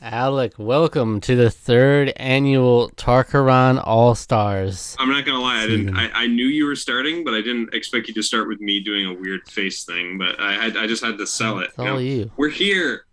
Alec, welcome to the third annual Tarqaron All-Stars. I'm not gonna lie, season. I knew you were starting, but I didn't expect you to start with me doing a weird face thing. But I just had to sell it. It's all you. We're here,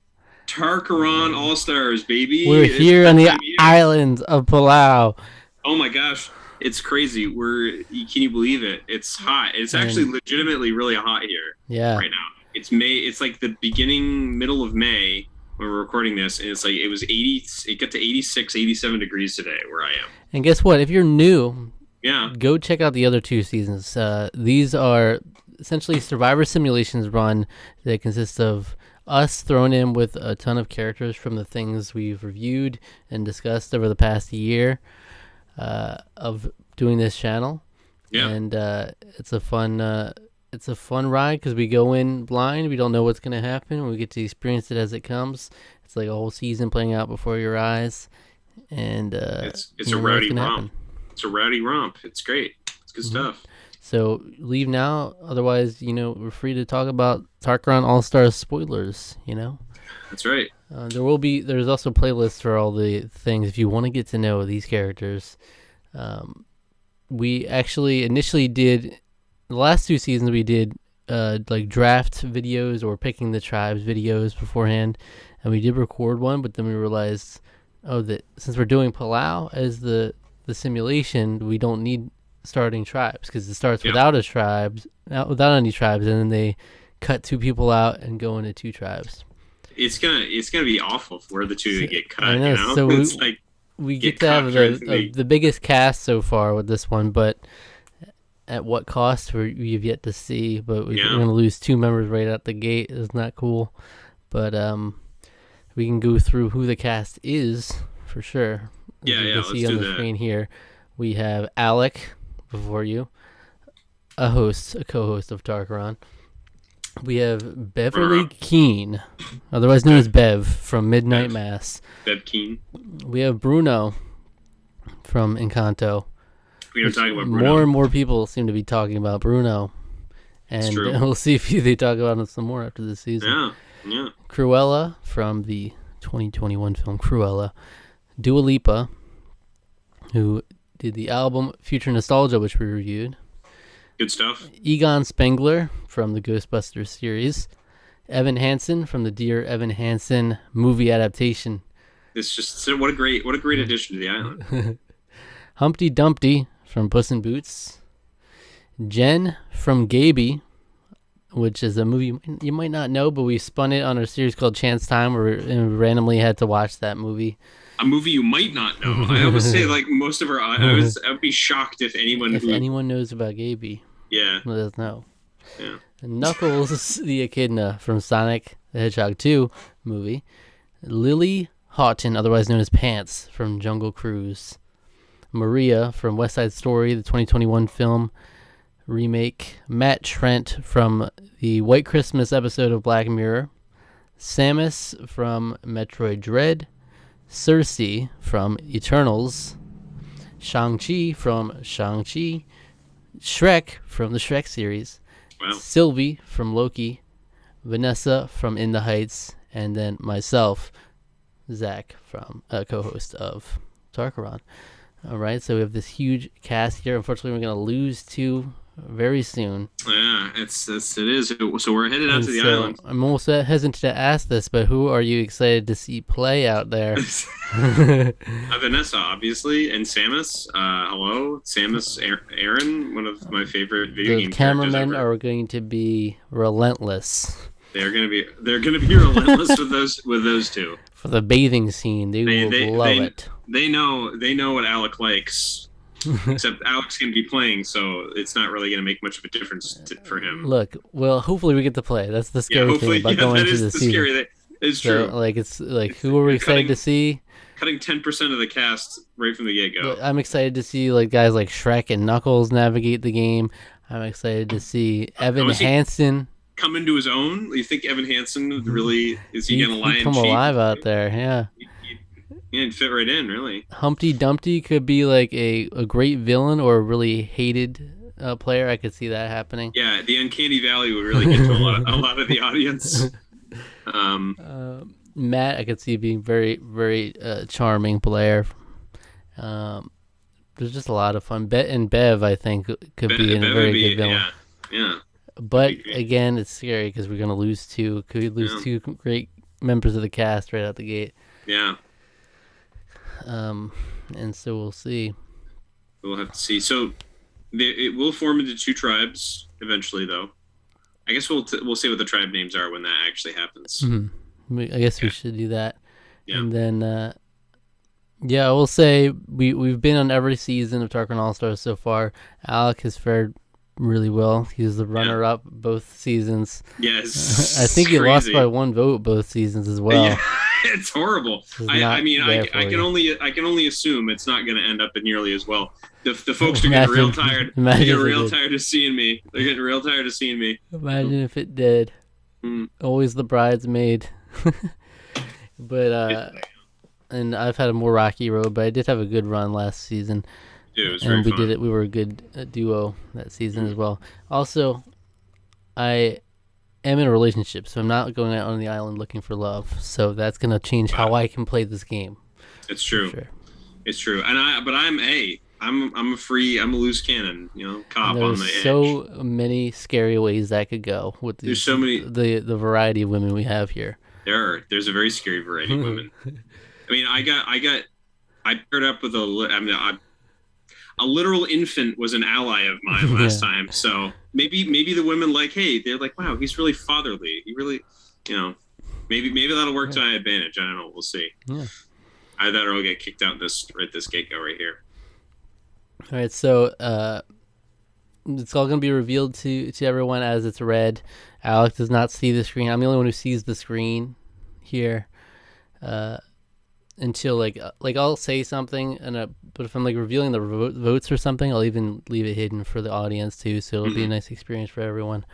Tarqaron All Stars, baby. We're It's here that on the time of year. island of Palau. Oh my gosh, it's crazy. Can you believe it? It's hot. It's actually legitimately really hot here. Yeah. Right now. It's May. It's like the middle of May when we're recording this, and it's like it got to 86, 87 degrees today where I am. And guess what? If you're new, Yeah. go check out the other two seasons. These are essentially survivor simulations run that consist of us thrown in with a ton of characters from the things we've reviewed and discussed over the past year of doing this channel. Yeah. And it's a fun ride because we go in blind. We don't know what's going to happen. We get to experience it as it comes. It's like a whole season playing out before your eyes. And it's a rowdy romp. It's a rowdy romp. It's great. It's good stuff. So leave now. Otherwise, we're free to talk about Tarqaron All-Stars spoilers, That's right. There's also playlists for all the things if you want to get to know these characters. We actually initially did, the last two seasons we did like draft videos or picking the tribes videos beforehand. And we did record one, but then we realized, that since we're doing Palau as the simulation, we don't need starting tribes because it starts without any tribes, and then they cut two people out and go into two tribes. It's gonna be awful for the two to get cut. I know. So it's like we get to have the biggest cast so far with this one, but at what cost we've yet to see. But we're gonna lose two members right out the gate. It's not cool, but we can go through who the cast is for sure. Yeah, you can let's see do on the that. screen here. We have Alec before you, a co-host of Tarqaron. We have Beverly Keene, otherwise known as Bev, from Midnight Mass. Bev Keene. We have Bruno from Encanto. We don't talk about Bruno. More and more people seem to be talking about Bruno. And we'll see if they talk about him some more after this season. Yeah. Cruella from the 2021 film Cruella. Dua Lipa, who did the album Future Nostalgia, which we reviewed. Good stuff. Egon Spengler from the Ghostbusters series. Evan Hansen from the Dear Evan Hansen movie adaptation. It's just what a great addition to the island. Humpty Dumpty from Puss in Boots. Jen from Gaby, which is a movie you might not know, but we spun it on a series called Chance Time where we randomly had to watch that movie. A movie you might not know. I always say, like, most of our I would be shocked if anyone knows about Gaby. Yeah. Let us know. Yeah. And Knuckles the Echidna from Sonic the Hedgehog 2 movie. Lily Houghton, otherwise known as Pants, from Jungle Cruise. Maria from West Side Story, the 2021 film remake. Matt Trent from the White Christmas episode of Black Mirror. Samus from Metroid Dread. Cersei from Eternals. Shang-Chi from Shang-Chi. Shrek from the Shrek series. Wow. Sylvie from Loki. Vanessa from In the Heights. And then myself, Zach, from co-host of Tarqaron. All right, so we have this huge cast here. Unfortunately, we're going to lose two very soon. Yeah, it is. So we're headed out to the island. I'm almost hesitant to ask this, but who are you excited to see play out there? Vanessa, obviously, and Samus. Hello, Samus Aran, one of my favorite video game characters ever. The cameramen are going to be relentless. They're gonna be relentless with those two. For the bathing scene, they will love it. They know what Alec likes. Except Alec's going to be playing, so it's not really going to make much of a difference for him. Look, well, hopefully we get to play. That's the scary thing about going into the season. Scary. That is true. It's who are we excited to see? Cutting 10% of the cast right from the get-go. I'm excited to see guys like Shrek and Knuckles navigate the game. I'm excited to see Evan Hansen come into his own. You think Evan Hansen really is he going to lie and come alive out there? Yeah. Yeah, it'd fit right in, really. Humpty Dumpty could be like a great villain or a really hated player. I could see that happening. Yeah, the Uncanny Valley would really get to a lot of the audience. Matt, I could see being very, very charming. Blair. There's just a lot of fun. And Bev, I think, could be in a very good villain. Yeah. But again, it's scary because we're gonna lose two. Could lose two great members of the cast right out the gate. Yeah. And so we'll see. We'll have to see. So it will form into two tribes eventually, though. I guess we'll see what the tribe names are when that actually happens. Mm-hmm. I guess we should do that. Yeah. And then, I will say we've been on every season of Tarqaron All Stars so far. Alec has fared really well. He was the runner-up both seasons. Yes. I think he lost by 1 vote both seasons as well. Yeah, it's horrible. I mean, I can only assume it's not going to end up nearly as well. The folks are getting real tired. They're getting real tired of seeing me. They're getting real tired of seeing me. Imagine if it did. Always the bridesmaid. But and I've had a more rocky road, but I did have a good run last season. Yeah, it was very fun. We were a good duo that season as well. Also, I am in a relationship, so I'm not going out on the island looking for love. So that's going to change how I can play this game. It's true. Sure. It's true. And I'm a loose cannon, cop on the edge. There's so many scary ways that could go with there's so many the variety of women we have here. There's a very scary variety of women. I mean, I paired up with a literal infant was an ally of mine last time. So maybe the women they're like, wow, he's really fatherly. He really, maybe that'll work to my advantage. I don't know. We'll see. Yeah. I thought I'll get kicked out this get-go right here. All right. So, it's all going to be revealed to everyone as it's read. Alec does not see the screen. I'm the only one who sees the screen here. Until I'll say something but if I'm revealing the votes or something, I'll even leave it hidden for the audience too, so it'll be a nice experience for everyone.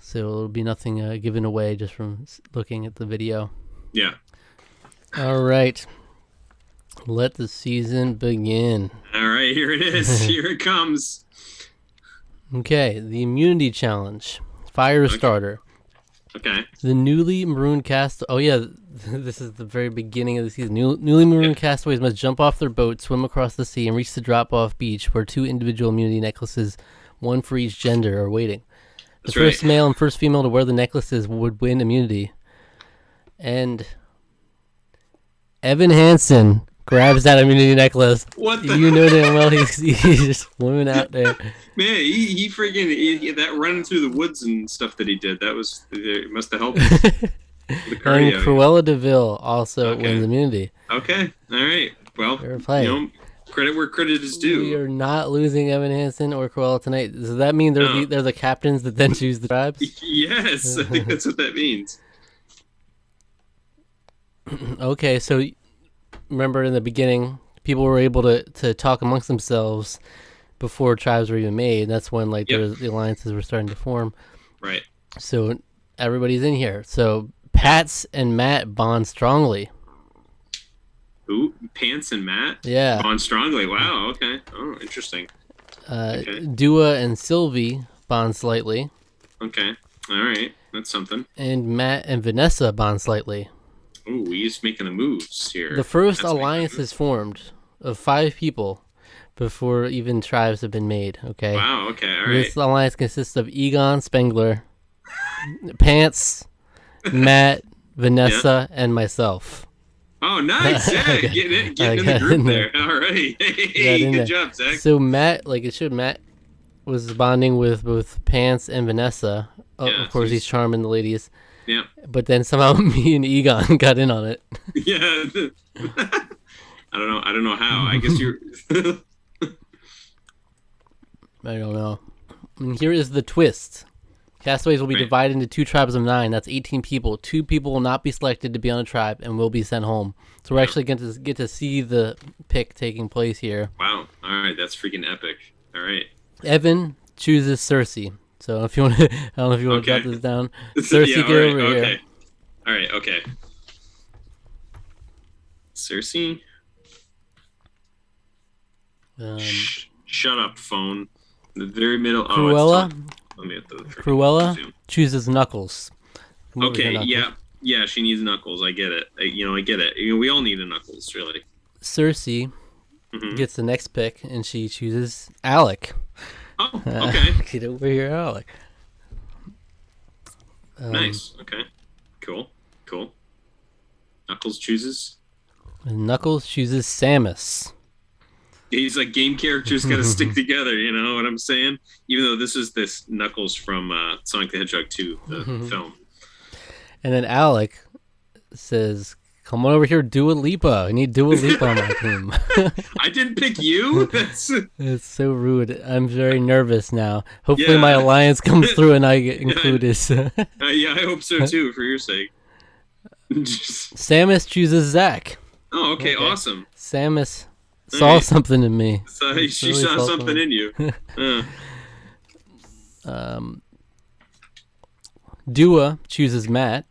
So it'll be nothing given away just from looking at the video. Yeah. All right, let the season begin. All right, here it is. Here it comes. Okay, the immunity challenge. Fire starter. Okay. The newly marooned cast. Oh yeah, this is the very beginning of the season. Newly marooned castaways must jump off their boat, swim across the sea, and reach the drop-off beach where 2 individual immunity necklaces, one for each gender, are waiting. The first male and first female to wear the necklaces would win immunity. And Evan Hansen grabs that immunity necklace. What the? You know damn well he's just swimming out there. Man, he freaking that running through the woods and stuff that he did. It must have helped. And Cruella DeVille also wins immunity. Okay, all right. Well, credit where credit is due. We are not losing Evan Hansen or Cruella tonight. Does that mean they're the captains that then choose the tribes? Yes, I think that's what that means. Okay, so remember in the beginning, people were able to talk amongst themselves before tribes were even made. That's when the alliances were starting to form. Right. So everybody's in here. So Pats and Matt bond strongly. Who? Pants and Matt? Yeah. Bond strongly. Wow. Okay. Oh, interesting. Dua and Sylvie bond slightly. Okay. All right. That's something. And Matt and Vanessa bond slightly. Oh, he's making the moves here. The first alliance is formed of 5 people before even tribes have been made. Okay. Wow. Okay. All right. This alliance consists of Egon Spengler, Pants, Matt, Vanessa, and myself. Oh, nice. Yeah, Okay. getting in the group there. All right. Hey, good job, Zach. So Matt, Matt was bonding with both Pants and Vanessa. Of course, he's charming the ladies. Yeah. But then somehow me and Egon got in on it. Yeah. I don't know how. I guess you're... I don't know. And here is the twist. Castaways will be divided into 2 tribes of 9. That's 18 people. 2 people will not be selected to be on a tribe and will be sent home. So we're actually going to get to see the pick taking place here. Wow. All right. That's freaking epic. All right. Evan chooses Cersei. So if you want to, I don't know if you want to jot this down. Cersei, get over here. All right. Okay. Cersei. Shut up, phone. The very middle. Cruella. Let me Cruella chooses Knuckles. Okay, yeah. Yeah, she needs Knuckles. I get it. I get it. We all need a Knuckles, really. Cersei gets the next pick, and she chooses Alec. Oh, okay. Get over here, Alec. Nice. Okay. Cool. Knuckles chooses. Knuckles chooses Samus. He's like, game characters got to stick together. You know what I'm saying? Even though this is Knuckles from Sonic the Hedgehog 2, the film. And then Alec says, "Come on over here, Dua Lipa. I need Dua Lipa on my team." I didn't pick you. It's so rude. I'm very nervous now. Hopefully my alliance comes through and I get included. Yeah, I hope so too, for your sake. Samus chooses Zach. Oh, okay, awesome. Samus saw something in me. So she really saw something in you. Dua chooses Matt.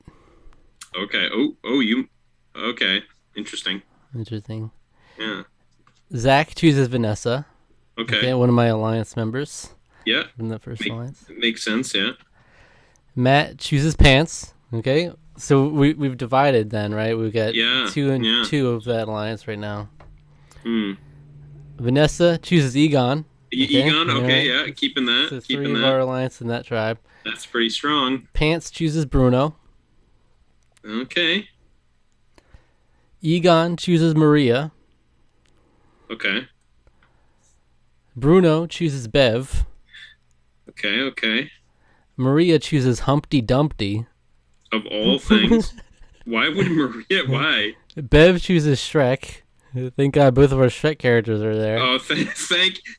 Okay. You. Okay. Interesting. Yeah. Zach chooses Vanessa. Okay. One of my alliance members. Yeah. From the first alliance. Makes sense. Yeah. Matt chooses Pants. Okay. So we've divided then, right? We've got 2 and 2 of that alliance right now. Vanessa chooses Egon. Egon. Okay. Yeah. Keeping that. So 3 of our alliance in that tribe. That's pretty strong. Pants chooses Bruno. Okay. Egon chooses Maria. Okay. Bruno chooses Bev. Okay. Maria chooses Humpty Dumpty. Of all things. Why would Maria? Why? Bev chooses Shrek. Thank God both of our Shrek characters are there. Oh,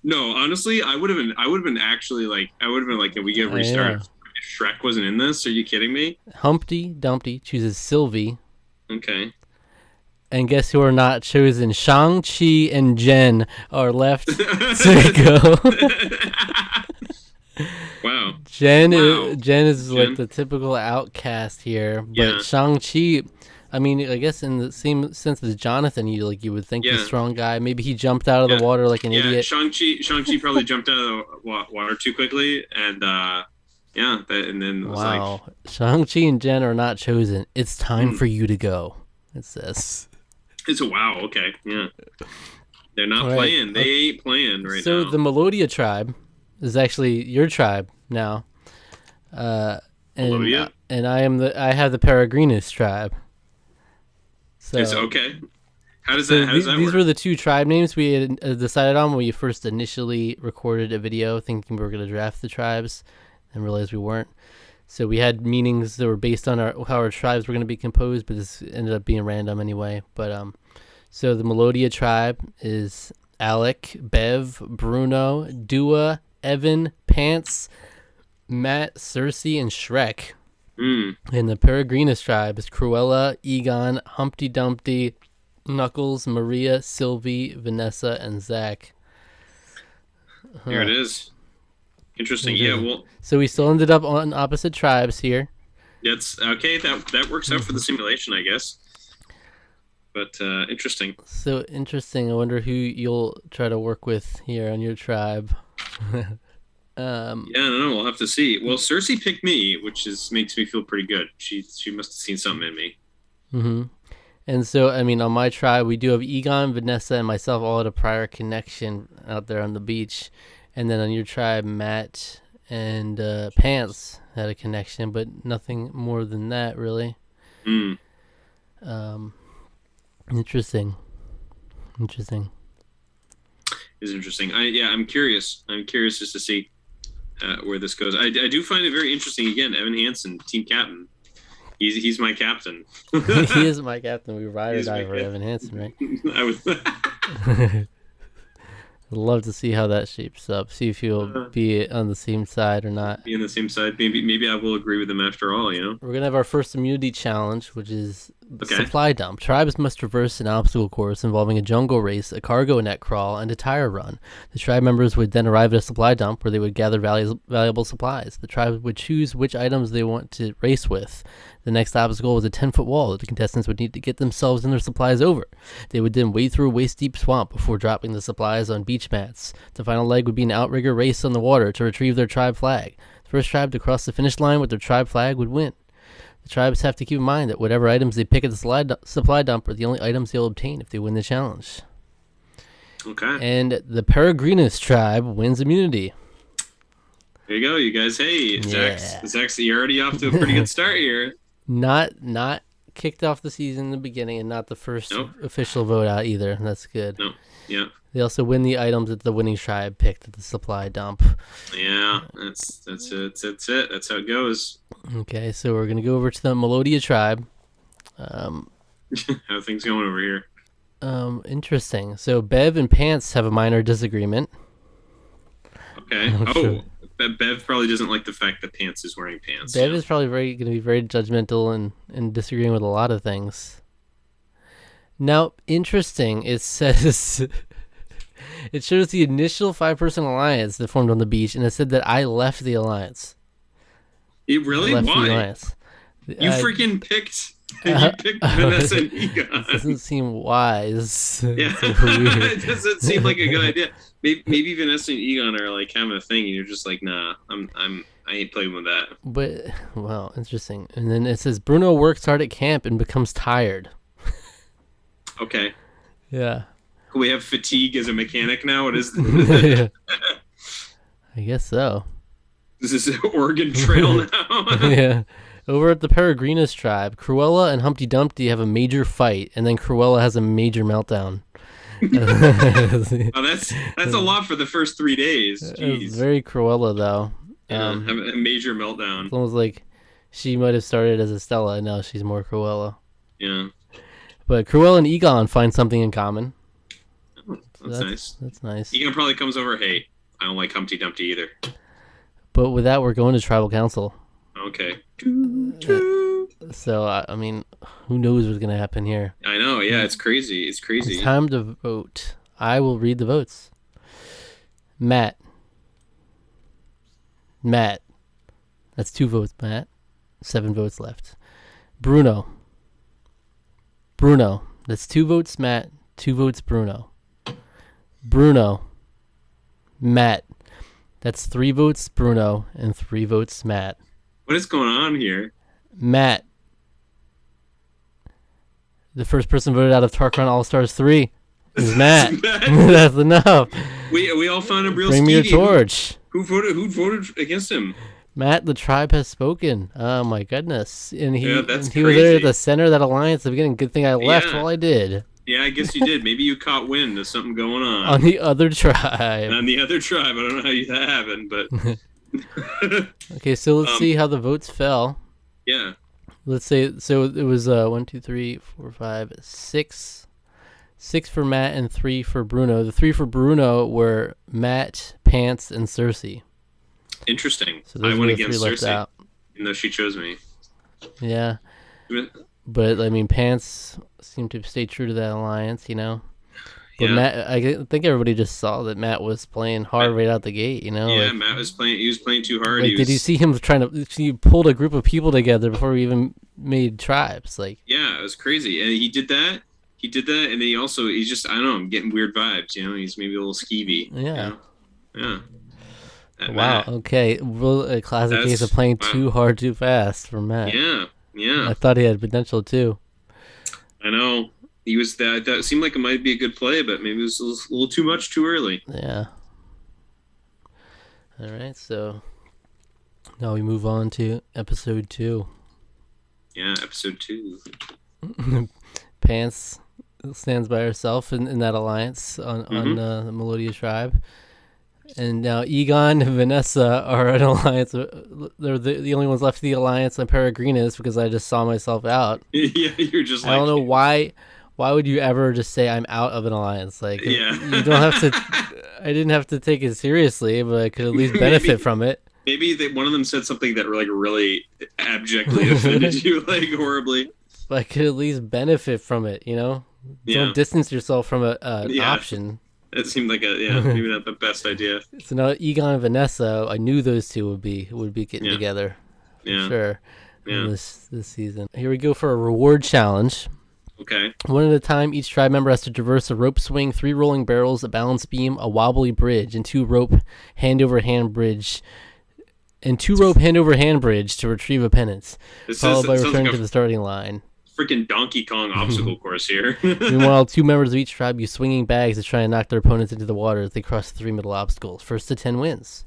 No, honestly, I would have been actually like, can we get a restart? If Shrek wasn't in this, are you kidding me? Humpty Dumpty chooses Sylvie. Okay. And guess who are not chosen? Shang-Chi and Jen are left to go. Wow. Jen is like the typical outcast here, but Shang-Chi, I mean, I guess in the same sense as Jonathan, you would think the strong guy. Maybe he jumped out of the water like an idiot. Shang-Chi probably jumped out of the water too quickly, and and then it was like, Shang-Chi and Jen are not chosen. It's time for you to go. It says. It's a wow. Okay, yeah. They're not playing. They ain't playing right now. So the Melodia Tribe is actually your tribe now. Melodia? And I have the Peregrinus tribe. So it's okay. How does that work? These were the 2 tribe names we had decided on when we first initially recorded a video thinking we were going to draft the tribes and realized we weren't. So we had meanings that were based on how our tribes were going to be composed, but this ended up being random anyway. But so the Melodia Tribe is Alec, Bev, Bruno, Dua, Evan, Pants, Matt, Cersei, and Shrek. And the Peregrinus Tribe is Cruella, Egon, Humpty Dumpty, Knuckles, Maria, Sylvie, Vanessa, and Zach. Here it is. Interesting. Yeah, well. So we still ended up on opposite tribes here. That's okay. That works out for the simulation, I guess. But interesting. So interesting. I wonder who you'll try to work with here on your tribe. I don't know. We'll have to see. Well, Cersei picked me, which makes me feel pretty good. She must have seen something in me. Mm-hmm. And so, I mean, on my tribe, we do have Egon, Vanessa, and myself all had a prior connection out there on the beach. And then on your tribe, Matt and Pants had a connection, but nothing more than that, really. Interesting. It's interesting. I'm curious. I'm curious just to see where this goes. I do find it very interesting. Again, Evan Hansen, team captain. He's my captain. He is my captain. We ride or die for Evan Hansen, right? I'd love to see how that shapes up. See if you'll be on the same side or not. Be on the same side. Maybe I will agree with them after all, you know? We're going to have our first immunity challenge, which is supply dump. Tribes must traverse an obstacle course involving a jungle race, a cargo net crawl, and a tire run. The tribe members would then arrive at a supply dump where they would gather valuable supplies. The tribe would choose which items they want to race with. The next obstacle was a 10-foot wall that the contestants would need to get themselves and their supplies over. They would then wade through a waist-deep swamp before dropping the supplies on beach mats. The final leg would be an outrigger race on the water to retrieve their tribe flag. The first tribe to cross the finish line with their tribe flag would win. The tribes have to keep in mind that whatever items they pick at the supply dump are the only items they'll obtain if they win the challenge. Okay. And the Peregrinus tribe wins immunity. There you go, you guys. Hey, Zach's, you're already off to a pretty good start here. Not kicked off the season in the beginning, and not the first official vote out either. That's good. No. Yeah. They also win the items that the winning tribe picked at the supply dump. Yeah, that's it. That's how it goes. Okay, so we're gonna go over to the Melodia Tribe. How are things going over here? Interesting. So Bev and Pants have a minor disagreement. Okay. Sure. Bev probably doesn't like the fact that Pants is wearing pants. Bev is probably going to be very judgmental and disagreeing with a lot of things. Now, interesting, it says it shows the initial 5-person alliance that formed on the beach, and it said that I left the alliance. It really? Why? The alliance. You freaking picked. You picked Vanessa and Egon. It doesn't seem wise. Yeah, it doesn't seem like a good idea. Maybe Vanessa and Egon are like having a thing, and you're just like, nah, I ain't playing with that. But well, interesting. And then it says Bruno works hard at camp and becomes tired. Okay. Yeah. We have fatigue as a mechanic now. What is this? I guess so. This is an Oregon Trail now. Yeah. Over at the Peregrinus tribe, Cruella and Humpty Dumpty have a major fight, and then Cruella has a major meltdown. Oh, that's a lot for the first 3 days. Jeez. It's very Cruella, though. Yeah, have a major meltdown. It's almost like she might have started as Estella, and now she's more Cruella. Yeah. But Cruella and Egon find something in common. Oh, that's nice. That's nice. Egon probably comes over, hey, I don't like Humpty Dumpty either. But with that, we're going to Tribal Council. Okay. So, I mean, who knows what's going to happen here? I know, yeah, it's crazy. It's time to vote. I will read the votes. Matt. That's 2 votes, Matt. 7 votes left. Bruno. That's 2 votes, Matt. 2 votes, Bruno. Matt. That's 3 votes, Bruno, and 3 votes, Matt. What is going on here? Matt. The first person voted out of Tarqaron All-Stars 3 is Matt. That's enough. We all found him real Bring skeevy. me your torch. Who voted against him? Matt, the tribe has spoken. Oh my goodness. And he was crazy. there at the center of that alliance at the beginning. Good thing I left while I did. Yeah, I guess you did. Maybe you caught wind of something going on. On the other tribe. On the other tribe. I don't know how that happened, but... Okay, so let's see how the votes fell. Yeah. Let's say, so it was 1, 2, 3, 4, 5, 6. 6 for Matt and 3 for Bruno. The 3 for Bruno were Matt, Pants, and Cersei. Interesting. So I went against Cersei, even though she chose me. Yeah. But, I mean, Pants seemed to stay true to that alliance, you know? But yeah. Matt, I think everybody just saw that Matt was playing hard right out the gate, you know? Yeah, Matt was playing. He was playing too hard. Like, did you see him he pulled a group of people together before we even made tribes? Like, yeah, it was crazy. And he did that. And then he's just, I don't know, I'm getting weird vibes, you know? He's maybe a little skeevy. Yeah. You know? Yeah. Wow, okay. A classic case of playing too hard too fast for Matt. Yeah. I thought he had potential too. I know. He was that seemed like it might be a good play, but maybe it was a little too much too early. Yeah. All right, so now we move on to episode 2. Yeah, episode 2. Pants stands by herself in that alliance on the Melodia Tribe. And now Egon and Vanessa are an alliance. They're the only ones left of the alliance on Peregrinus because I just saw myself out. Yeah, you're just I don't know why. Why would you ever just say I'm out of an alliance? Like, you don't have to. I didn't have to take it seriously, but I could at least benefit from it. Maybe one of them said something that like really abjectly offended you, like horribly. But I could at least benefit from it, you know. Yeah. Don't distance yourself from an option. It seemed like maybe not the best idea. So now Egon and Vanessa, I knew those two would be getting together, for sure. Yeah. This season. Here we go for a reward challenge. Okay. One at a time, each tribe member has to traverse a rope swing, 3 rolling barrels, a balance beam, a wobbly bridge, and 2 rope hand-over-hand bridge and 2-rope hand-over-hand bridge to retrieve a pennant, followed by returning to the starting line. Freaking Donkey Kong obstacle course here. Meanwhile, 2 members of each tribe use swinging bags to try and knock their opponents into the water as they cross the 3 middle obstacles. First to 10 wins.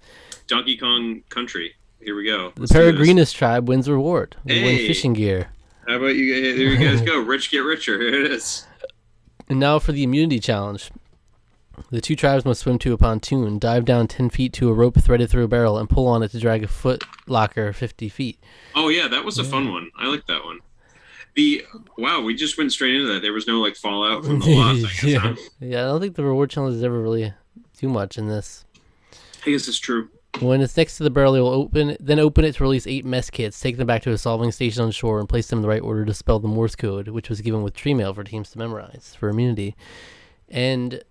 Donkey Kong Country. Here we go. The Peregrinus tribe wins reward. They win fishing gear. How about you? There you guys go. Rich get richer. Here it is. And now for the immunity challenge. The 2 tribes must swim to a pontoon, dive down 10 feet to a rope threaded through a barrel, and pull on it to drag a foot locker 50 feet. Oh, yeah, that was a fun one. I like that one. Wow, we just went straight into that. There was no fallout from the loss, I guess. Yeah. Huh? Yeah, I don't think the reward challenge is ever really too much in this. I guess it's true. When it's next to the barrel, you'll open it to release 8 mess kits, take them back to a solving station on shore, and place them in the right order to spell the Morse code, which was given with tree mail for teams to memorize for immunity. And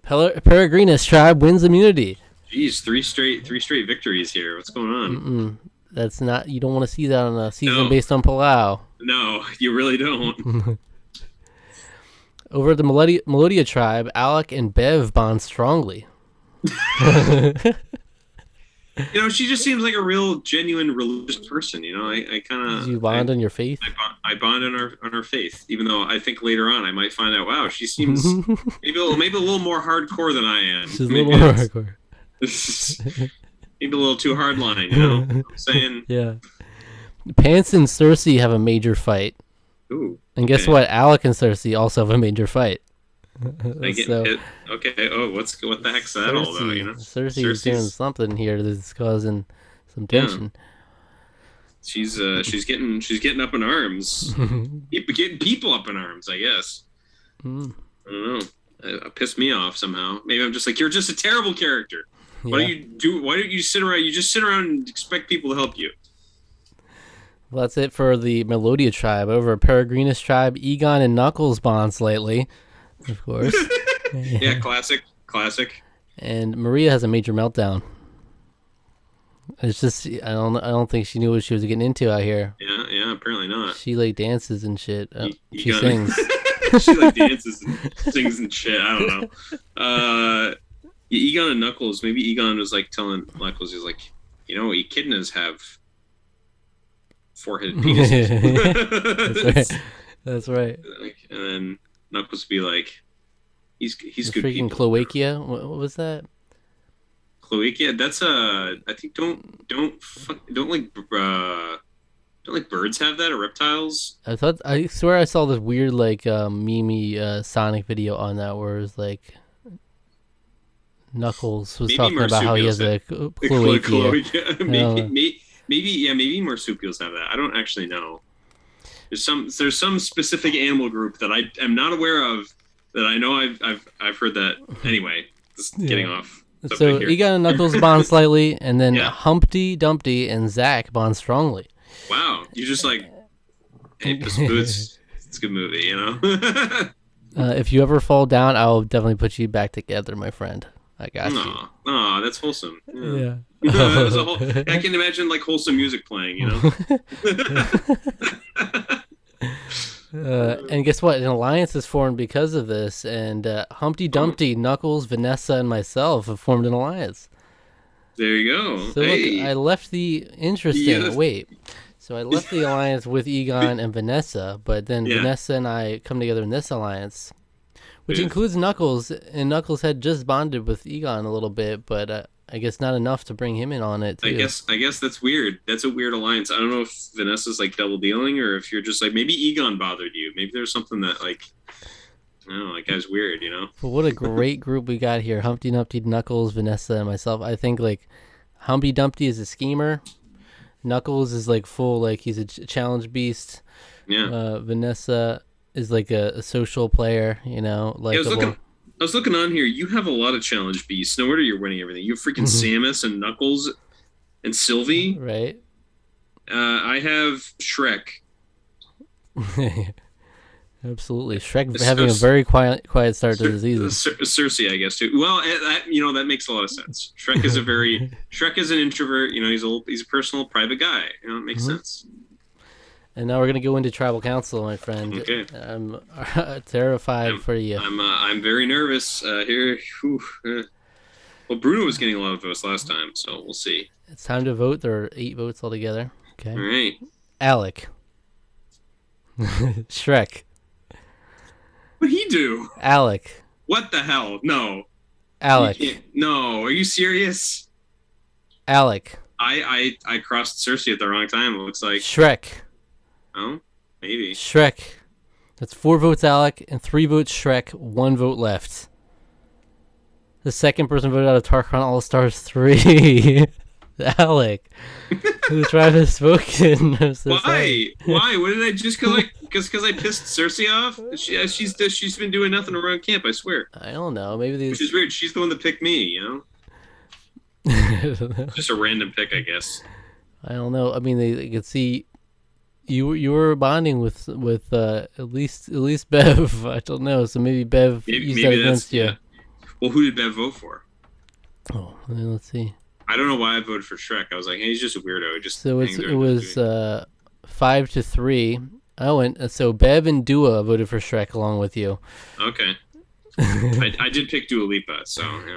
Peregrinus tribe wins immunity. Jeez, three straight victories here. What's going on? That's not. You don't want to see that on a season based on Palau. No, you really don't. Over at the Melodia Tribe, Alec and Bev bond strongly. She just seems like a real, genuine religious person. I kind of. You bond on your faith? I bond on her faith, even though I think later on I might find out, wow, she seems maybe a little more hardcore than I am. She's a little more hardcore. Maybe a little too hardline, you know what I'm saying? Yeah. Pants and Cersei have a major fight. Ooh. And guess what? Alec and Cersei also have a major fight. Okay. Oh, what the heck's that all about? Cersei's doing something here that's causing some tension. Yeah. She's getting up in arms. Getting people up in arms, I guess. I don't know. It pissed me off somehow. Maybe I'm just like, you're just a terrible character. Why don't you sit around? You just sit around and expect people to help you. Well, that's it for the Melodia Tribe. Over at Peregrinus Tribe, Egon and Knuckles bond slightly, of course. Yeah, classic. And Maria has a major meltdown. It's just I don't think she knew what she was getting into out here. Yeah, apparently not. She dances and shit. She sings. She dances and sings and shit. I don't know. Egon and Knuckles. Maybe Egon was telling Knuckles, he's like, echidnas have 4-headed penises. That's right. And then Knuckles would be like, he's good freaking people. Cloakia. What was that? Cloakia. That's I think don't birds have that, or reptiles? I swear I saw this weird meme Sonic video on that where it was like Knuckles was talking about how he has a cloakia. Maybe marsupials have that. I don't actually know. There's some specific animal group that I am not aware of that I know I've heard that. Anyway, just getting off. So Egon and Knuckles bond slightly, and then Humpty Dumpty and Zack bond strongly. Wow, you just hey, Puss in Boots. It's a good movie, If you ever fall down, I'll definitely put you back together, my friend. I got you. Aw, that's wholesome. Yeah. I can imagine wholesome music playing, And guess what? An alliance is formed because of this, and Humpty Dumpty, Knuckles, Vanessa, and myself have formed an alliance. There you go. So look, I left the interesting. Wait. So I left the alliance with Egon and Vanessa, but then Vanessa and I come together in this alliance, which includes Knuckles, and Knuckles had just bonded with Egon a little bit, but I guess not enough to bring him in on it, too. I guess that's weird. That's a weird alliance. I don't know if Vanessa's double dealing, or if you're just maybe Egon bothered you. Maybe there's something that I don't know, that guy's weird, But what a great group we got here. Humpty Dumpty, Knuckles, Vanessa, and myself. I think Humpty Dumpty is a schemer. Knuckles is full, he's a challenge beast. Yeah. Vanessa is a social player, I was looking on here. You have a lot of challenge beasts. No wonder you're winning everything. You have freaking Samus and Knuckles and Sylvie. Right. I have Shrek. Absolutely. Shrek having a very quiet start to the season. Cersei, I guess, too. Well, that makes a lot of sense. Shrek is Shrek is an introvert. He's a personal, private guy. It makes sense. And now we're gonna go into tribal council, my friend. Okay. I'm terrified for you. I'm very nervous here. Well, Bruno was getting a lot of votes last time, so we'll see. It's time to vote. There are 8 votes altogether. Okay. All right. Alec. Shrek. What'd he do? Alec. What the hell? No. Alec. No. Are you serious? Alec. I crossed Cersei at the wrong time. It looks like. Shrek. Oh, maybe. Shrek. That's 4 votes Alec and 3 votes Shrek. 1 vote left. The second person voted out of Tarqaron All Stars 3. Alec. The tribe has spoken. Why? Sorry. Why? What did I just because I pissed Cersei off? She's been doing nothing around camp. I swear. I don't know. Maybe these. Which is weird. She's the one that picked me. You know. Just a random pick, I guess. I don't know. I mean, they could see you were bonding with at least Bev. I don't know. So maybe Bev used that against you. Yeah. Well, who did Bev vote for? Oh, let's see. I don't know why I voted for Shrek. I was like, hey, he's just a weirdo. It was 5-3. Oh, and so Bev and Dua voted for Shrek along with you. Okay. I did pick Dua Lipa, so yeah.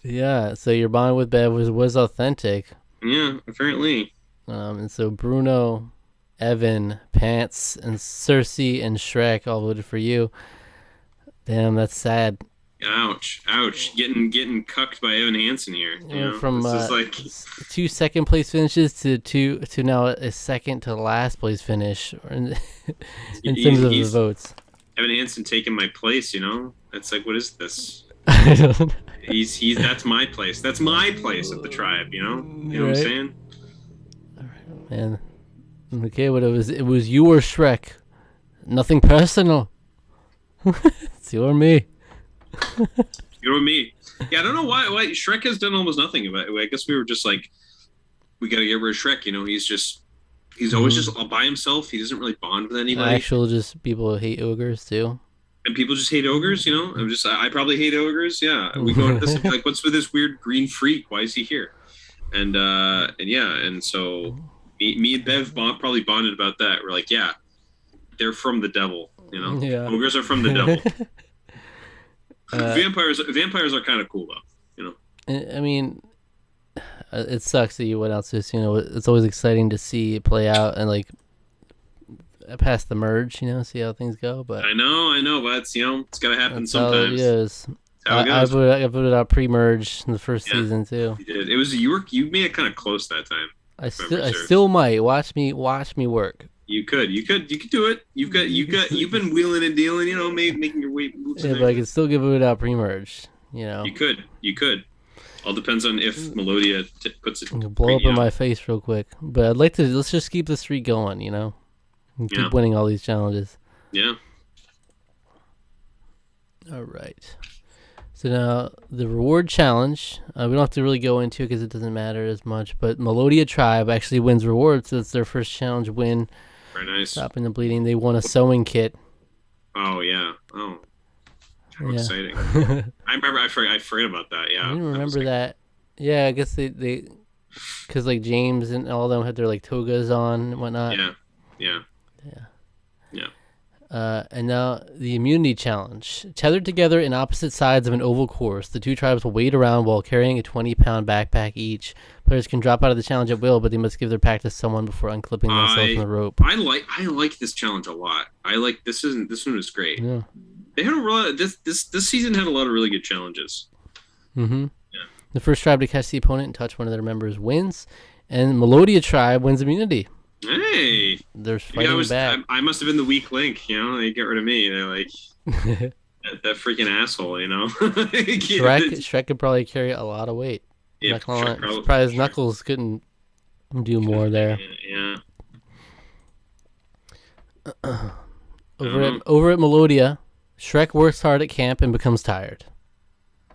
Yeah, so your bond with Bev was authentic. Yeah, apparently. And so Bruno, Evan, Pants, and Cersei and Shrek all voted for you. Damn, that's sad. Ouch! Getting cucked by Evan Hansen here. You know? From like 2 second place finishes to now a second to last place finish in terms of the votes. Evan Hansen taking my place. You know, it's like, what is this? I don't know. He's that's my place. That's my place at the tribe. You know what I'm saying? All right, man. Okay, what it was you or Shrek. Nothing personal. It's you or me. You or me. Yeah, I don't know why Shrek has done almost nothing about it. I guess we were just like, we got to get rid of Shrek. You know, he's always just all by himself. He doesn't really bond with anybody. Actual, just people hate ogres too. And people just hate ogres. You know, I probably hate ogres. Yeah, we go to this like, what's with this weird green freak? Why is he here? And yeah, and so me and Bev probably bonded about that. We're like, yeah, they're from the devil. You know, yeah. Ogres are from the devil. Vampires are kind of cool though, you know. I mean, it sucks that you went out so soon. It's always exciting to see it play out and like past the merge, you know, see how things go. But I know, but it's, you know, it's gotta happen sometimes. It is. I voted out pre-merge in the first season too. You did. It was you made it kind of close that time. I still might watch me work. You could do it. You've been wheeling and dealing, you know, making your way moves. Yeah, but I can still give it out pre-merge, you know. You could. All depends on if Melodia puts it. Blow up in my face real quick, but I'd like to. Let's just keep the streak going, you know, and keep winning all these challenges. Yeah. All right. So now the reward challenge, we don't have to really go into it because it doesn't matter as much. But Melodia Tribe actually wins rewards. So it's their first challenge win. Very nice. Stopping the bleeding. They won a sewing kit. Oh yeah. Oh, how exciting! I remember. I forgot about that. Yeah. I didn't remember that. Yeah, I guess they because like James and all of them had their like togas on and whatnot. Yeah. And now the immunity challenge. Tethered together in opposite sides of an oval course, the two tribes will wade around while carrying a 20-pound backpack each. Players can drop out of the challenge at will, but they must give their pack to someone before unclipping themselves from the rope. I like this challenge a lot. I like this one is great. Yeah. They had a lot. This season had a lot of really good challenges. Mm-hmm. Yeah. The first tribe to catch the opponent and touch one of their members wins, and Melodia Tribe wins immunity. Hey, they're fighting back. I must have been the weak link. You know, they get rid of me. They're like that freaking asshole. You know, Shrek could probably carry a lot of weight. Yeah, surprised Knuckles couldn't do more there. Yeah. Over at Melodia, Shrek works hard at camp and becomes tired.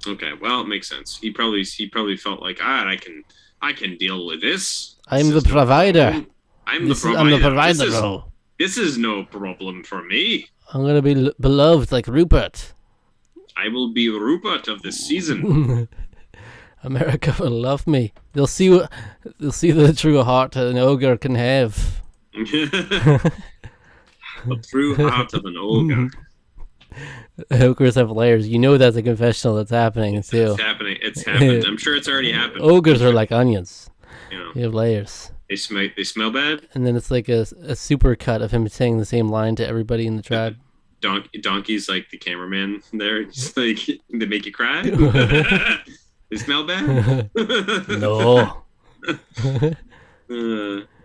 Okay, well, it makes sense. He probably felt like, I can deal with this. I'm the provider. I'm the provider. This is no problem for me. I'm gonna be beloved like Rupert. I will be Rupert of this season. America will love me. They'll see the true heart an ogre can have. The true heart of an ogre. Ogres have layers. You know that's a confessional that's happening too. It's happening. It's happened. I'm sure it's already happened. Ogres are like onions. You have layers. They smell bad. And then it's like a super cut of him saying the same line to everybody in the tribe. Donkey's like the cameraman there. Just like, they make you cry. They smell bad. No.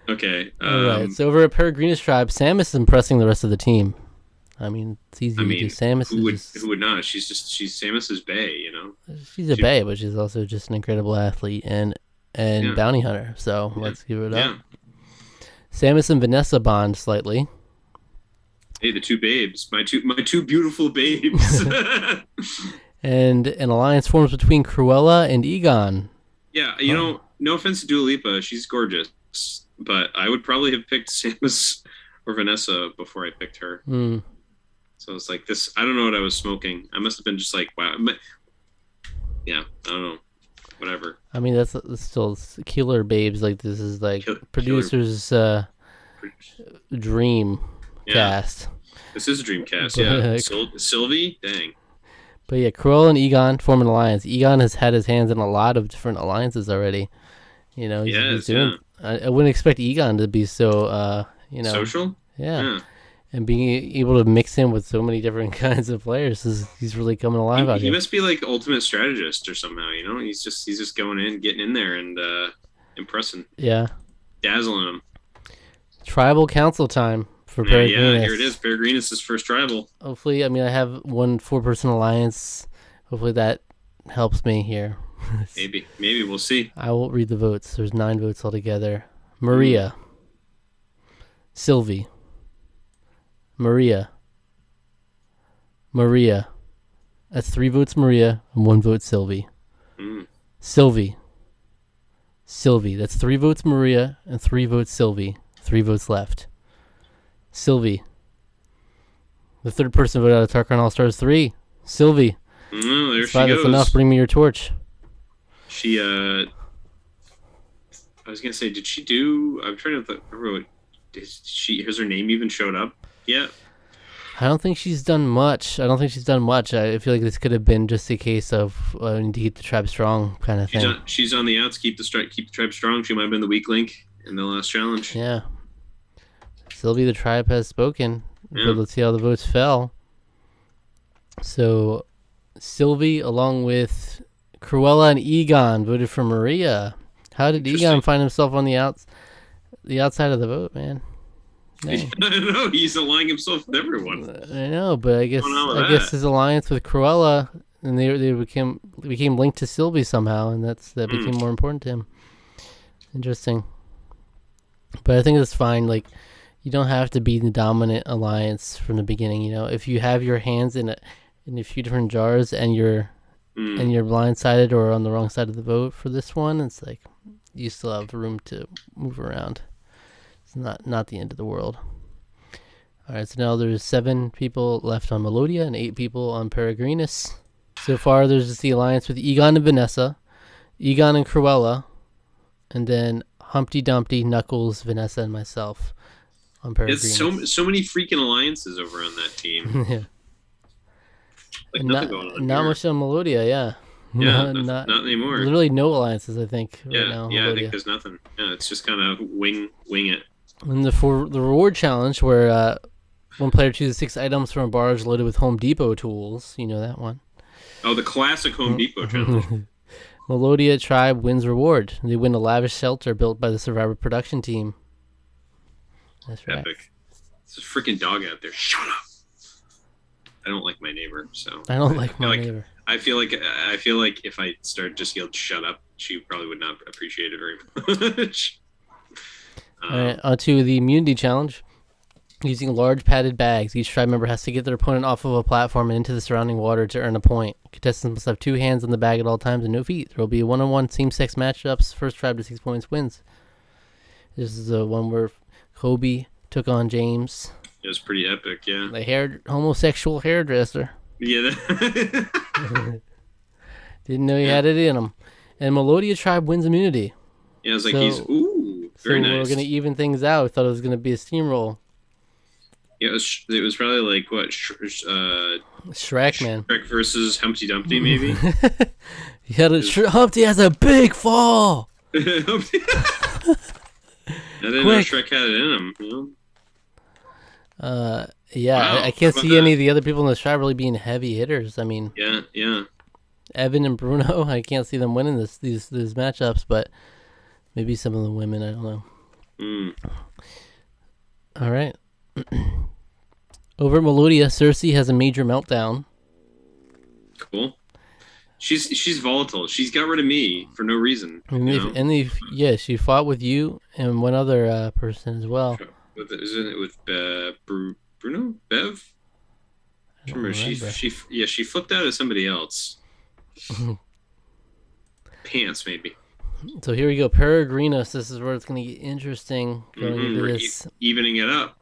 Okay. All right. So over at Peregrinus Tribe, Samus is impressing the rest of the team. I mean, it's easy to do. Samus who would not? She's Samus's bae, She's a bae, but she's also just an incredible athlete and bounty hunter. So let's give it up. Samus and Vanessa bond slightly. Hey, the two babes, my two beautiful babes. And an alliance forms between Cruella and Egon. Yeah, no offense to Dua Lipa, she's gorgeous, but I would probably have picked Samus or Vanessa before I picked her. So it's like this. I don't know what I was smoking. I must have been just like, wow. Yeah, I don't know. Whatever. I mean, that's still killer babes. Like, this is like producers' dream cast. This is a dream cast. Yeah, Sylvie, dang. But yeah, Cruella and Egon form an alliance. Egon has had his hands in a lot of different alliances already. He's doing. I wouldn't expect Egon to be so. Social. Yeah. And being able to mix him with so many different kinds of players, he's really coming alive out here. He must be like the ultimate strategist or somehow, He's just going in, getting in there and impressing. Yeah. Dazzling him. Tribal council time for Peregrinus. Yeah, here it is. Peregrinus' first tribal. Hopefully, I have one 4-person alliance. Hopefully that helps me here. Maybe we'll see. I will read the votes. There's 9 votes altogether. Maria. Sylvie. Maria. That's 3 votes Maria and 1 vote Sylvie. Sylvie. That's 3 votes Maria and 3 votes Sylvie. 3 votes left. Sylvie. The third person voted out of Tarqaron All-Stars 3. Sylvie. There she goes. That's enough. Bring me your torch. She, I was going to say, did she do, I'm trying to remember, has her name even showed up yet? I don't think she's done much. I feel like this could have been just a case of to keep the tribe strong kind of thing. She's on the outs, keep the tribe strong. She might have been the weak link in the last challenge. Yeah. Sylvie, the tribe has spoken. Yeah. But let's see how the votes fell. So, Sylvie, along with Cruella and Egon, voted for Maria. How did Egon find himself on the outside of the vote, man? I don't know. He's aligning himself with everyone. I know, but I guess his alliance with Cruella, and they became linked to Sylvie somehow, and that became more important to him. Interesting. But I think it's fine. Like, you don't have to be the dominant alliance from the beginning. If you have your hands in a few different jars and you're blindsided or on the wrong side of the vote for this one, it's like you still have room to move around. It's not the end of the world. All right, so now there's 7 people left on Melodia and 8 people on Peregrinus. So far, there's just the alliance with Egon and Vanessa, Egon and Cruella, and then Humpty Dumpty, Knuckles, Vanessa, and myself on Peregrinus. It's so many freaking alliances over on that team. Yeah. Like nothing going on. Not much on Melodia, yeah. Yeah, not anymore. Literally no alliances, I think. Yeah, right now, yeah, Melodia. I think there's nothing. Yeah, it's just kind of wing it. And the reward challenge, where one player chooses 6 items from a barge loaded with Home Depot tools. You know that one. Oh, the classic Home Depot challenge. Melodia Tribe wins reward. They win a lavish shelter built by the Survivor production team. That's right. Epic. There's a freaking dog out there. Shut up. I don't like my neighbor, so. I don't like my neighbor. I feel like if I started just yelled "shut up," she probably would not appreciate it very much. All right, on to the immunity challenge. Using large padded bags, each tribe member has to get their opponent off of a platform and into the surrounding water to earn a point. Contestants must have 2 hands on the bag at all times and no feet. There will be 1-on-1 same-sex matchups. First tribe to 6 points wins. This is the one where Kobe took on James. It was pretty epic, yeah. The homosexual hairdresser. Yeah. Didn't know he had it in him. And Melodia Tribe wins immunity. Yeah, I was like, very nice. We're going to even things out. We thought it was going to be a steamroll. Yeah, it was probably like, what, Shrek, man. Shrek versus Humpty Dumpty, maybe? Humpty has a big fall. I didn't know Shrek had it in him. You know? Yeah, Wow, I can't how about see any that? of the other people in the tribe really being heavy hitters. I mean, Yeah. Evan and Bruno, I can't see them winning these matchups, but maybe some of the women, I don't know. Mm, All right. Over at Melodia, Cersei has a major meltdown. cool. She's volatile. She's got rid of me for no reason. Yeah, she fought with you and one other person as well. Isn't it with Bruno? Bev? I I don't remember remember. she flipped out at somebody else. Pants maybe. So here we go, Peregrinos. This is where it's going to get interesting going into We're this. evening it up.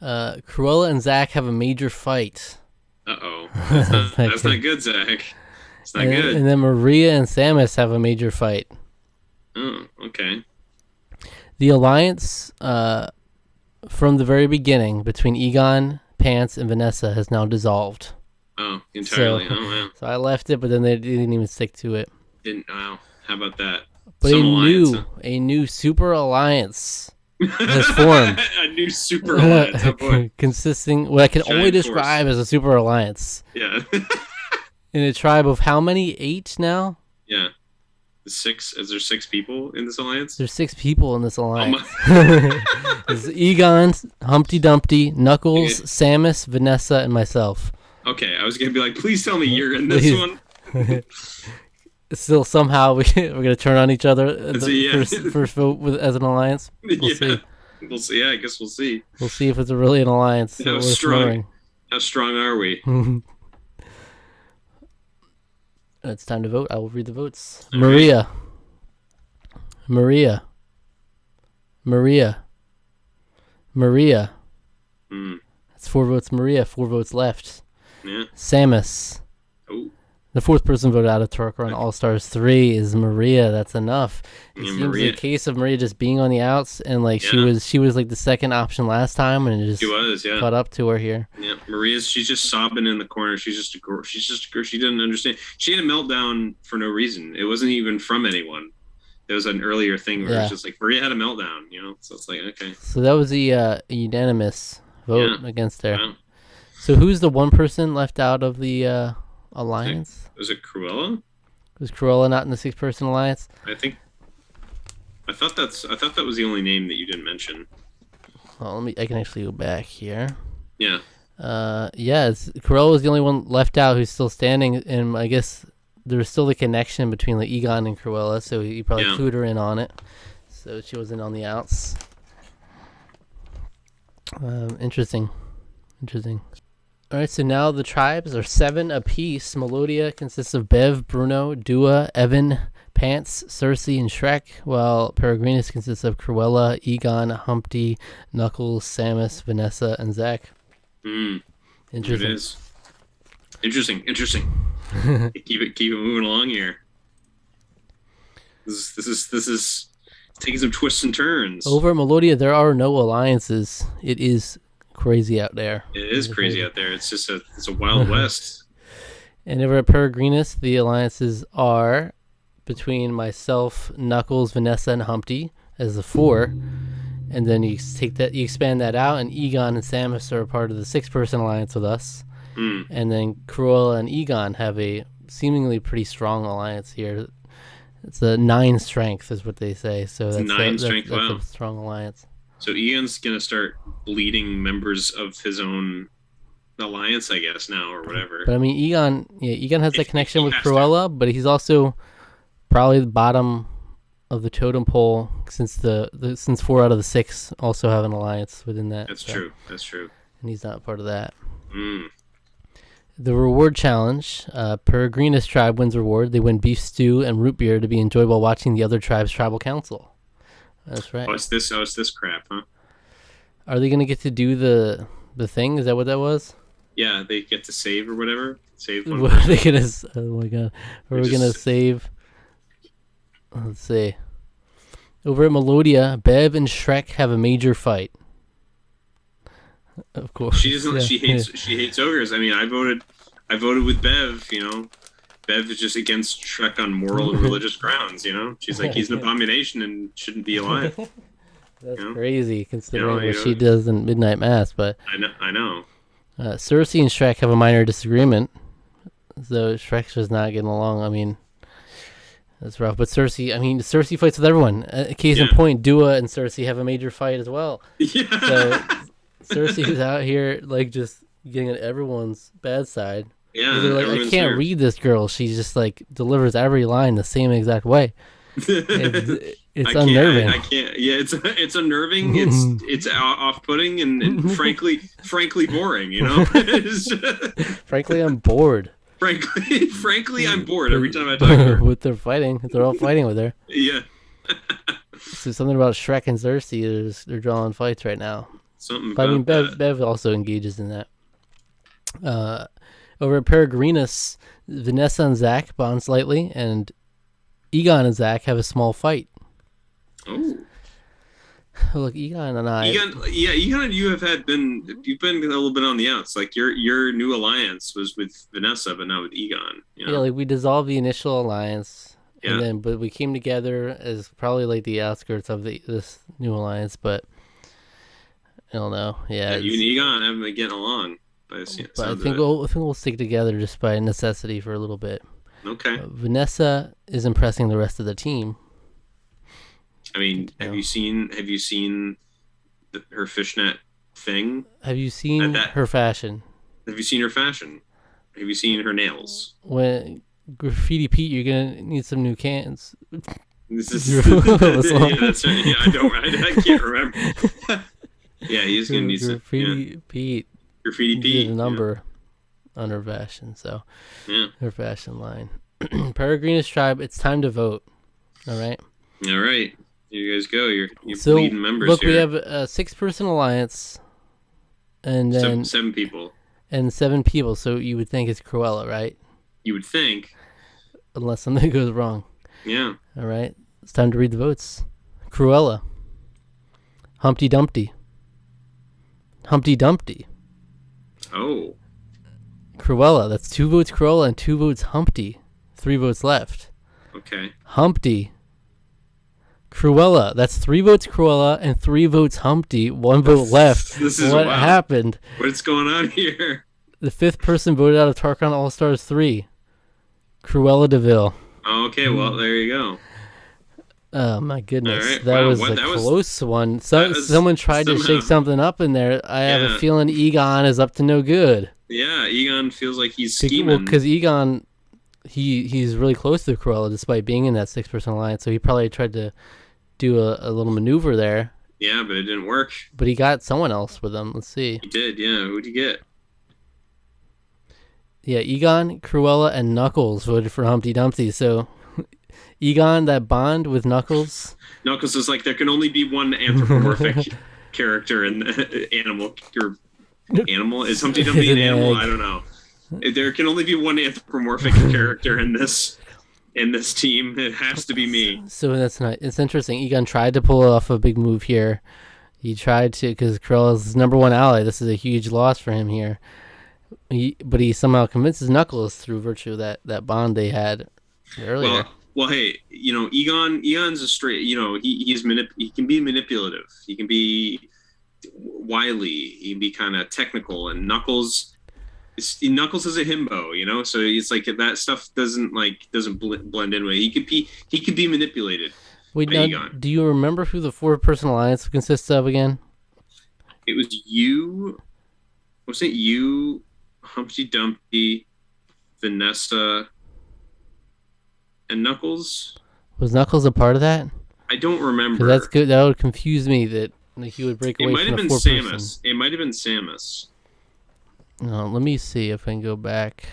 Cruella and Zach have a major fight. Uh-oh. That's not good, Zach. It's not good. And then Maria and Samus have a major fight. Oh, okay. The alliance from the very beginning between Egon, Pants, and Vanessa has now dissolved. Oh, entirely. So, oh, wow. So I left it, but then they didn't even stick to it. Wow. How about that? But a new super alliance has formed. A new super alliance. Oh, boy. Consisting what I can Giant only describe force. as a super alliance. Yeah. In a tribe of how many? 8 now? Yeah. 6? Is there 6 people in this alliance? There's 6 people in this alliance. Oh It's Egon, Humpty Dumpty, Knuckles, Samus, Vanessa, and myself. Okay, I was going to be like, please tell me you're in this one. Still, somehow we're gonna turn on each other first vote as an alliance. We'll see. We'll see. Yeah, I guess we'll see. We'll see if it's really an alliance. How strong are we? It's time to vote. I will read the votes. All Maria. right. Maria. Mm. That's 4 votes. Maria. 4 votes left. Yeah. Samus. Oh. The 4th person voted out of Tarqaron All Stars 3 is Maria. That's enough. It seems Maria. a case of Maria just being on the outs, and like she was like the second option last time, and it just caught up to her here. Yeah, she's just sobbing in the corner. She's just a girl. She didn't understand. She had a meltdown for no reason. It wasn't even from anyone. There was an earlier thing where it was just like Maria had a meltdown. So it's like okay. So that was the unanimous vote against her. Wow. So who's the one person left out of the alliance? Was it Cruella? Was Cruella not in the 6-person alliance? I thought that was the only name that you didn't mention. Well, I can actually go back here. Yeah. Cruella was the only one left out who's still standing, and I guess there's still the connection between like Egon and Cruella, so he probably clued her in on it, so she wasn't on the outs. Interesting. All right, so now the tribes are 7 apiece. Melodia consists of Bev, Bruno, Dua, Evan, Pants, Cersei, and Shrek, while Peregrinus consists of Cruella, Egon, Humpty, Knuckles, Samus, Vanessa, and Zach. Interesting. It is. Interesting. keep it moving along here. This is taking some twists and turns. Over at Melodia, there are no alliances. It is crazy out there. It is crazy out there. It's just it's a wild west. And over at Peregrinus, the alliances are between myself, Knuckles, Vanessa, and Humpty as the 4. And then you expand that out, and Egon and Samus are a part of the 6-person alliance with us. And then Cruella and Egon have a seemingly pretty strong alliance here. It's a 9 strength is what they say. So that's 9 strength. That's a strong alliance. So Egon's gonna start bleeding members of his own alliance, I guess, now or whatever. But I mean, Egon has that connection with Cruella, but he's also probably the bottom of the totem pole since since 4 out of the 6 also have an alliance within that. That's true. And he's not part of that. Mm. The reward challenge. Peregrinus tribe wins reward. They win beef stew and root beer to be enjoyed while watching the other tribe's tribal council. That's right. Oh, it's this crap, huh? Are they gonna get to do the thing? Is that what that was? Yeah, they get to save or whatever. Save one. What are they gonna? Oh my god! Are we gonna save? Let's see. Over at Melodia, Bev and Shrek have a major fight. Of course. She doesn't. She hates ogres. I mean, I voted with Bev. Bev is just against Shrek on moral and religious grounds. She's like, he's an abomination and shouldn't be alive. That's crazy considering what she does in Midnight Mass. But I know. Cersei and Shrek have a minor disagreement, so Shrek's just not getting along. I mean, that's rough. But Cersei fights with everyone. Case in point, Dua and Cersei have a major fight as well. Yeah. So Cersei's out here like just getting on everyone's bad side. Yeah. They're like, I can't read this girl. She just like delivers every line the same exact way. It's unnerving. I can't. Yeah, it's unnerving. It's off-putting and frankly boring. Frankly, I'm bored. Frankly, I'm bored every time I talk to her. With their fighting, they're all fighting with her. Yeah. So something about Shrek and Cersei is they're drawing fights right now. But I mean, Bev also engages in that. Over at Peregrinus, Vanessa and Zach bond slightly, and Egon and Zach have a small fight. Oh. Look, Egon and I. Egon and you you've been a little bit on the outs. Like your new alliance was with Vanessa, but not with Egon. Yeah, like we dissolved the initial alliance, but we came together as probably like the outskirts of this new alliance. But I don't know. Yeah, you and Egon haven't been getting along. But I think we'll stick together just by necessity for a little bit. Okay. Vanessa is impressing the rest of the team. I mean, have you seen her fishnet thing? Have you seen her fashion? Have you seen her fashion? Have you seen her nails? When Graffiti Pete, you're gonna need some new cans. This is that's right. Yeah, I can't remember. Yeah, he's gonna need some. Graffiti Pete. Graffiti Pete. A number on her fashion, so her fashion line. Peregrinus Tribe, it's time to vote. All right. All right. You guys go. You're leading members look, here. we have a 6-person alliance, and then seven people. And 7 people. So you would think it's Cruella, right? You would think, unless something goes wrong. Yeah. All right. It's time to read the votes. Cruella. Humpty Dumpty. Humpty Dumpty. Oh. Cruella. That's 2 votes Cruella and 2 votes Humpty. 3 votes left. Okay. Humpty. Cruella. That's 3 votes Cruella and 3 votes Humpty. 1 vote left. This is what happened? What's going on here? The 5th person voted out of Tarqaron All-Stars 3. Cruella DeVille. Oh, okay, well, there you go. Oh, my goodness. Right. That was a close one. Someone tried to shake something up in there. I have a feeling Egon is up to no good. Yeah, Egon feels like he's scheming. Well, because Egon, he's really close to Cruella despite being in that 6-person alliance, so he probably tried to do a little maneuver there. Yeah, but it didn't work. But he got someone else with him. Let's see. He did, yeah. Who'd he get? Yeah, Egon, Cruella, and Knuckles voted for Humpty Dumpty. So Egon, that bond with Knuckles. Knuckles is like, there can only be one anthropomorphic character in the animal. Animal? Is Humpty Dumpty an animal? I don't know. There can only be one anthropomorphic character in this team. It has to be me. So it's interesting. Egon tried to pull off a big move here. He tried to, because Cruella's his number 1 ally. This is a huge loss for him here. But he somehow convinces Knuckles through virtue of that bond they had earlier. Well, hey, Egon's a straight. He can be manipulative. He can be wily. He can be kind of technical. And Knuckles is a himbo. So it's like that stuff doesn't blend in with it. He could be manipulated. Wait, now, do you remember who the 4-person alliance consists of again? It was you. Was it you, Humpty Dumpty, Vanessa, and Knuckles? Was Knuckles a part of that? I don't remember. That's good. That would confuse me that he would break away from the 4-person. It might have been Samus. No, let me see if I can go back.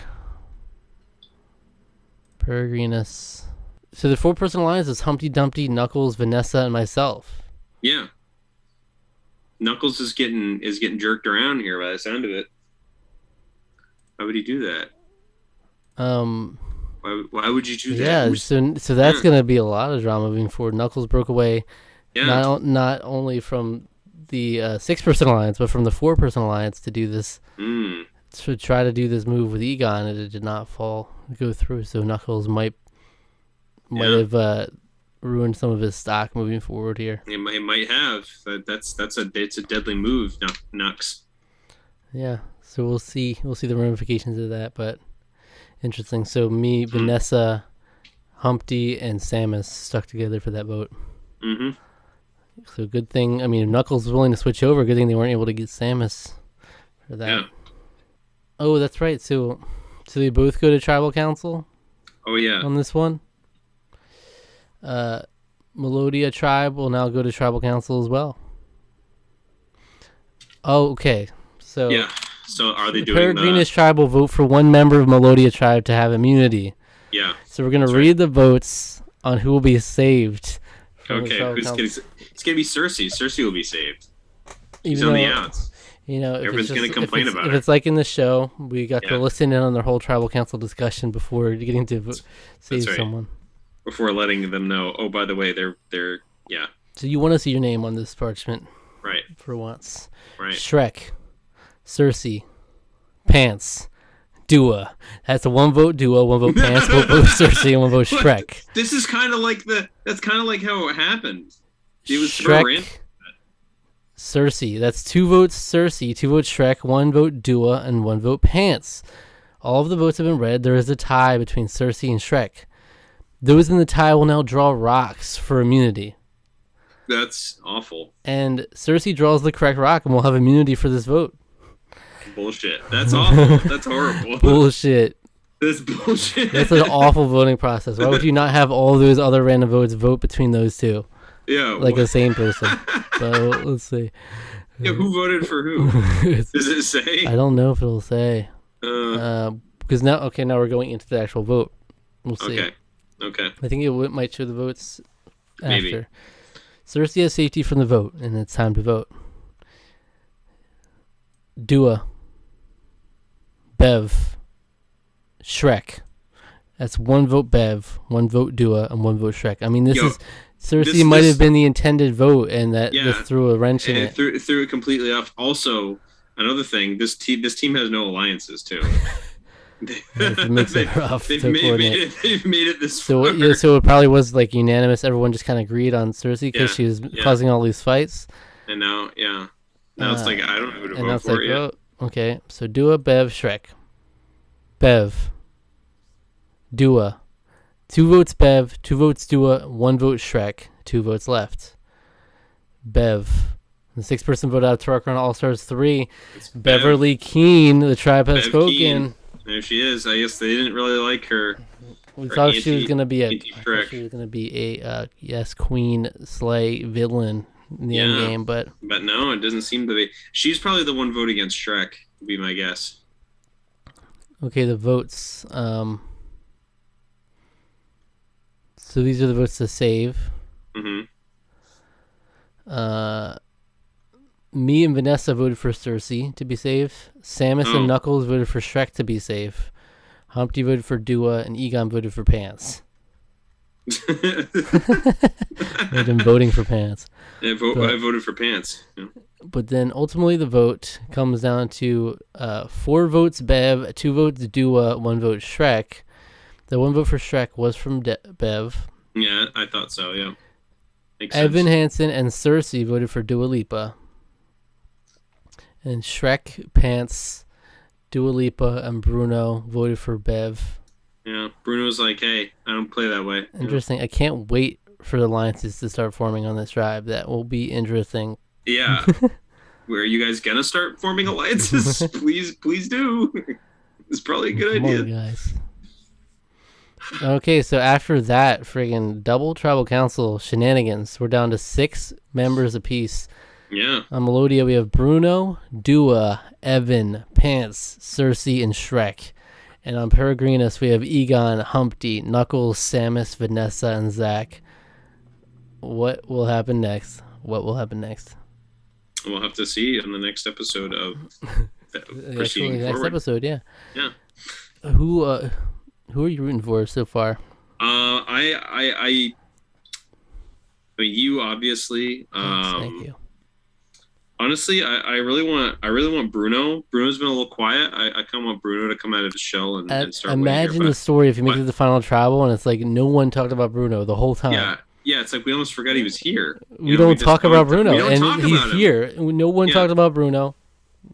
Peregrinus. So the 4-person alliance is Humpty Dumpty, Knuckles, Vanessa, and myself. Yeah. Knuckles is getting jerked around here by the sound of it. Why would he do that? Why would you do that? Yeah, so that's going to be a lot of drama moving forward. Knuckles broke away not only from the 6-person alliance, but from the 4-person alliance to do this to try to do this move with Egon, and it did not go through. So Knuckles might have ruined some of his stock moving forward here. It might have. It's a deadly move, Nux. Yeah. So we'll see the ramifications of that, but interesting. So me, Vanessa, Humpty, and Samus stuck together for that vote. Mm-hmm. So good thing. I mean, if Knuckles was willing to switch over, good thing they weren't able to get Samus for that. Yeah. Oh, that's right. So they both go to Tribal Council. Oh yeah. On this one. Melodia Tribe will now go to Tribal Council as well. Oh, okay. So yeah. So are they doing Peregrinus Tribe will vote for one member of Melodia Tribe to have immunity. Yeah. So we're gonna read the votes on who will be saved. Okay. It's gonna be Cersei. Cersei will be saved. She's Even on though, the outs. Everyone's going to complain about it. If it's like in the show, we got to listen in on their whole Tribal Council discussion before getting to save someone. Before letting them know, oh, by the way, they're yeah. So you want to see your name on this parchment. Right. For once. Right. Shrek, Cersei, Pants, Dua. That's a one vote Dua, one vote Pants, one vote Cersei, and one vote Shrek. This is kind of like that's kind of like how it happened. It was Shrek, Cersei. That's 2 votes Cersei, 2 votes Shrek, 1 vote Dua, and 1 vote Pants. All of the votes have been read. There is a tie between Cersei and Shrek. Those in the tie will now draw rocks for immunity. That's awful. And Cersei draws the correct rock and will have immunity for this vote. Bullshit. That's awful. That's horrible. Bullshit. That's bullshit. That's an awful voting process. Why would you not have all those other random votes vote between those two? Yeah. Like a sane person. So let's see. Yeah, who voted for who? Does it say? I don't know if it'll say. Because now we're going into the actual vote. We'll see. Okay. I think it might show the votes after. Maybe. Cersei has safety from the vote, and it's time to vote. Dua, Bev, Shrek. That's 1 vote Bev, 1 vote Dua, and 1 vote Shrek. I mean, Cersei might have been the intended vote, and that just threw a wrench in it. Threw it completely off. Also, another thing, this team has no alliances too. It makes it rough. They've made it this far. So it probably was like unanimous. Everyone just kind of agreed on Cersei because she was causing all these fights. And now it's like I don't know who to vote for yet. Okay, so Dua, Bev, Shrek. Bev, Dua, 2 votes Bev, 2 votes Dua, 1 vote Shrek, 2 votes left. Bev. The 6-person vote out of Tarqaron All-Stars 3. Beverly Keane, the tribe has spoken. Keane. There she is. I guess they didn't really like her. We thought she was gonna be a yes queen slay villain in the end game, but no, it doesn't seem to be. She's probably the one vote against Shrek. Would be my guess. Okay, the votes. So these are the votes to save. Mm-hmm. Me and Vanessa voted for Cersei to be safe. Samus and Knuckles voted for Shrek to be safe. Humpty voted for Dua, and Egon voted for Pants. I've been voting for Pants. I voted for Pants. Yeah. But then ultimately the vote comes down to 4 votes Bev, 2 votes Dua, 1 vote Shrek. The 1 vote for Shrek was from Bev. Yeah, I thought so, yeah. Makes Evan sense. Hansen and Cersei voted for Dua Lipa. And Shrek, Pants, Dua Lipa, and Bruno voted for Bev. Yeah, Bruno's like, hey, I don't play that way. Interesting. I can't wait for the alliances to start forming on this tribe. That will be interesting. Yeah. Where are you guys going to start forming alliances? Please do. It's probably a good idea. Guys. Okay, so after that friggin' double tribal council shenanigans, we're down to 6 members apiece. Yeah. On Melodia, we have Bruno, Dua, Evan, Pants, Cersei, and Shrek. And on Peregrinus, we have Egon, Humpty, Knuckles, Samus, Vanessa, and Zach. What will happen next? We'll have to see on the next episode of Proceeding Forward. Next episode, yeah. Yeah. Who are you rooting for so far? I mean, you obviously. Thank you. Honestly, I really want Bruno. Bruno's been a little quiet. I kind of want Bruno to come out of his shell and start winning here. Imagine the story if you make it But to the final tribal and it's like no one talked about Bruno the whole time. yeah, it's like we almost forgot he was here. We don't talk about Bruno, we don't and talk he's about him. here. No one talked about Bruno.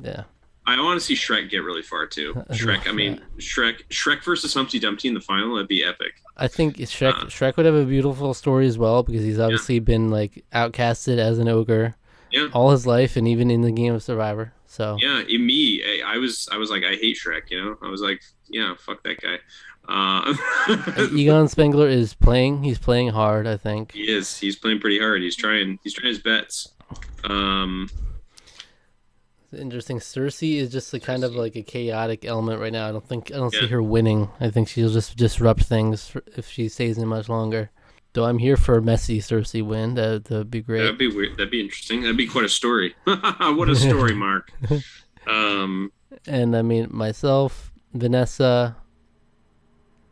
Yeah. I want to see Shrek get really far too. Shrek, I mean, Shrek versus Humpty Dumpty in the final. That'd be epic. I think Shrek would have a beautiful story as well because he's obviously been like outcasted as an ogre all his life, and even in the game of Survivor. So I was like, I hate Shrek. I was like, yeah, fuck that guy. Egon Spengler is playing. He's playing hard. I think he is. He's playing pretty hard. He's trying his bets. Interesting. Cersei is just kind of like a chaotic element right now. I don't see her winning. I think she'll just disrupt things if she stays in much longer. Though I'm here for a messy Cersei win. That'd be great. That'd be weird. That'd be interesting. That'd be quite a story. What a story, Mark. And I mean, myself, Vanessa,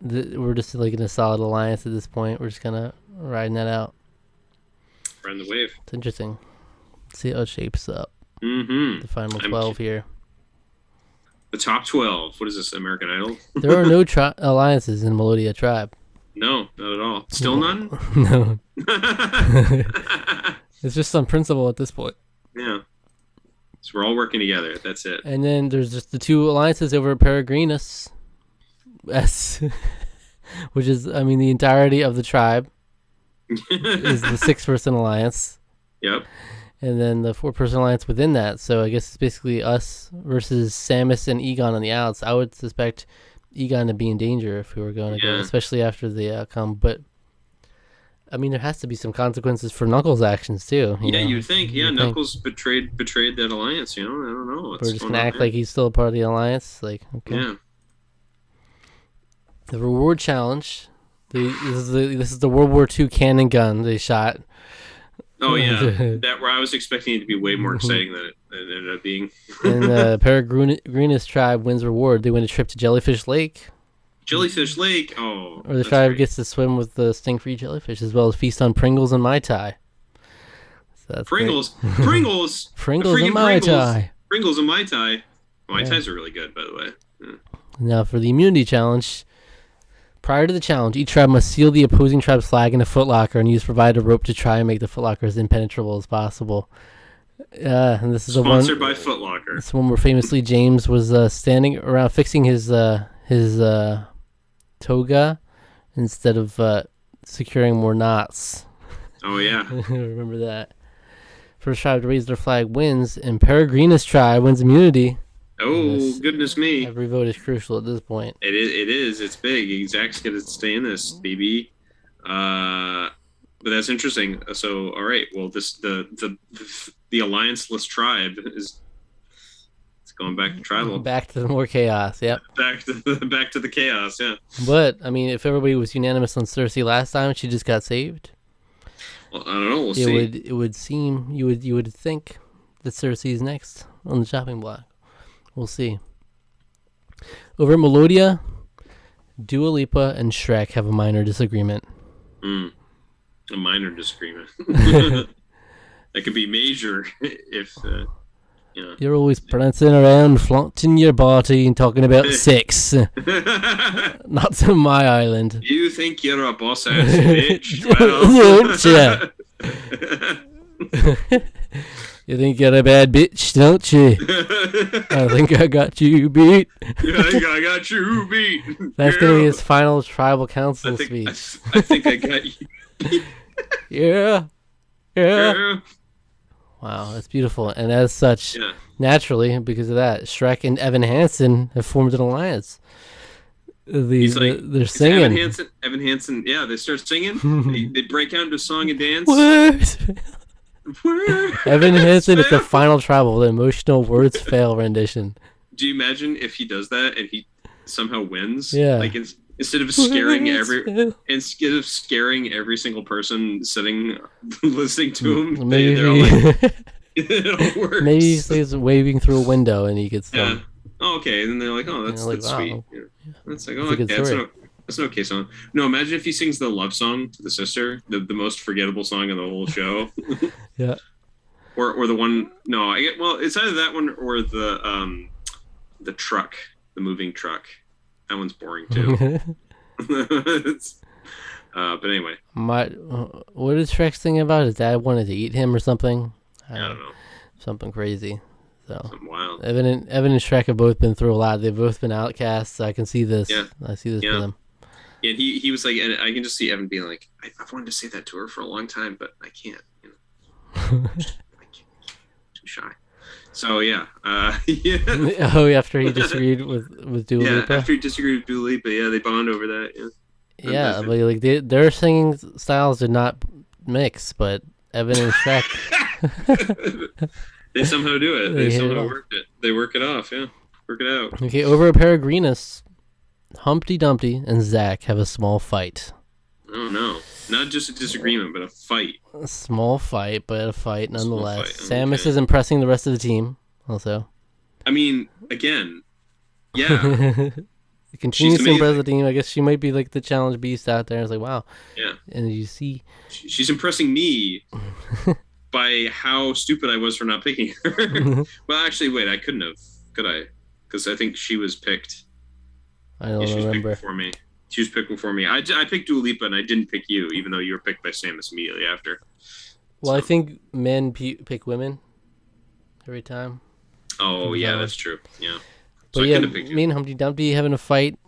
we're just like in a solid alliance at this point. We're just kind of riding that out. Riding the wave. It's interesting. Let's see how it shapes up. Mm-hmm. The final 12 here. The top 12. What is this, American Idol? There are no alliances in Melodia Tribe. No, not at all. Still none? No. It's just on principle at this point. Yeah. So we're all working together. That's it. And then there's just the two alliances over at Peregrinus. Which is, I mean, the entirety of the tribe is the 6-person alliance. Yep. And then the 4-person alliance within that. So I guess it's basically us versus Samus and Egon on the outs. I would suspect Egon to be in danger if we were going to go, especially after the outcome. But I mean, there has to be some consequences for Knuckles' actions too. You'd think. Yeah, Knuckles betrayed that alliance. I don't know. We're just gonna act like he's still a part of the alliance. Like, okay. Yeah. The reward challenge. This is the World War II cannon gun they shot. Oh yeah, that where I was expecting it to be way more exciting than it ended up being. And the Peregrinus tribe wins reward. They win a trip to Jellyfish Lake. Jellyfish Lake. Oh. Or the tribe gets to swim with the sting-free jellyfish, as well as feast on Pringles and Mai Tai. So Pringles. Pringles and Mai Tai. Pringles and Mai Tai. Mai Tais are really good, by the way. Yeah. Now for the immunity challenge. Prior to the challenge, each tribe must seal the opposing tribe's flag in a footlocker and use provided rope to try and make the footlocker as impenetrable as possible. And this is sponsored by Footlocker. This one where famously James was standing around fixing his toga instead of securing more knots. Oh yeah, remember that. First tribe to raise their flag wins, and Peregrinus tribe wins immunity. Oh, goodness me. Every vote is crucial at this point. It is. It's big. Zach's going to stay in this, baby. But that's interesting. So, all right. Well, the alliance-less tribe is going back to tribal. Back to the more chaos, yep. Back to the chaos, yeah. But, I mean, if everybody was unanimous on Cersei last time, she just got saved. Well, I don't know. We'll see. It would seem, you would think that Cersei's next on the chopping block. We'll see. Over at Melodia, Dua Lipa and Shrek have a minor disagreement. A minor disagreement. That could be major if, You're always prancing around, flaunting your body and talking about sex. Not to my island. You think you're a boss-ass bitch? Well... You think you're a bad bitch, don't you? I think I got you beat. I think I got you beat. That's going to be his final tribal council speech. I think I got you. Yeah. Wow, that's beautiful. And as such, naturally, because of that, Shrek and Evan Hansen have formed an alliance. They're singing. Evan Hansen, they start singing. They break out into song and dance. Evan Hansen at the final tribal, the emotional words fail rendition. Do you imagine if he does that and he somehow wins? Yeah. Like instead of scaring every single person sitting listening to him, they're all like, it all works. Maybe he stays waving through a window and he gets them. Yeah. Oh, okay. And then they're like, oh, that's sweet. Wow. Yeah. That's like, oh, okay, that's an okay song. No, imagine if he sings the love song to the sister, the most forgettable song in the whole show. Yeah. or the one. No, well, it's either that one or the truck, the moving truck. That one's boring too. But anyway, what is Shrek's thing about? His dad wanted to eat him or something? I don't know. Something crazy. So something wild. Evan and Shrek have both been through a lot. They've both been outcasts. So I can see this. Yeah. I see this for them. Yeah, he was like, and I can just see Evan being like, I've wanted to say that to her for a long time, but I can't. You know, too shy. So yeah, yeah. Oh, after he disagreed with Dua Lipa. Yeah, after he disagreed with Dua Lipa, yeah, they bond over that. Yeah, but like their singing styles did not mix, but Evan and Shrek. They somehow do it. They somehow worked it. They work it off. Yeah, work it out. Okay, over a pair of Greenus, Humpty Dumpty and Zach have a small fight. Oh no! Not just a disagreement, but a fight. A small fight, but a fight nonetheless. Fight. Samus is impressing the rest of the team. Also, I mean, again, yeah. Continues to impress the team. I guess she might be like the challenge beast out there. It's like, wow. Yeah. And you see, she's impressing me by how stupid I was for not picking her. Well, actually, wait, I couldn't have. Could I? Because I think she was picked. I don't remember. She was picked before me. She was picked before me. I picked Dua Lipa and I didn't pick you, even though you were picked by Samus immediately after. Well, so. I think men pick women every time. Oh, yeah, that's true. Yeah. So but yeah, me and Humpty Dumpty having a fight.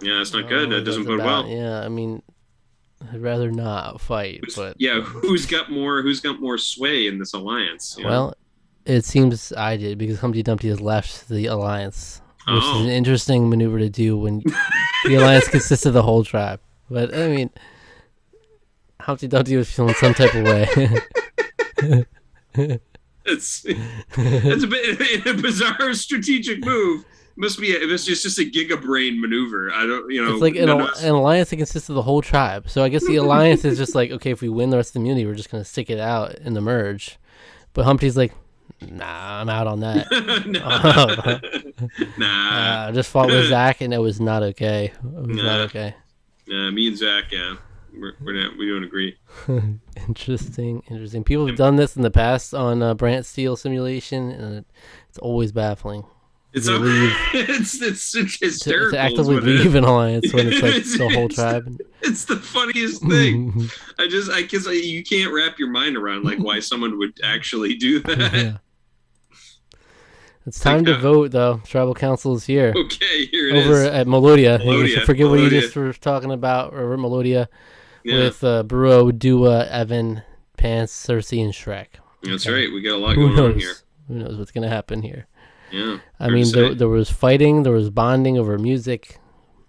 Yeah, that's not good. That doesn't bode well. Yeah, I mean, I'd rather not fight. But yeah, who's got more sway in this alliance? Well, it seems I did because Humpty Dumpty has left the alliance, which is an interesting maneuver to do when the alliance consists of the whole tribe. But I mean, Humpty Dumpty was feeling some type of way. It's a bizarre strategic move. It was just a giga-brain maneuver. I don't, It's like an alliance that consists of the whole tribe. So I guess the alliance is just like, okay, if we win the rest of the community, we're just going to stick it out in the merge. But Humpty's like, nah, I'm out on that. Nah. I just fought with Zach, and it was not okay. It was not okay. Me and Zach, yeah. We don't agree. Interesting. People have done this in the past on Brant Steel Simulation, and it's always baffling. It's hysterical. To actively leave an alliance when it's like the whole tribe. It's the funniest thing. Because you can't wrap your mind around like why someone would actually do that. Yeah. It's time to vote, though. Tribal Council is here. Okay, here it over is. at Melodia. You forget what you just were talking about over at Melodia with Bruo, Dua, Evan, Pants, Cersei, and Shrek. That's right. We got a lot going on here. Who knows what's going to happen here? Yeah. I mean, there was fighting, there was bonding over music.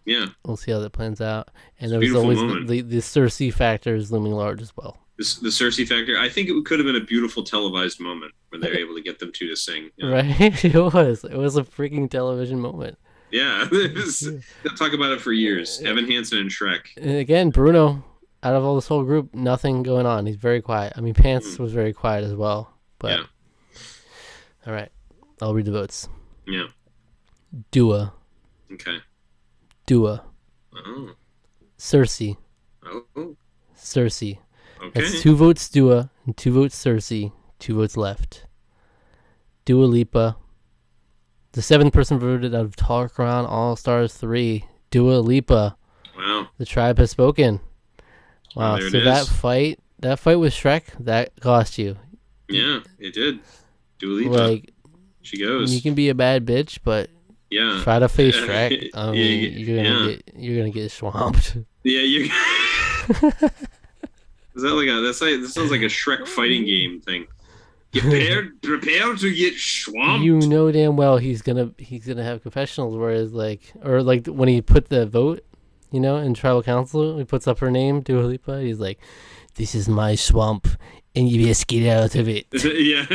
Yeah. We'll see how that plans out. And there was always the Cersei factor is looming large as well. The Cersei factor, I think it could have been a beautiful televised moment when they were able to get them two to sing. You know? Right? It was a freaking television moment. Yeah. They'll talk about it for years. Evan Hansen and Shrek. And again, Bruno, out of all this whole group, nothing going on. He's very quiet. I mean, Pants was very quiet as well. But all right. I'll read the votes. Yeah. Dua. Okay. Dua. Oh. Cersei. Oh. Cersei. Okay. That's 2 votes Dua and 2 votes Cersei. 2 votes left. Dua Lipa. The 7th person voted out of Tarqaron All-Stars 3. Dua Lipa. Wow. The tribe has spoken. Wow. So that fight with Shrek, that cost you. Yeah, it did. Dua Lipa. Like, she goes. You can be a bad bitch, but try to face Shrek. I mean, you're gonna get swamped. Yeah, you. Is that like this sounds like a Shrek fighting game thing. Prepare to get swamped. You know damn well he's gonna have confessionals where it's like, or like when he put the vote, in tribal council, he puts up her name, Dua Lipa. He's like, "This is my swamp, and you best get out of it." Yeah.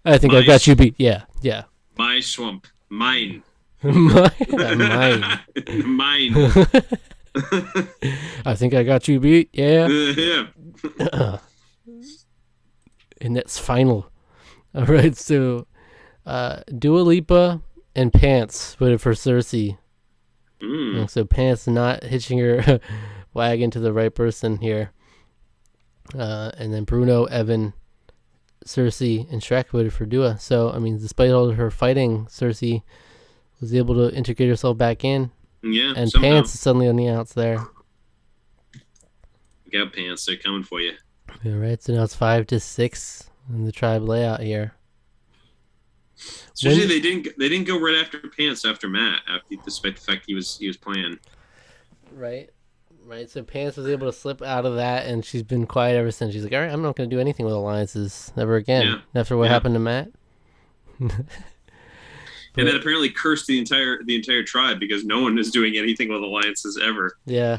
I think I got you beat. Yeah. My swamp. Mine. Mine. Mine. I think I got you beat. Yeah. Yeah. And that's final. All right. So, Dua Lipa and Pants voted for Cersei. So Pants not hitching her wagon to the right person here. And then Bruno, Evan, Cersei and Shrek voted for Dua. So, I mean, despite all of her fighting, Cersei was able to integrate herself back in. Yeah, and somehow. Pants is suddenly on the outs there. Look out, Pants. They're coming for you. All right, so now it's 5-6 in the tribe layout here. Especially they didn't go right after Pants after Matt, despite the fact he was playing. Right. So Pants was able to slip out of that, and she's been quiet ever since. She's like, all right, I'm not going to do anything with alliances ever again. After what happened to Matt. And then apparently cursed the entire tribe because no one is doing anything with alliances ever. Yeah.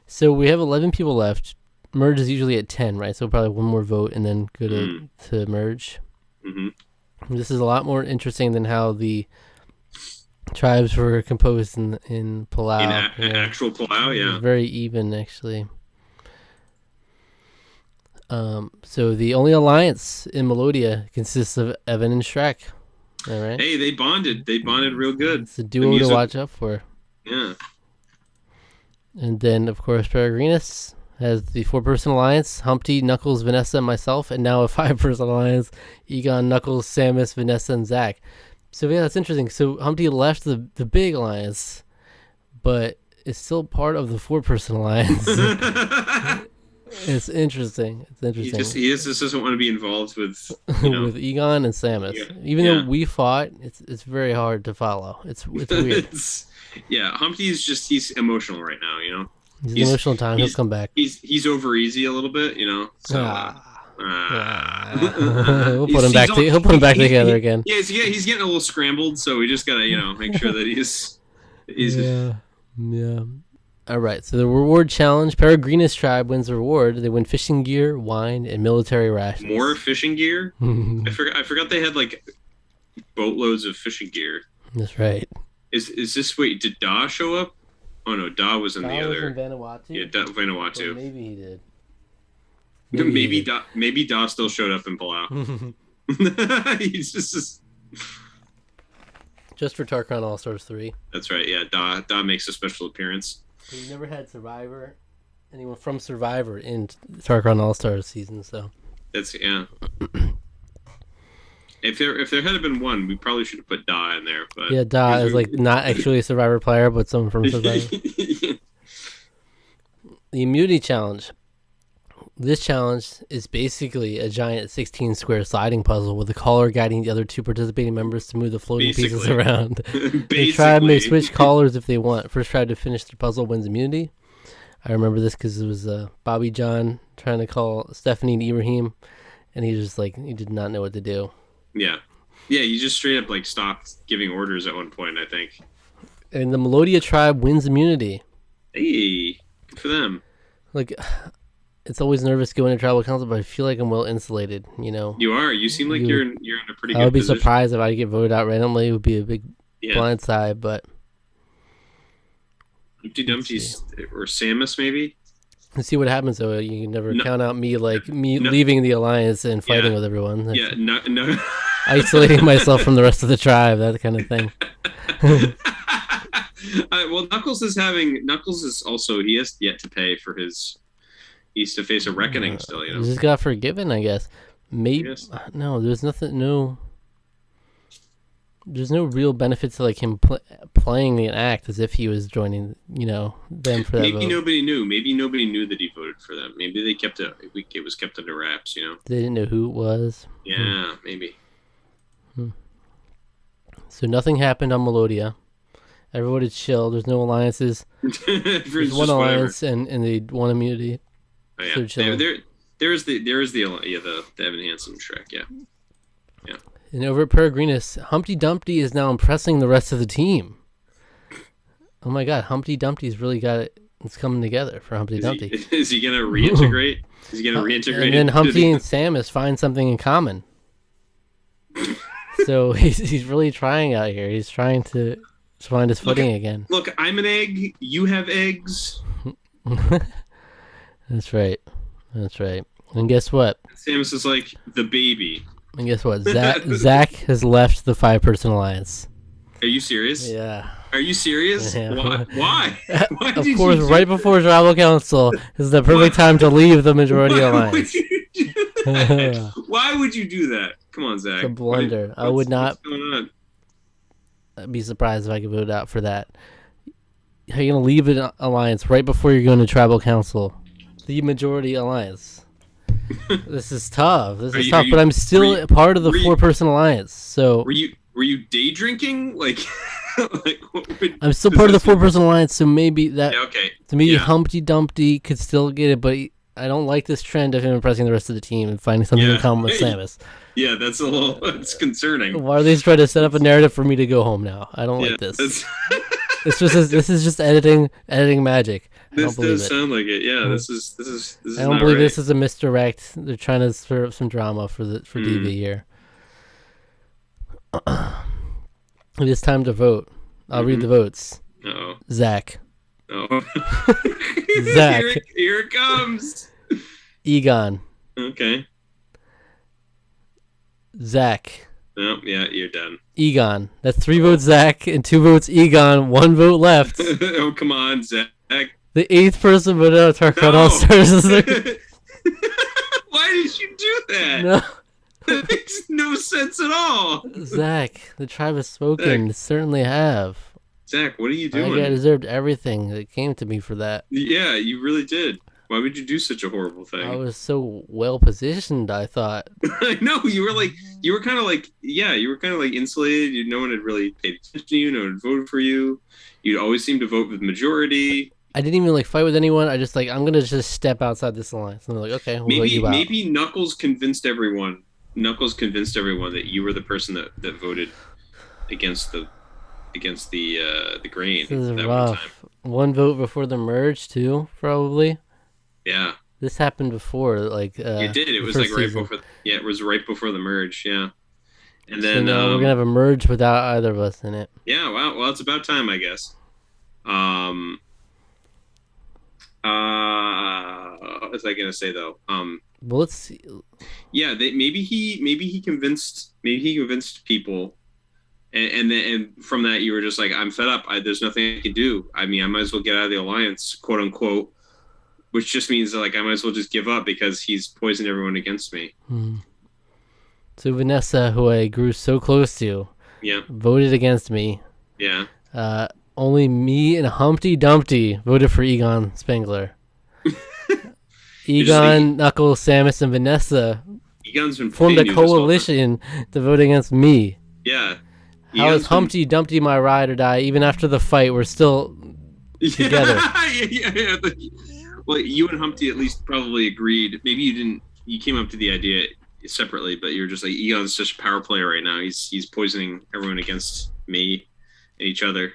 So we have 11 people left. Merge is usually at 10, right? So probably one more vote and then go to merge. Mm-hmm. This is a lot more interesting than how the tribes were composed in Palau. In actual Palau, yeah. Very even, actually. So the only alliance in Melodia consists of Evan and Shrek. All right. Hey, they bonded. They bonded real good. It's a duo to watch out for. Yeah. And then, of course, Peregrinus has the 4-person alliance: Humpty, Knuckles, Vanessa, and myself. And now a 5-person alliance: Egon, Knuckles, Samus, Vanessa, and Zach. So, yeah, that's interesting. So, Humpty left the big alliance, but is still part of the 4-person alliance. It's interesting. He just doesn't want to be involved with with Egon and Samus. Yeah. Even though we fought, it's very hard to follow. It's weird. Humpty's he's emotional right now. He's emotional time. He'll come back. He's over easy a little bit. So. We'll put him back. He'll put him back together again. Yeah, he's getting a little scrambled. So we just gotta make sure that he's. Yeah. All right, so the reward challenge: Peregrinus tribe wins the reward. They win fishing gear, wine, and military rations. More fishing gear? I forgot they had boatloads of fishing gear. That's right. Is this did Da show up? Oh no, Da was in the other. Was in Vanuatu? Yeah, Vanuatu. Well, maybe he did. Maybe Da still showed up in Palau. He's just for Tarqaron All-Stars 3. That's right. Yeah, Da makes a special appearance. We never had anyone from Survivor in Tarqaron All-Stars season, so. That's, yeah. If there had been one, we probably should have put Da in there. But yeah, Da is not actually a Survivor player, but someone from Survivor. The immunity challenge. This challenge is basically a giant 16-square sliding puzzle with the caller guiding the other 2 participating members to move the floating pieces around. The tribe may switch callers if they want. First tribe to finish the puzzle wins immunity. I remember this because it was Bobby John trying to call Stephanie and Ibrahim, and he just he did not know what to do. Yeah, he just straight up stopped giving orders at one point, I think. And the Melodia tribe wins immunity. Hey, good for them. It's always nervous going to tribal council, but I feel like I'm well insulated. You are. You seem like you're in a pretty good position. I would be surprised if I get voted out randomly. It would be a big blind side, but Humpty Dumpty's or Samus maybe. Let's see what happens though. You can never count out me leaving the alliance and fighting with everyone. No. Isolating myself from the rest of the tribe, that kind of thing. Well, Knuckles is also, he has yet to pay for his. He used to face a reckoning still, He just got forgiven, I guess. Maybe no. There's nothing. No. There's no real benefit to him playing an act as if he was joining, them for that. Maybe nobody knew. Maybe nobody knew that he voted for them. Maybe they kept it. It was kept under wraps. They didn't know who it was. Yeah, maybe. So nothing happened on Melodia. Everybody chilled. There's no alliances. There's one alliance, and they won immunity. Oh, yeah. So there's the Evan Hansen Shrek, yeah. And over at Peregrinus, Humpty Dumpty is now impressing the rest of the team. Oh my God, Humpty Dumpty's really got it. It's coming together for Humpty Dumpty. Is he gonna reintegrate? And then Humpty and Samus find something in common. So he's really trying out here. He's trying to find his footing again. Look, I'm an egg. You have eggs. That's right. And guess what? Samus is like the baby. And guess what? Zach has left the 5-person alliance. Are you serious? Yeah. Are you serious? Yeah. Why? Why of course, right before tribal council is the perfect time to leave the majority alliance. Why would you do that? Come on, Zach. It's a blunder. I would not what's going on? be surprised if I could vote out for that. How are you going to leave an alliance right before you're going to tribal council? The majority alliance. This is tough. But I'm still part of the 4-person alliance. So were you day drinking? Like, I'm still part of the 4-person alliance, so maybe that. Yeah, okay. To me, Humpty Dumpty could still get it, but I don't like this trend of him impressing the rest of the team and finding something in common with Samus. Yeah, it's concerning. Why are they trying to set up a narrative for me to go home now? I don't like this. This is just editing magic. This does sound like it. Yeah, this is. I don't believe this is a misdirect. They're trying to stir up some drama for DV here. It is time to vote. I'll read the votes. Uh-oh. Zach. Oh. Zach. Here it comes. Egon. Okay. Zach. Oh, yeah, you're done. Egon. That's 3 votes Zach and 2 votes Egon. 1 vote left. Oh, come on, Zach. The 8th person voted out Tarqaron All-Stars. Why did you do that? No. That makes no sense at all. Zach, the tribe has spoken. Zach. Certainly have. Zach, what are you doing? I deserved everything that came to me for that. Yeah, you really did. Why would you do such a horrible thing? I was so well positioned, I thought. I know, you were kind of like insulated. No one had really paid attention to you. No one had voted for you. You'd always seem to vote with the majority. I didn't even fight with anyone. I just I'm gonna just step outside this alliance. And they're like, okay, we'll vote you out. Maybe Knuckles convinced everyone that you were the person that voted against the grain. This is rough. 1 vote before the merge too, probably. Yeah. This happened before, it did. It was right season. before. Yeah, it was right before the merge. Yeah. And So then now we're gonna have a merge without either of us in it. Yeah. Wow. Well, it's about time, I guess. What was I gonna say though? Well, let's see. Yeah, maybe he convinced people, and from that you were just like, I'm fed up. There's nothing I can do. I mean, I might as well get out of the alliance, quote unquote, which just means that I might as well just give up because he's poisoned everyone against me. So Vanessa, who I grew so close to, voted against me. Yeah. Only me and Humpty Dumpty voted for Egon Spengler. Egon, Knuckles, Samus, and Vanessa formed a coalition to vote against me. Yeah. How is Humpty Dumpty my ride or die? Even after the fight, we're still together. Yeah. Well, you and Humpty at least probably agreed. Maybe you didn't. You came up to the idea separately, but you're just like, Egon's such a power player right now. He's poisoning everyone against me and each other.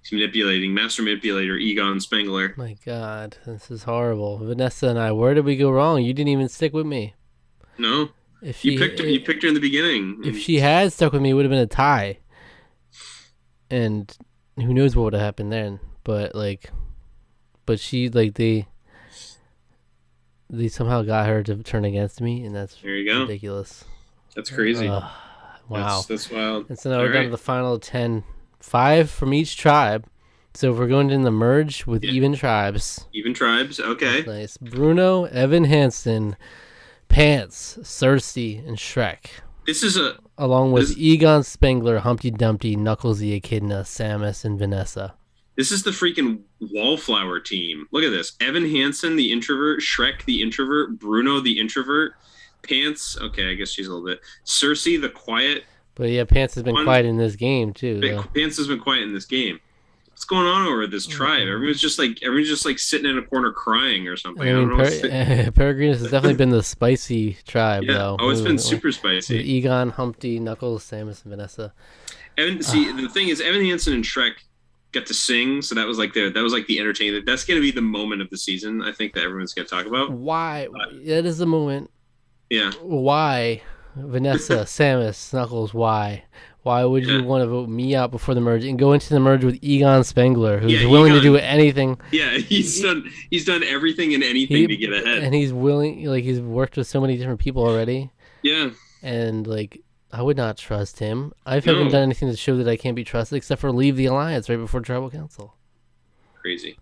He's master manipulator Egon Spengler. My God, this is horrible. Vanessa and I, where did we go wrong? You didn't even stick with me. No, you picked her in the beginning. If she had stuck with me, it would have been a tie. And who knows what would have happened then? But she they somehow got her to turn against me, and that's ridiculous. That's crazy. Wow, that's wild. And so now we're down to the final 10. 5 from each tribe. So if we're going in the merge with even tribes. Even tribes, okay. That's nice. Bruno, Evan Hansen, Pants, Cersei, and Shrek. Along with Egon Spengler, Humpty Dumpty, Knuckles the Echidna, Samus, and Vanessa. This is the freaking wallflower team. Look at this. Evan Hansen, the introvert. Shrek, the introvert. Bruno, the introvert. Pants, okay, I guess she's a little bit. Cersei, the quiet. But yeah, Pants has been quiet in this game too. Pants has been quiet in this game. What's going on over this tribe? Everyone's just sitting in a corner crying or something. I don't know. Peregrinus has definitely been the spicy tribe though. Oh, it's been super spicy. With Egon, Humpty, Knuckles, Samus, and Vanessa. The thing is, Evan Hansen and Shrek got to sing, so that was the entertainment. That's gonna be the moment of the season, I think, that everyone's gonna talk about. Why? That is the moment. Yeah. Why? Vanessa, Samus, Knuckles, why? Why would you want to vote me out before the merge and go into the merge with Egon Spengler, who's willing to do anything? Yeah, he's done everything and anything to get ahead. And he's willing, he's worked with so many different people already. Yeah. And, I would not trust him. I haven't done anything to show that I can't be trusted except for leave the alliance right before Tribal Council. Crazy.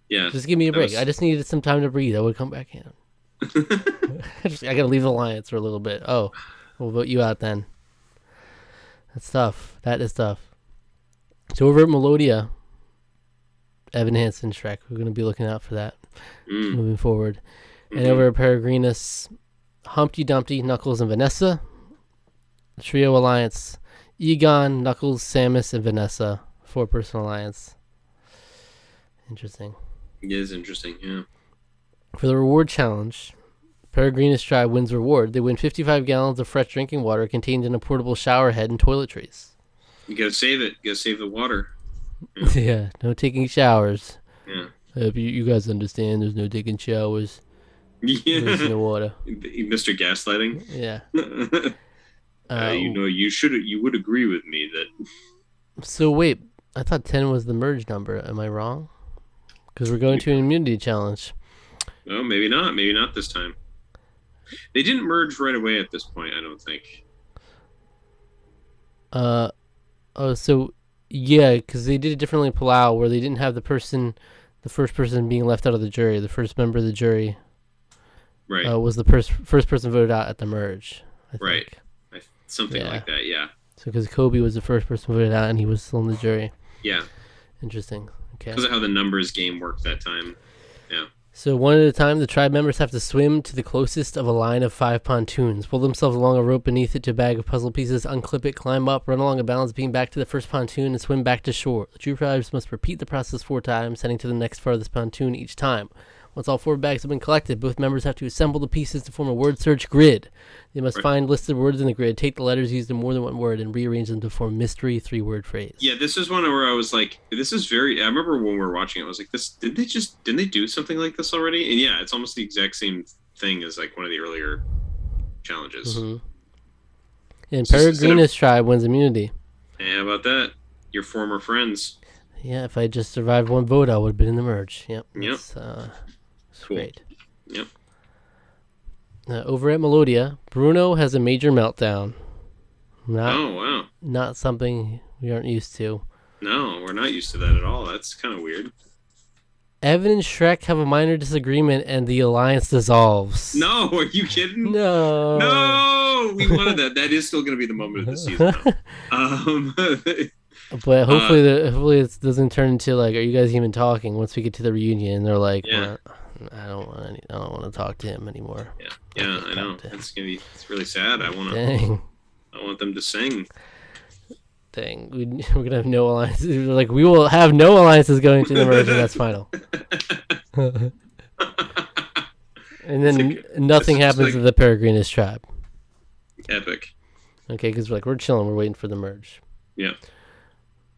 Yeah. Just give me a break. I just needed some time to breathe. I would come back in. I gotta leave the alliance for a little bit. Oh, we'll vote you out then. That's tough. That is tough. So over at Melodia, Evan Hansen, Shrek. We're gonna be looking out for that moving forward. And over at Peregrinus, Humpty Dumpty, Knuckles, and Vanessa. Trio Alliance, Egon, Knuckles, Samus, and Vanessa. 4-person alliance. Interesting. It is interesting, yeah. For the reward challenge, Peregrinus Tribe wins reward. They win 55 gallons of fresh drinking water contained in a portable shower head and toiletries. You gotta save it. You gotta save the water. Yeah, no taking showers. Yeah. You guys understand there's no taking showers. Yeah. There's no water. Mr. Gaslighting. Yeah. You would agree with me that. So wait, I thought 10 was the merge number. Am I wrong? Because we're going to an immunity challenge. Well, maybe not. Maybe not this time. They didn't merge right away at this point, I don't think. So yeah, because they did it differently in Palau, where they didn't have the first person being left out of the jury. The first member of the jury, right, was the first person voted out at the merge. I think. Right, something like that. Yeah. So because Kobe was the first person voted out, and he was still in the jury. Yeah. Interesting. Okay. Because of how the numbers game worked that time. Yeah. So one at a time, the tribe members have to swim to the closest of a line of 5 pontoons, pull themselves along a rope beneath it to a bag of puzzle pieces, unclip it, climb up, run along a balance beam back to the first pontoon, and swim back to shore. The two tribes must repeat the process 4 times, heading to the next farthest pontoon each time. Once all 4 bags have been collected, both members have to assemble the pieces to form a word search grid. They must find listed words in the grid, take the letters used in more than one word, and rearrange them to form mystery 3-word phrase. Yeah, this is one where I was like, this is very... I remember when we were watching it, I was like, didn't they do something like this already? And yeah, it's almost the exact same thing as like one of the earlier challenges. Mm-hmm. And Peregrinus Tribe wins immunity. Yeah, how about that? Your former friends. Yeah, if I just survived 1 vote, I would have been in the merge. Yep. It's cool. Great. Yep. Over at Melodia, Bruno has a major meltdown. Oh, wow. Not something we aren't used to. No, we're not used to that at all. That's kind of weird. Evan and Shrek have a minor disagreement and the alliance dissolves. No, are you kidding? No, we wanted that. That is still going to be the moment of the season. But hopefully it doesn't turn into like, are you guys even talking? Once we get to the reunion, and they're like, yeah. Well, I don't want to talk to him anymore. Yeah, I know. It's really sad. I want them to sing. Dang, we're gonna have no alliances. Like, we will have no alliances going to the merge, and that's final. And then nothing happens to the Peregrinus Tribe. Epic. Okay, because we're chilling. We're waiting for the merge. Yeah.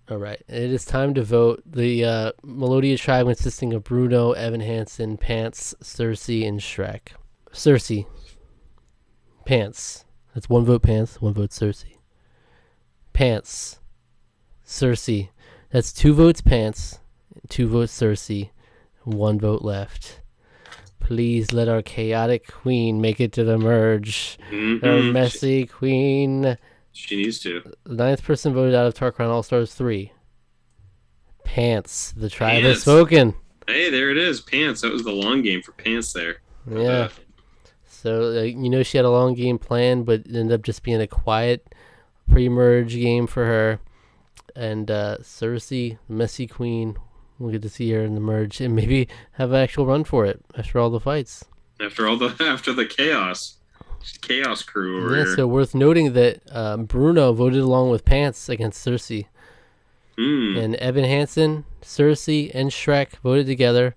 All right. It is time to vote. The Melodia Tribe consisting of Bruno, Evan Hansen, Pants, Cersei, and Shrek. Cersei. Pants. That's 1 vote Pants, 1 vote Cersei. Pants. Cersei. That's 2 votes Pants, 2 votes Cersei, 1 vote left. Please let our chaotic queen make it to the merge. Mm-hmm. Our messy queen. She needs to. The 9th person voted out of Tarqaron All-Stars 3. Pants. The tribe has spoken. Hey, there it is. Pants. That was the long game for Pants there. Yeah. So, she had a long game planned, but it ended up just being a quiet pre-merge game for her. And Cersei, the messy queen, we'll get to see her in the merge and maybe have an actual run for it after all the fights. After the chaos crew over here. So worth noting that Bruno voted along with Pants against Cersei. And Evan Hansen, Cersei, and Shrek voted together.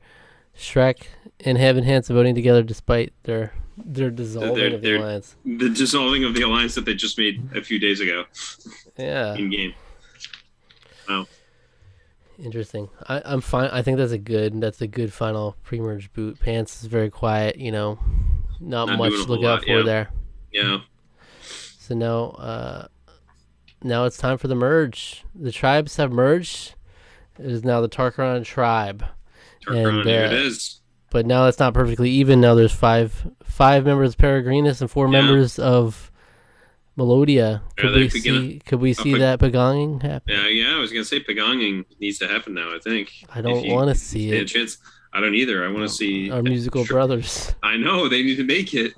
Shrek and Evan Hansen voting together despite their dissolving of the alliance. The dissolving of the alliance that they just made a few days ago. Yeah. In game. Wow. Interesting. I'm fine. I think that's a good final pre-merge boot. Pants is very quiet, not much to look out for there. Yeah. So now it's time for the merge. The tribes have merged. It is now the Tarqaron tribe. Tarqaron, here it is. But now it's not perfectly even. Now there's five members of Peregrinus and 4 members of Melodia. Could we see that pagonging happen? Yeah, I was gonna say pagonging needs to happen now. I think. I don't want to see it. Chance. I don't either. I want to see our musical brothers. I know they need to make it.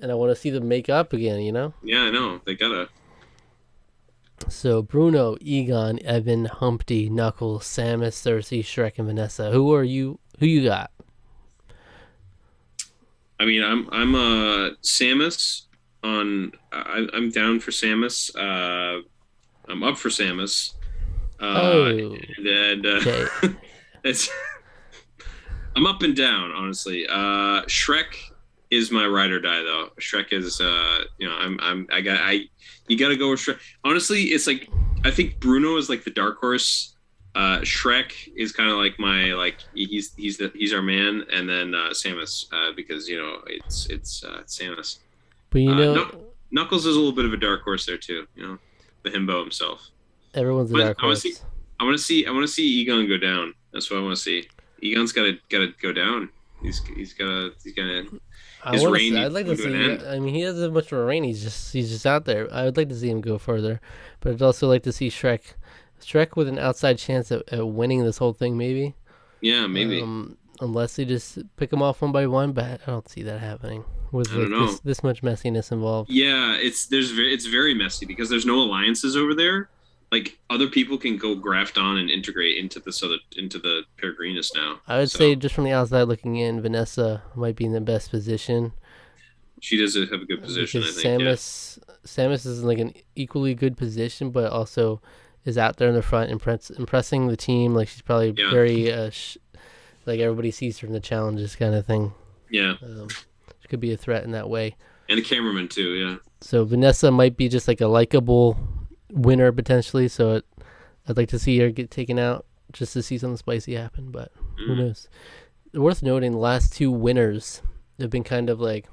And I want to see them make up again, you know? Yeah, I know. They gotta. So Bruno, Egon, Evan, Humpty, Knuckles, Samus, Cersei, Shrek, and Vanessa. Who you got? I mean, I'm Samus I'm down for Samus. I'm up for Samus. And okay. it's I'm up and down, honestly. Shrek is my ride or die though. Shrek is you gotta go with Shrek. Honestly, it's like I think Bruno is like the dark horse. Shrek is kind of like my he's our man, and then Samus because it's Samus. But Knuckles is a little bit of a dark horse there too. The himbo himself. Everyone's a dark horse. I want to see Egon go down. That's what I want to see. Egon's gotta go down. He's gonna his reign. I'd like to see. I mean, he doesn't have much of a reign. He's just out there. I would like to see him go further, but I'd also like to see Shrek with an outside chance at winning this whole thing. Maybe. Yeah, maybe. Unless they just pick them off one by one, but I don't see that happening with this much messiness involved. Yeah, it's very messy because there's no alliances over there. Like other people can go graft on and integrate into the Peregrinus now. I would say just from the outside looking in, Vanessa might be in the best position. She does have a good position. Because I think Samus is in like an equally good position, but also is out there in the front, impressing the team. Like she's probably very like everybody sees her in the challenges kind of thing. Yeah, she could be a threat in that way. And a cameraman too. Yeah. So Vanessa might be just like a likable winner potentially, so I'd like to see her get taken out just to see something spicy happen, but who knows. Worth noting, the last two winners have been kind of like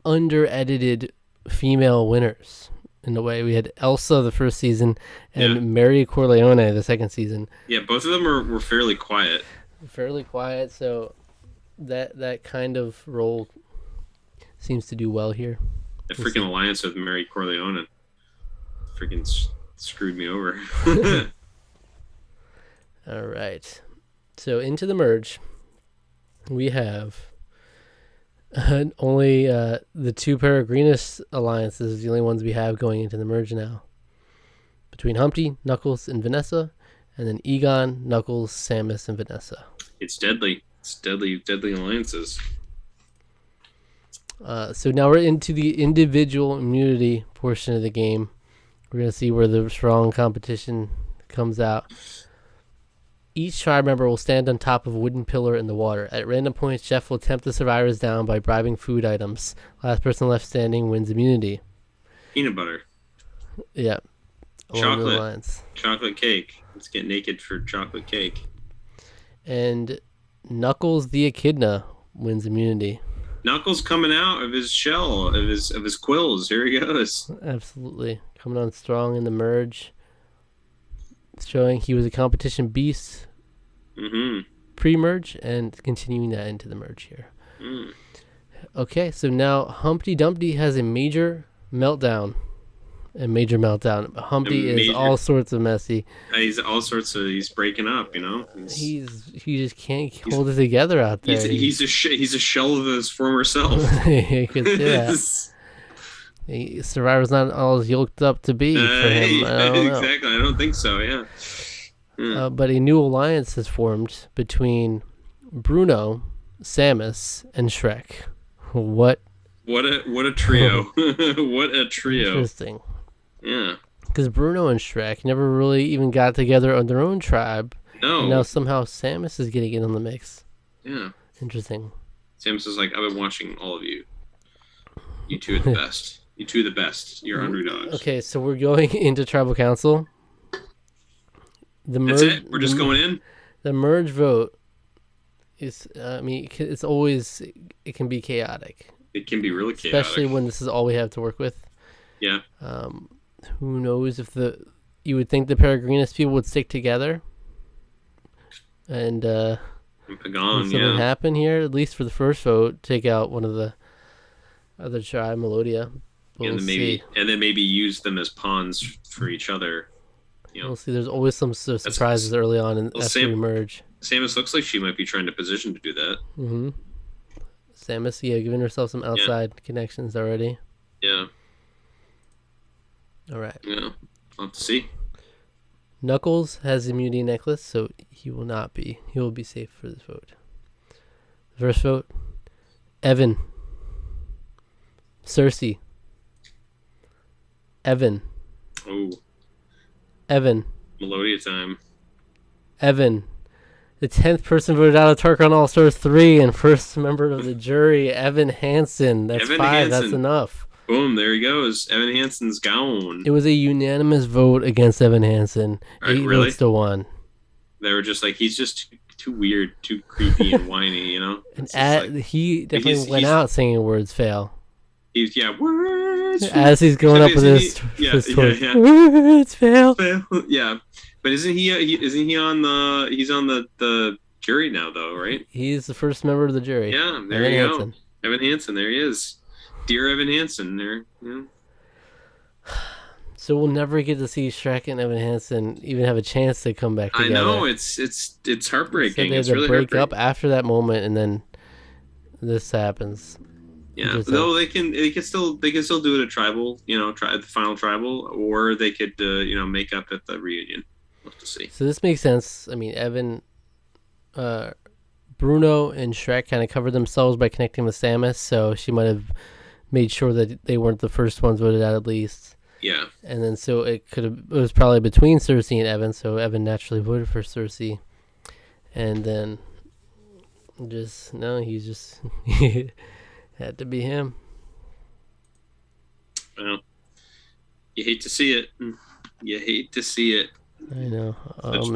under-edited female winners in a way. We had Elsa the first season and Mary Corleone the second season. Yeah, both of them were fairly quiet. So that kind of role seems to do well here. That freaking alliance with Mary Corleone freaking screwed me over. All right. So into the merge, we have only the two Peregrinus alliances, the only ones we have going into the merge now. Between Humpty, Knuckles, and Vanessa, and then Egon, Knuckles, Samus, and Vanessa. It's deadly. It's deadly alliances. So now we're into the individual immunity portion of the game. We're going to see where the strong competition comes out. Each tribe member will stand on top of a wooden pillar in the water. At random points, Jeff will tempt the survivors down by bribing food items. Last person left standing wins immunity. Peanut butter. Yeah. Chocolate cake. Let's get naked for chocolate cake. And Knuckles the Echidna wins immunity. Knuckles coming out of his shell, of his quills. Here he goes. Absolutely. Coming on strong in the merge. Showing he was a competition beast pre-merge and continuing that into the merge here. Okay, so now Humpty Dumpty has a major meltdown. Humpty is all sorts of messy. He's breaking up, He just can't hold it together out there. He's a shell of his former self. You could say that. Survivor's not all as yoked up to be for him. Exactly. I don't think so. Yeah. But a new alliance has formed between Bruno, Samus, and Shrek. What a trio! What a trio! Interesting. Yeah. Because Bruno and Shrek never really even got together on their own tribe. No. And now somehow Samus is getting in on the mix. Yeah. Interesting. Samus is like, I've been watching all of you. You two are the best. You two are the best. You're underdogs. Okay, so we're going into Tribal Council. That's it? We're just going in? The merge vote is, it's always, it can be chaotic. It can be really chaotic. Especially when this is all we have to work with. Yeah. Who knows if you would think the Peregrinus people would stick together and something happen here, at least for the first vote, take out one of the other tribe, Melodia. And then maybe use them as pawns for each other. We'll see. There's always some surprises early on after we merge. Samus looks like she might be trying to position to do that. Mm-hmm. Samus, giving herself some outside connections already. Yeah. All right. Yeah. I'll have to see. Knuckles has the immunity necklace, so he will not be. He will be safe for this vote. The first vote, Evan. Cersei. Evan. Oh. Evan. Melodia time. Evan. The 10th person voted out of Tarqaron All-Stars 3 and first member of the jury, Evan Hansen. That's Evan 5. Hansen. That's enough. Boom, there he goes. Evan Hansen's gone. It was a unanimous vote against Evan Hansen. 8 really? votes to 1. They were just like, he's just too weird, too creepy and whiny, And he definitely went out singing Words Fail. Words fail. As he's going up with his torch. Yeah. Words fail. Yeah. But isn't he on the jury now though, right? He's the first member of the jury. Yeah, there you go. Evan Hansen, there he is. Dear Evan Hansen, there. Yeah. So we'll never get to see Shrek and Evan Hansen even have a chance to come back together. I know, it's heartbreaking. They had to break up after that moment, and then this happens. Yeah, though they can still do it at tribal, try the final tribal, or they could make up at the reunion. We'll have to see. So this makes sense. I mean, Evan, Bruno, and Shrek kind of covered themselves by connecting with Samus, so she might have made sure that they weren't the first ones voted out at least. Yeah. And then so it was probably between Cersei and Evan, so Evan naturally voted for Cersei. And then he had to be him. Well, you hate to see it. You hate to see it. I know. Such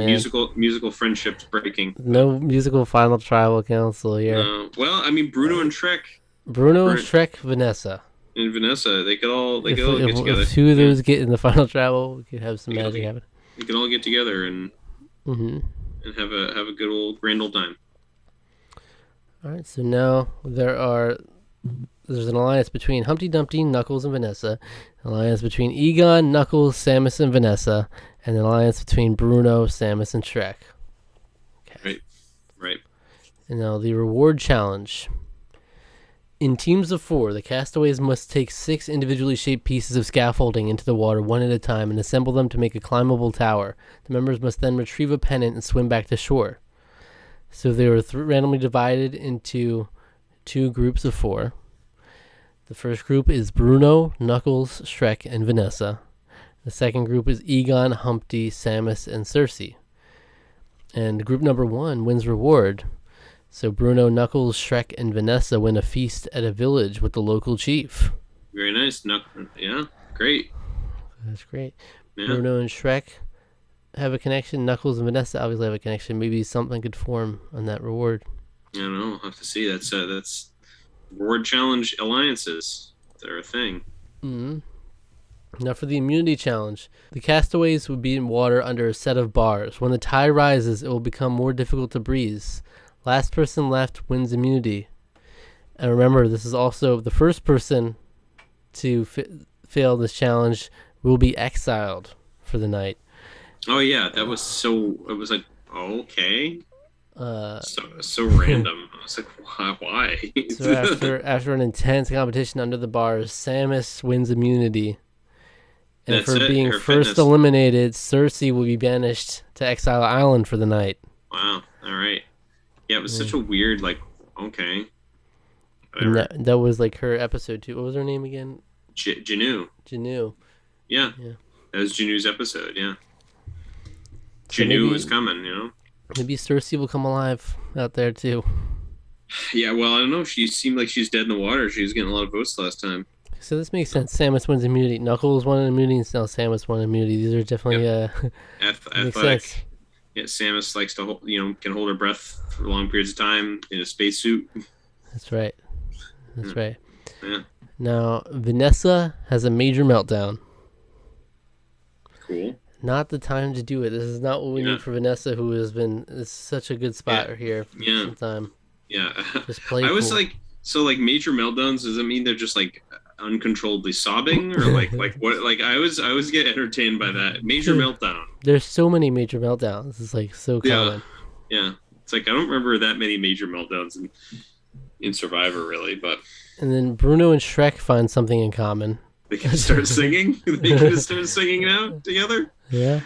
musical friendships breaking. No musical final tribal council here. Well, I mean, Bruno and Shrek. Shrek, Vanessa. And Vanessa, they could all get together. If 2 of those get in the final travel, we could have some magic happen. We could all get together and have a good old grand old time. All right, so now there's an alliance between Humpty Dumpty, Knuckles, and Vanessa. An alliance between Egon, Knuckles, Samus, and Vanessa, and an alliance between Bruno, Samus, and Shrek. Okay. Right. And now the reward challenge. In teams of 4, the castaways must take 6 individually shaped pieces of scaffolding into the water one at a time and assemble them to make a climbable tower. The members must then retrieve a pennant and swim back to shore. So they were randomly divided into 2 groups of 4. The first group is Bruno, Knuckles, Shrek, and Vanessa. The second group is Egon, Humpty, Samus, and Cersei. And group number 1 wins reward. So Bruno, Knuckles, Shrek, and Vanessa win a feast at a village with the local chief. Very nice. Yeah, great. That's great. Yeah. Bruno and Shrek have a connection. Knuckles and Vanessa obviously have a connection. Maybe something could form on that reward. I don't know. I'll have to see. That's reward challenge alliances. They're a thing. Mm-hmm. Now for the immunity challenge. The castaways would be in water under a set of bars. When the tide rises, it will become more difficult to breathe. Last person left wins immunity. And remember, this is also the first person to fail this challenge will be exiled for the night. Oh yeah, that was so. It was like, okay. So random. I was like, why? So after an intense competition under the bars, Samus wins immunity. And for being first eliminated, Cersei will be banished to Exile Island for the night. Wow. All right. Yeah, it was such a weird, okay. That was like her episode 2. What was her name again? Janu. Yeah. That was Janu's episode, yeah. So Janu is coming, Maybe Cersei will come alive out there too. Yeah, well, I don't know. She seemed like she's dead in the water. She was getting a lot of votes last time. So this makes sense. Samus wins immunity. Knuckles won immunity, and now Samus won immunity. These are definitely athletic. Yeah, Samus likes to hold, can hold her breath for long periods of time in a spacesuit. That's right. Right. Yeah. Now, Vanessa has a major meltdown. Cool. Not the time to do it. This is not what we need for Vanessa, who has been such a good spot here for some time. Yeah. Just play I was cool. Major meltdowns, does it mean they're just uncontrollably sobbing, or like what? Like I always get entertained by that major meltdown. There's so many major meltdowns. It's like so common. Yeah. It's like I don't remember that many major meltdowns in Survivor, really, but. And then Bruno and Shrek find something in common. They can start singing. They can start singing now together. Yeah.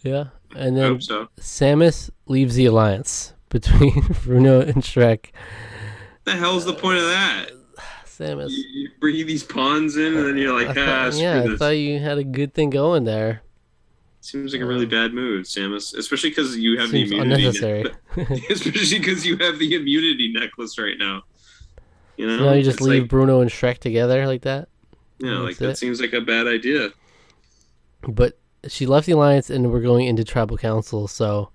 And then I hope so. Samus leaves the alliance between Bruno and Shrek. The hell's the point of that? Samus, you bring these pawns in, and then you're like, I thought you had a good thing going there. Seems like a really bad move, Samus. Especially because you have the immunity. Unnecessary. Especially because you have the immunity necklace right now. You know, so now you just leave Bruno and Shrek together like that. Yeah, like that seems like a bad idea. But she left the alliance, and we're going into tribal council. So,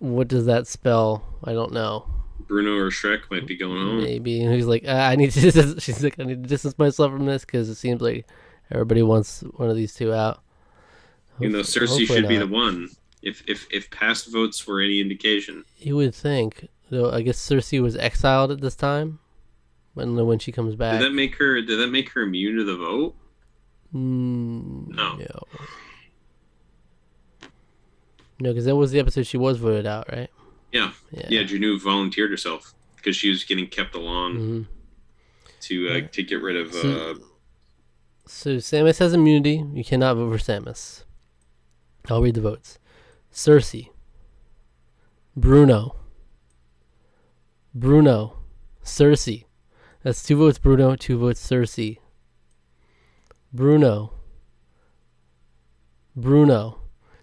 what does that spell? I don't know. Bruno or Shrek might be going home. Maybe. And he's like, I need to. She's like, I need to distance myself from this because it seems like everybody wants one of these two out. Even though Cersei should be the one, if past votes were any indication. You would think, though. I guess Cersei was exiled at this time. When she comes back. Did that make her immune to the vote? No. No, because that was the episode she was voted out, right? Yeah. Janu volunteered herself because she was getting kept along to get rid of. So Samus has immunity. You cannot vote for Samus. I'll read the votes. Cersei. Bruno. Cersei. That's 2 votes Bruno, 2 votes Cersei. Bruno.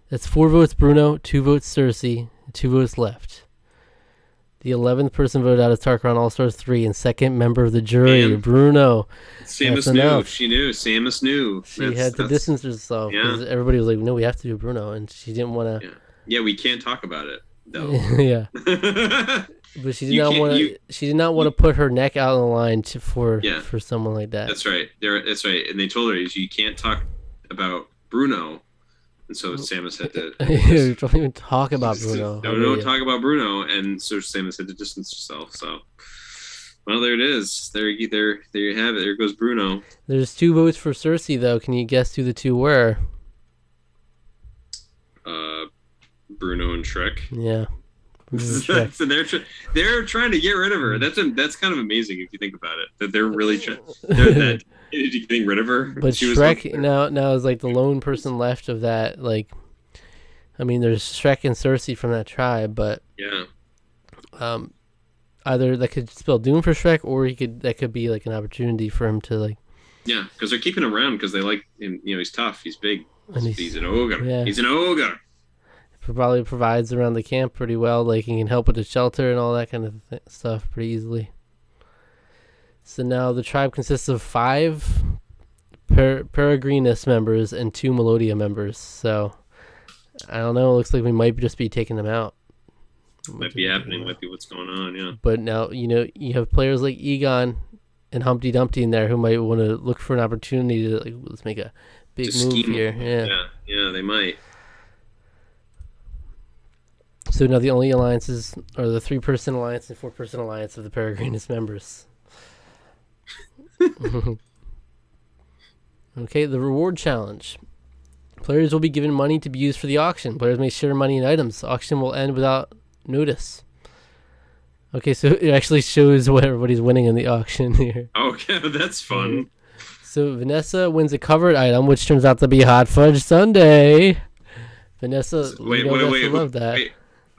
That's 4 votes Bruno, 2 votes Cersei, 2 votes left. The 11th person voted out is Tarqaron All-Stars 3 and second member of the jury, Bruno. Samus knew. She knew. Samus knew. She had to distance herself because everybody was like, no, we have to do Bruno. And she didn't want to. Yeah, we can't talk about it, though. Yeah. But she did not want to. She did not want to put her neck out on the line for someone like that. That's right. That's right. And they told her you can't talk about Bruno, and so Samus had to. Don't even talk about Bruno. Don't talk about Bruno, and so Samus had to distance herself. So, well, there it is. There you have it. There goes Bruno. There's 2 votes for Cersei, though. Can you guess who the 2 were? Bruno and Shrek. Yeah. So they're trying to get rid of her. That's kind of amazing if you think about it. That they're really getting rid of her. But Shrek now is like the lone person left of that. Like, I mean, there's Shrek and Cersei from that tribe, but either that could spell doom for Shrek, or that could be like an opportunity for him to like. Yeah, because they're keeping him around because they like him. You know, he's tough. He's big. He's an ogre. Yeah. He's an ogre. Probably provides around the camp pretty well. Like he can help with the shelter and all that kind of stuff pretty easily. So now the tribe consists of 5 Peregrinus members and 2 Melodia members. So I don't know. It looks like we might just be taking them out. Might be happening. Might be what's going on. Yeah. But now you have players like Egon and Humpty Dumpty in there who might want to look for an opportunity to let's make a big move here. Yeah, they might. So now the only alliances are the 3-person alliance and 4-person alliance of the Peregrinus members. Okay, the reward challenge. Players will be given money to be used for the auction. Players may share money and items. The auction will end without notice. Okay, so it actually shows what everybody's winning in the auction here. Okay, that's fun. So Vanessa wins a covered item, which turns out to be Hot Fudge Sundae. Vanessa, wait, love that. Wait.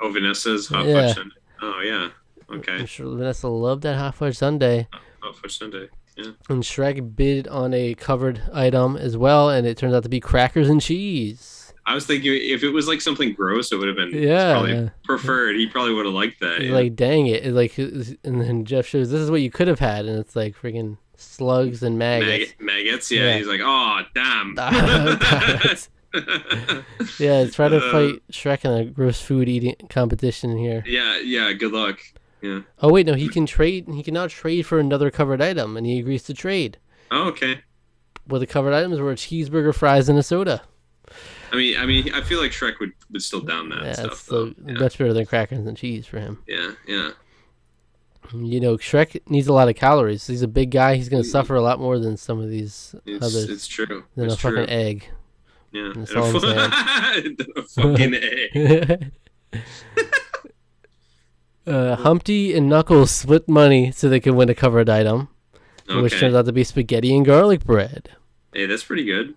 Oh, Vanessa's Hot Fudge Sundae. Oh, yeah. Okay. I'm sure Vanessa loved that Hot Fudge Sundae. Hot Fudge Sundae, yeah. And Shrek bid on a covered item as well, and it turns out to be crackers and cheese. I was thinking if it was like something gross, it would have been probably preferred. He probably would have liked that. Yeah. Like, dang it. And then Jeff shows, this is what you could have had, and it's like freaking slugs and maggots. Maggots, yeah. He's like, oh, damn. Yeah, try to fight Shrek in a gross food eating competition here. Yeah, good luck. Yeah. Oh wait, no, he can now trade for another covered item, and he agrees to trade. Oh, okay. Well, the covered items were a cheeseburger, fries, and a soda. I mean, I feel like Shrek would still down that stuff. Much better than crackers and cheese for him. Yeah. Shrek needs a lot of calories. He's a big guy. He's going to suffer a lot more than some of these others. It's true. Than it's a fucking true. egg. Yeah. That's all I'm saying. A fucking egg. Humpty and Knuckles split money so they can win a covered item, which turns out to be spaghetti and garlic bread. Hey, that's pretty good.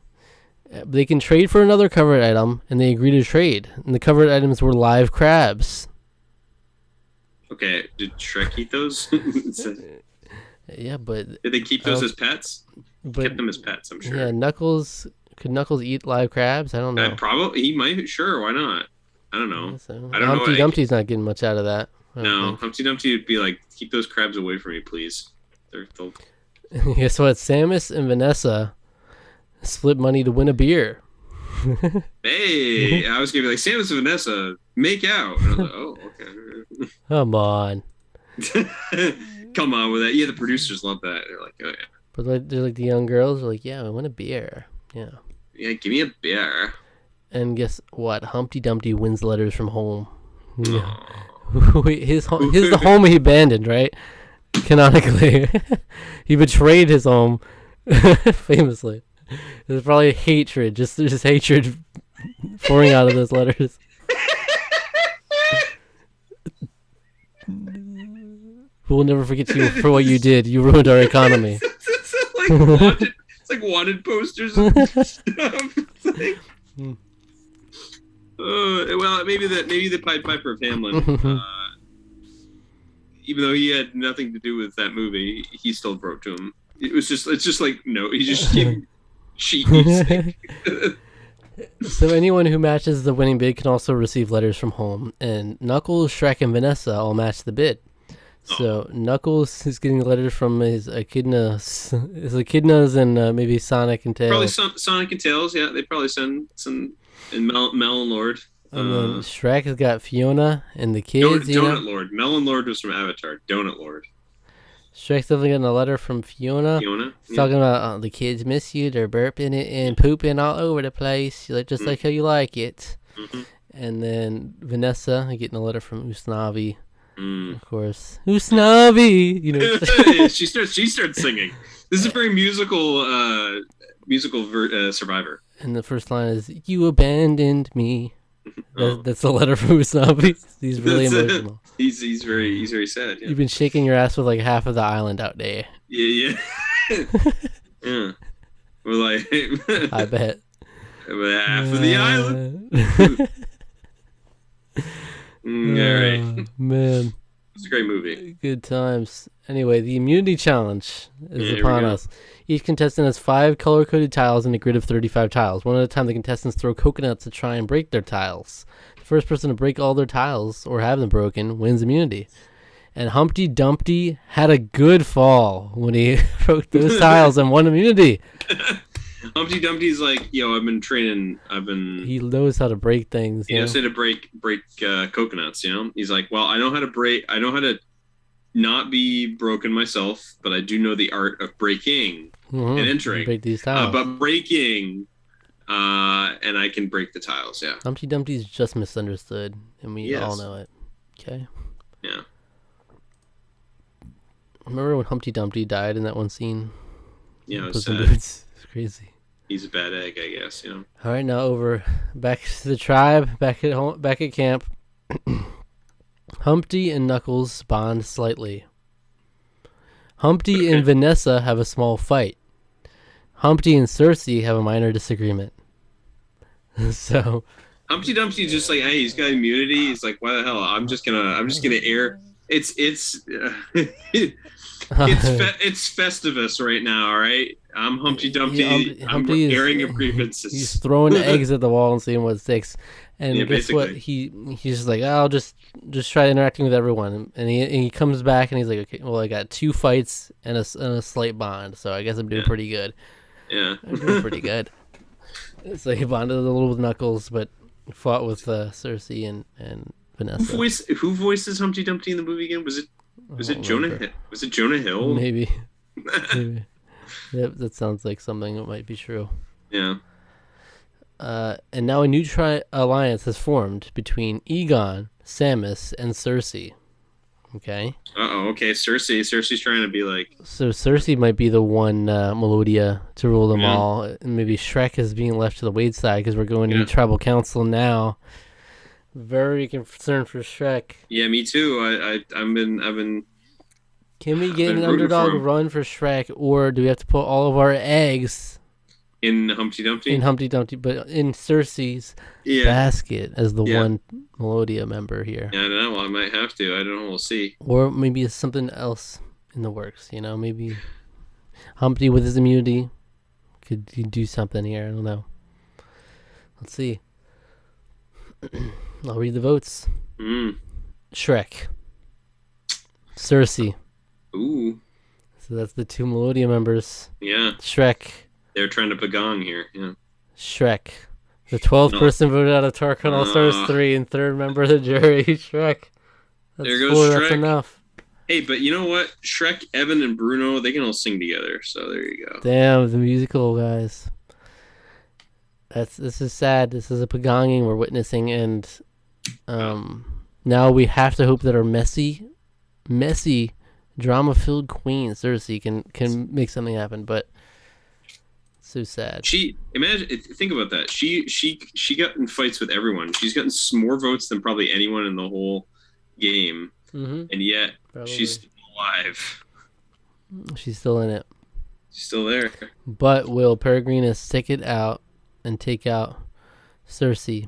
They can trade for another covered item, and they agree to trade. And the covered items were live crabs. Okay, did Shrek eat those? Yeah, but... Did they keep those as pets? Kept them as pets, I'm sure. Yeah, could Knuckles eat live crabs? I don't know. Probably, he might, sure, why not? I don't know. I don't Humpty know. Dumpty's not getting much out of that. No, Humpty Dumpty would be like, keep those crabs away from me, please. Guess what? Samus and Vanessa split money to win a beer. Hey, I was gonna be like, Samus and Vanessa make out. And I was like, oh, okay. Come on. Come on with that. Yeah, the producers love that. They're like, oh yeah. But they're like the young girls are like, yeah, I want a beer. Yeah. Yeah, give me a beer. And guess what? Humpty Dumpty wins letters from home. Yeah. Here's Oh. the home he abandoned, right? Canonically. He betrayed his home. Famously. There's probably hatred, just hatred pouring out of those letters. We'll never forget you for what you did. You ruined our economy. It's like wanted posters and stuff. Well, maybe the Pied Piper of Hamelin, even though he had nothing to do with that movie, he still broke to him. It's just like no, he just cheat. So anyone who matches the winning bid can also receive letters from home, and Knuckles, Shrek, and Vanessa all match the bid. So Knuckles is getting letters from his echidnas, and maybe Sonic and Tails. Probably Sonic and Tails. Yeah, they probably send some. And Mel and Lord. And then Shrek has got Fiona and the kids. Donut Lord. Mel and Lord was from Avatar. Donut Lord. Shrek's definitely getting a letter from Fiona. He's talking about the kids miss you. They're burping it and pooping all over the place, like like how you like it. Mm-hmm. And then Vanessa getting a letter from Usnavi. Of course, Usnavi. She starts singing. This is a very musical Survivor. And the first line is, "You abandoned me." That's a letter from Usnavi. He's really emotional. He's very sad. Yeah. You've been shaking your ass with like half of the island out there. Yeah. Yeah. Well, like, I bet. Half of the island. All right. Man. It's a great movie. Good times. Anyway, the immunity challenge is upon us. Each contestant has 5 color-coded tiles in a grid of 35 tiles. One at a time, the contestants throw coconuts to try and break their tiles. The first person to break all their tiles, or have them broken, wins immunity. And Humpty Dumpty had a good fall when he broke those tiles and won immunity. Humpty Dumpty's like, yo, I've been training. He knows how to break things. He knows how to break coconuts. He's like, well, I know how to not be broken myself, but I do know the art of breaking and entering. Break these tiles. But breaking, and I can break the tiles. Yeah. Humpty Dumpty's just misunderstood, and we all know it. Okay. Yeah. Remember when Humpty Dumpty died in that one scene? Yeah, it was sad. It's crazy. He's a bad egg, I guess. All right, now back to the tribe, back at home, back at camp. Humpty and Knuckles bond slightly. Humpty and Vanessa have a small fight. Humpty and Cersei have a minor disagreement. So Humpty Dumpty's just like, hey, he's got immunity. He's like, why the hell? I'm just gonna air. It's Festivus right now. All right, I'm Humpty Dumpty. I'm airing of grievances. He's throwing eggs at the wall and seeing what sticks. And guess basically. what? He's just like, I'll just try interacting with everyone. And he comes back and he's like, okay, well, I got 2 fights and a slight bond, so I guess I'm doing pretty good. Yeah, I'm doing pretty good. So he bonded a little with Knuckles, but fought with Cersei and Vanessa. Who voices Humpty Dumpty in the movie again? Was it Jonah? Was it Jonah Hill? Maybe. Yep, that sounds like something that might be true. Yeah. And now a new alliance has formed between Egon, Samus, and Cersei. Okay. Okay. Cersei's trying to be like. So Cersei might be the one Melodia to rule them Yeah. all, and maybe Shrek is being left to the wayside because we're going to Yeah. need tribal council now. Very concerned for Shrek. Yeah, me too. I've been. Can we get I've an been rooting for underdog him. run for Shrek, or do we have to put all of our eggs In Humpty Dumpty. in Humpty Dumpty, but in Cersei's Yeah. basket as the Yeah. one Melodia member here? Yeah, I don't know. I might have to. I don't know. We'll see. Or maybe it's something else in the works, maybe Humpty with his immunity could do something here. I don't know. Let's see. I'll read the votes. Shrek. Cersei. Ooh. So that's the two Melodia members. Yeah. Shrek. They're trying to pagong here. Yeah. Shrek. The 12th person voted out of Tarqaron All-Stars 3 and third member of the jury, Shrek. That's there goes 4, Shrek. that's enough. Hey, but you know what? Shrek, Evan, and Bruno, they can all sing together. So there you go. Damn, the musical guys. This is sad. This is a pagonging we're witnessing, and now we have to hope that our messy, drama-filled queen Cersei can make something happen. But so sad. Think about that. She got in fights with everyone. She's gotten more votes than probably anyone in the whole game, and yet she's still alive. She's still in it. She's still there. But will Peregrina stick it out and take out Cersei,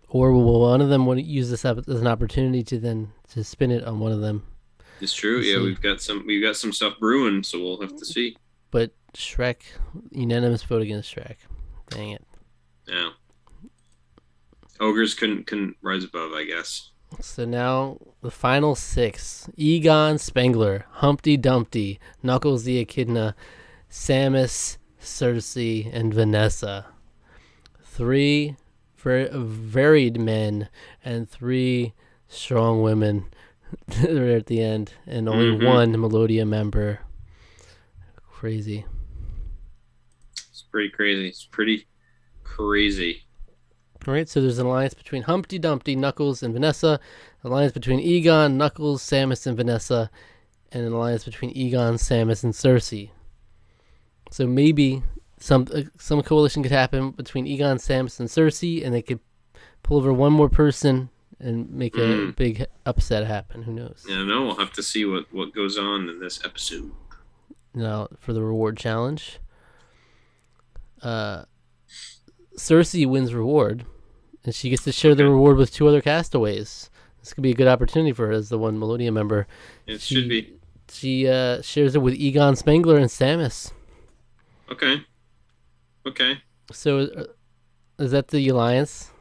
or will one of them want to use this as an opportunity to spin it on one of them? It's true. Yeah, we've got some stuff brewing, so we'll have to see. But Shrek, unanimous vote against Shrek. Dang it. Yeah. Ogres couldn't rise above, I guess. So now the final 6: Egon Spengler, Humpty Dumpty, Knuckles the Echidna, Samus, Cersei, and Vanessa. 3 varied men and 3 strong women right at the end, and only one Melodia member. Crazy. It's pretty crazy. All right, so there's an alliance between Humpty Dumpty, Knuckles, and Vanessa, an alliance between Egon, Knuckles, Samus, and Vanessa, and an alliance between Egon, Samus, and Cersei. So maybe some coalition could happen between Egon, Samus, and Cersei, and they could pull over one more person and make a big upset happen. Who knows? Yeah, no, we'll have to see what goes on in this episode. Now, for the reward challenge, Cersei wins reward, and she gets to share the reward with 2 other castaways. This could be a good opportunity for her as the one Melodia member. Should be. She shares it with Egon Spengler and Samus. Okay. So, is that the alliance?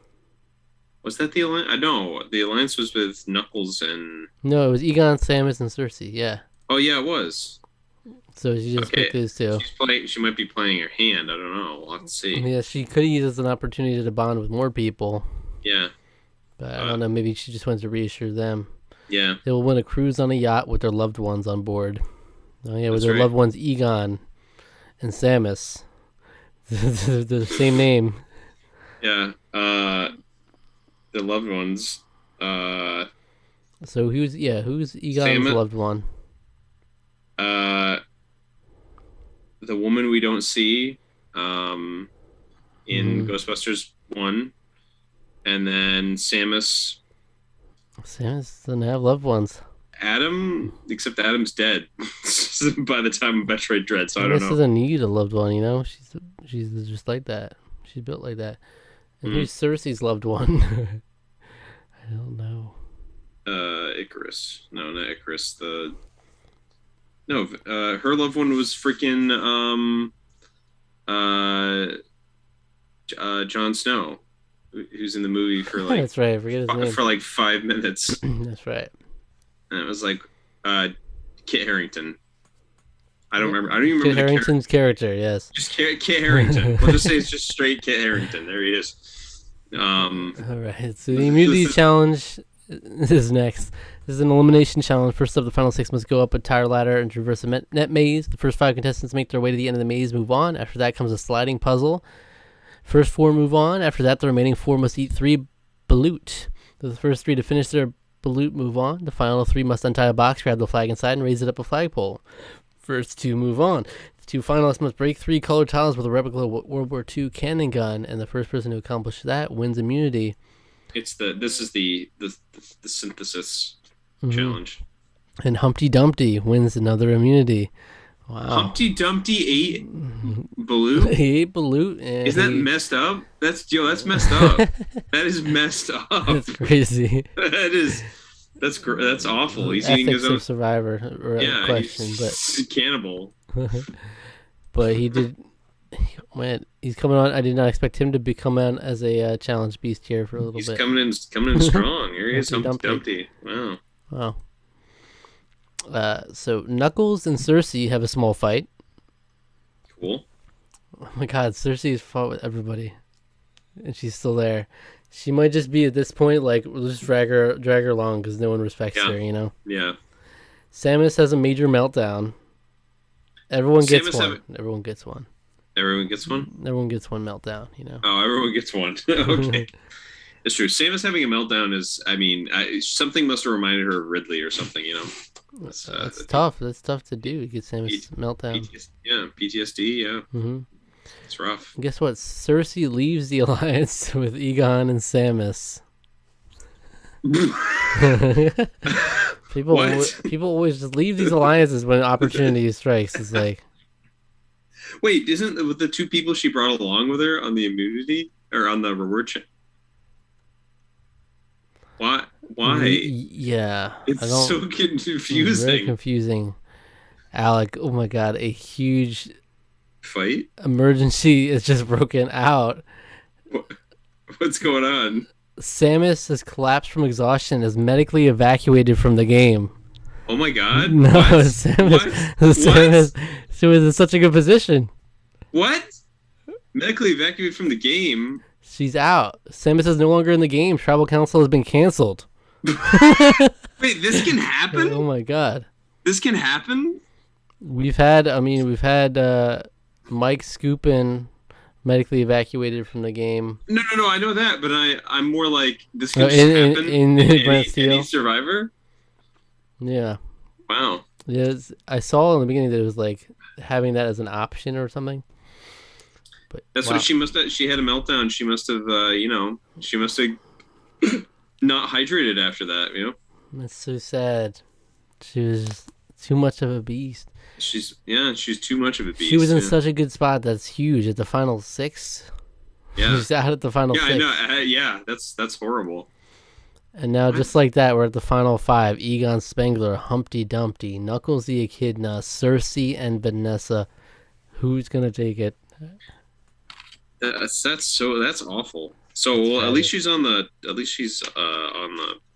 Was that the alliance? No, the alliance was with Knuckles and... No, it was Egon, Samus, and Cersei, yeah. Oh, yeah, it was. So she just picked those 2. She might be playing her hand. I don't know. We'll have to see. Yeah, she could use it as an opportunity to bond with more people. Yeah. But I don't know, maybe she just wants to reassure them. Yeah. They will win a cruise on a yacht with their loved ones on board. Oh, yeah, with That's their right. loved ones, Egon and Samus. The same name. Yeah. The loved ones. So who's Egon's Samus? loved one? The woman we don't see in Ghostbusters 1. And then Samus Doesn't have loved ones. Adam, except Adam's dead by the time of Metroid Dread, so I don't Samus know. doesn't need a loved one, She's just like that. She's built like that. And who's Cersei's loved one? I don't know. Icarus. No, not Icarus. Her loved one was freaking Jon Snow, who's in the movie for like That's right. I forget his name. for like 5 minutes. That's right. And it was like Kit Harington. I don't remember. I don't even Kit remember Harington's character. Yes. Just Kit Harington. We'll just say it's just straight Kit Harington. There he is. All right. So the immunity challenge is next. This is an elimination challenge. First up, the final 6 must go up a tire ladder and traverse a net maze. The first 5 contestants make their way to the end of the maze, move on. After that comes a sliding puzzle. First 4 move on. After that, the remaining 4 must eat 3 balut. The first 3 to finish their Balut move on. The final 3 must untie a box, grab the flag inside, and raise it up a flagpole. First 2 move on. The 2 finalists must break 3 colored tiles with a replica World War II cannon gun, and the first person to accomplish that wins immunity. This is the synthesis challenge. And Humpty Dumpty wins another immunity. Wow. Humpty Dumpty ate Balut? He ate Balut. Isn't that messed up? That's messed up. That is messed up. That's crazy. That's awful. He's Ethics eating his own survivor question, he's cannibal. But he did. Man, he's coming on. I did not expect him to come on as a challenge beast here for a little bit. He's coming in strong. Here he is, Humpty Dumpty. Wow. So Knuckles and Cersei have a small fight. Cool. Oh my God, Cersei's fought with everybody, and she's still there. She might just be at this point like, we'll just drag her along because no one respects her, you know. Yeah. Samus has a major meltdown. Everyone gets one. Everyone gets one. Everyone gets one? Everyone gets one meltdown, you know. Oh, everyone gets one. Okay. It's true. Samus having a meltdown is, something must have reminded her of Ridley or something, you know. That's tough. That's tough to do. Get Samus meltdown. PTSD, yeah. Mm-hmm. It's rough. Guess what? Cersei leaves the alliance with Egon and Samus. People always just leave these alliances when opportunity strikes. It's like, wait, isn't the 2 people she brought along with her on the immunity or on the reward check? Why? Yeah, it's so confusing. Very confusing. Alec, oh my God, a huge fight emergency is just broken out. What's going on? Samus has collapsed from exhaustion and is medically evacuated from the game. Oh my God! No, Samus she was in such a good position. What? Medically evacuated from the game? She's out. Samus is no longer in the game. Tribal Council has been canceled. Wait, this can happen? Oh my God. This can happen? We've had Mike Scoopin medically evacuated from the game. No, I know that, but I'm more like, this can happen in any survivor? Yeah. Wow. Yes, I saw in the beginning that it was like having that as an option or something. But that's what she must have. She had a meltdown. She must have, she must have not hydrated after that, you know? That's so sad. She was just too much of a beast. She's too much of a beast. She was in such a good spot. That's huge. At the final 6. Yeah. She's out at the final 6. I know. That's horrible. And now, just like that, we're at the final 5. Egon Spengler, Humpty Dumpty, Knuckles the Echidna, Cersei, and Vanessa. Who's gonna take it? That's awful. So at least she's on the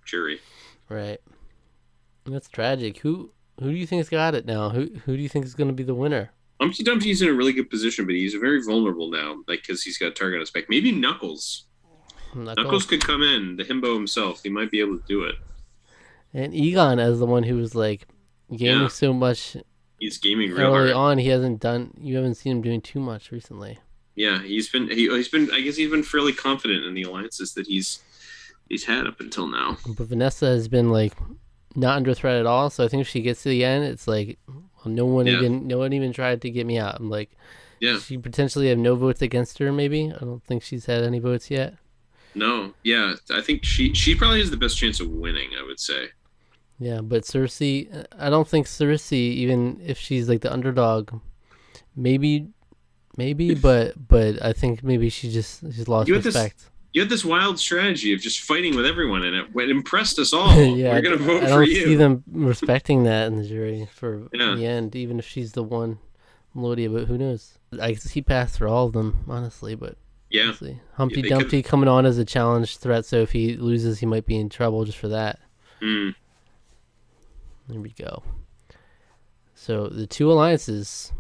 jury. Right. That's tragic. Who do you think's got it now? Who do you think is going to be the winner? Humpty Dumpty's in a really good position, but he's very vulnerable now, like because he's got a target on his back. Maybe Knuckles. Knuckles could come in, the himbo himself. He might be able to do it. And Egon, as the one who was like gaming so much, he's gaming real early hard. on. You haven't seen him doing too much recently. Yeah, he's been. I guess he's been fairly confident in the alliances that he's had up until now. But Vanessa has been like not under threat at all. So I think if she gets to the end, it's like no one even tried to get me out. I'm like, she potentially have no votes against her. Maybe I don't think she's had any votes yet. No, yeah, I think she probably has the best chance of winning, I would say. Yeah, but Cersei, I don't think Cersei, even if she's like the underdog, maybe, but I think maybe she's lost respect. You had this wild strategy of just fighting with everyone, and it impressed us all. Yeah, we're gonna vote for you. I don't see them respecting that in the jury in the end, even if she's the one, Melodia. But who knows? I guess he passed through all of them, honestly, but. Yeah. Humpty Dumpty coming on as a challenge threat, so if he loses, he might be in trouble just for that. There we go. So the 2 alliances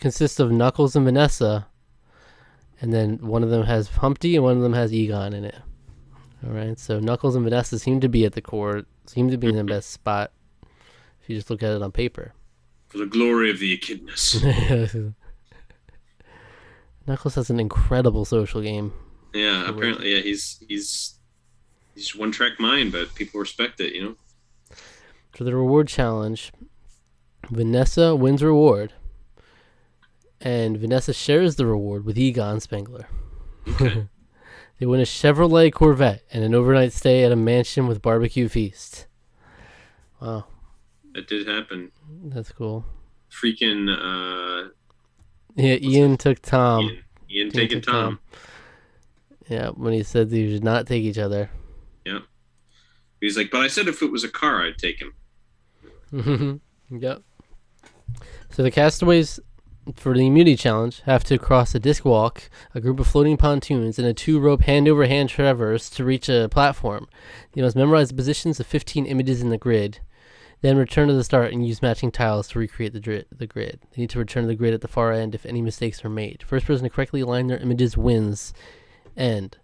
consist of Knuckles and Vanessa, and then one of them has Humpty and one of them has Egon in it. All right, so Knuckles and Vanessa seem to be at the core, seem to be in the best spot if you just look at it on paper. For the glory of the echidnas. Knuckles has an incredible social game. Yeah, apparently, he's he's one track mind, but people respect it, you know. For the reward challenge, Vanessa wins reward, and Vanessa shares the reward with Egon Spengler. Okay. They win a Chevrolet Corvette and an overnight stay at a mansion with barbecue feast. Wow. That did happen. That's cool. Freaking Ian took Tom. Ian taking Tom. Yeah, when he said they should not take each other. Yeah. He's like, but I said if it was a car, I'd take him. Yep. So the castaways for the immunity challenge have to cross a disc walk, a group of floating pontoons, and a 2-rope hand-over-hand traverse to reach a platform. They must memorize the positions of 15 images in the grid, then return to the start and use matching tiles to recreate the grid. They need to return to the grid at the far end if any mistakes are made. First person to correctly align their images wins. And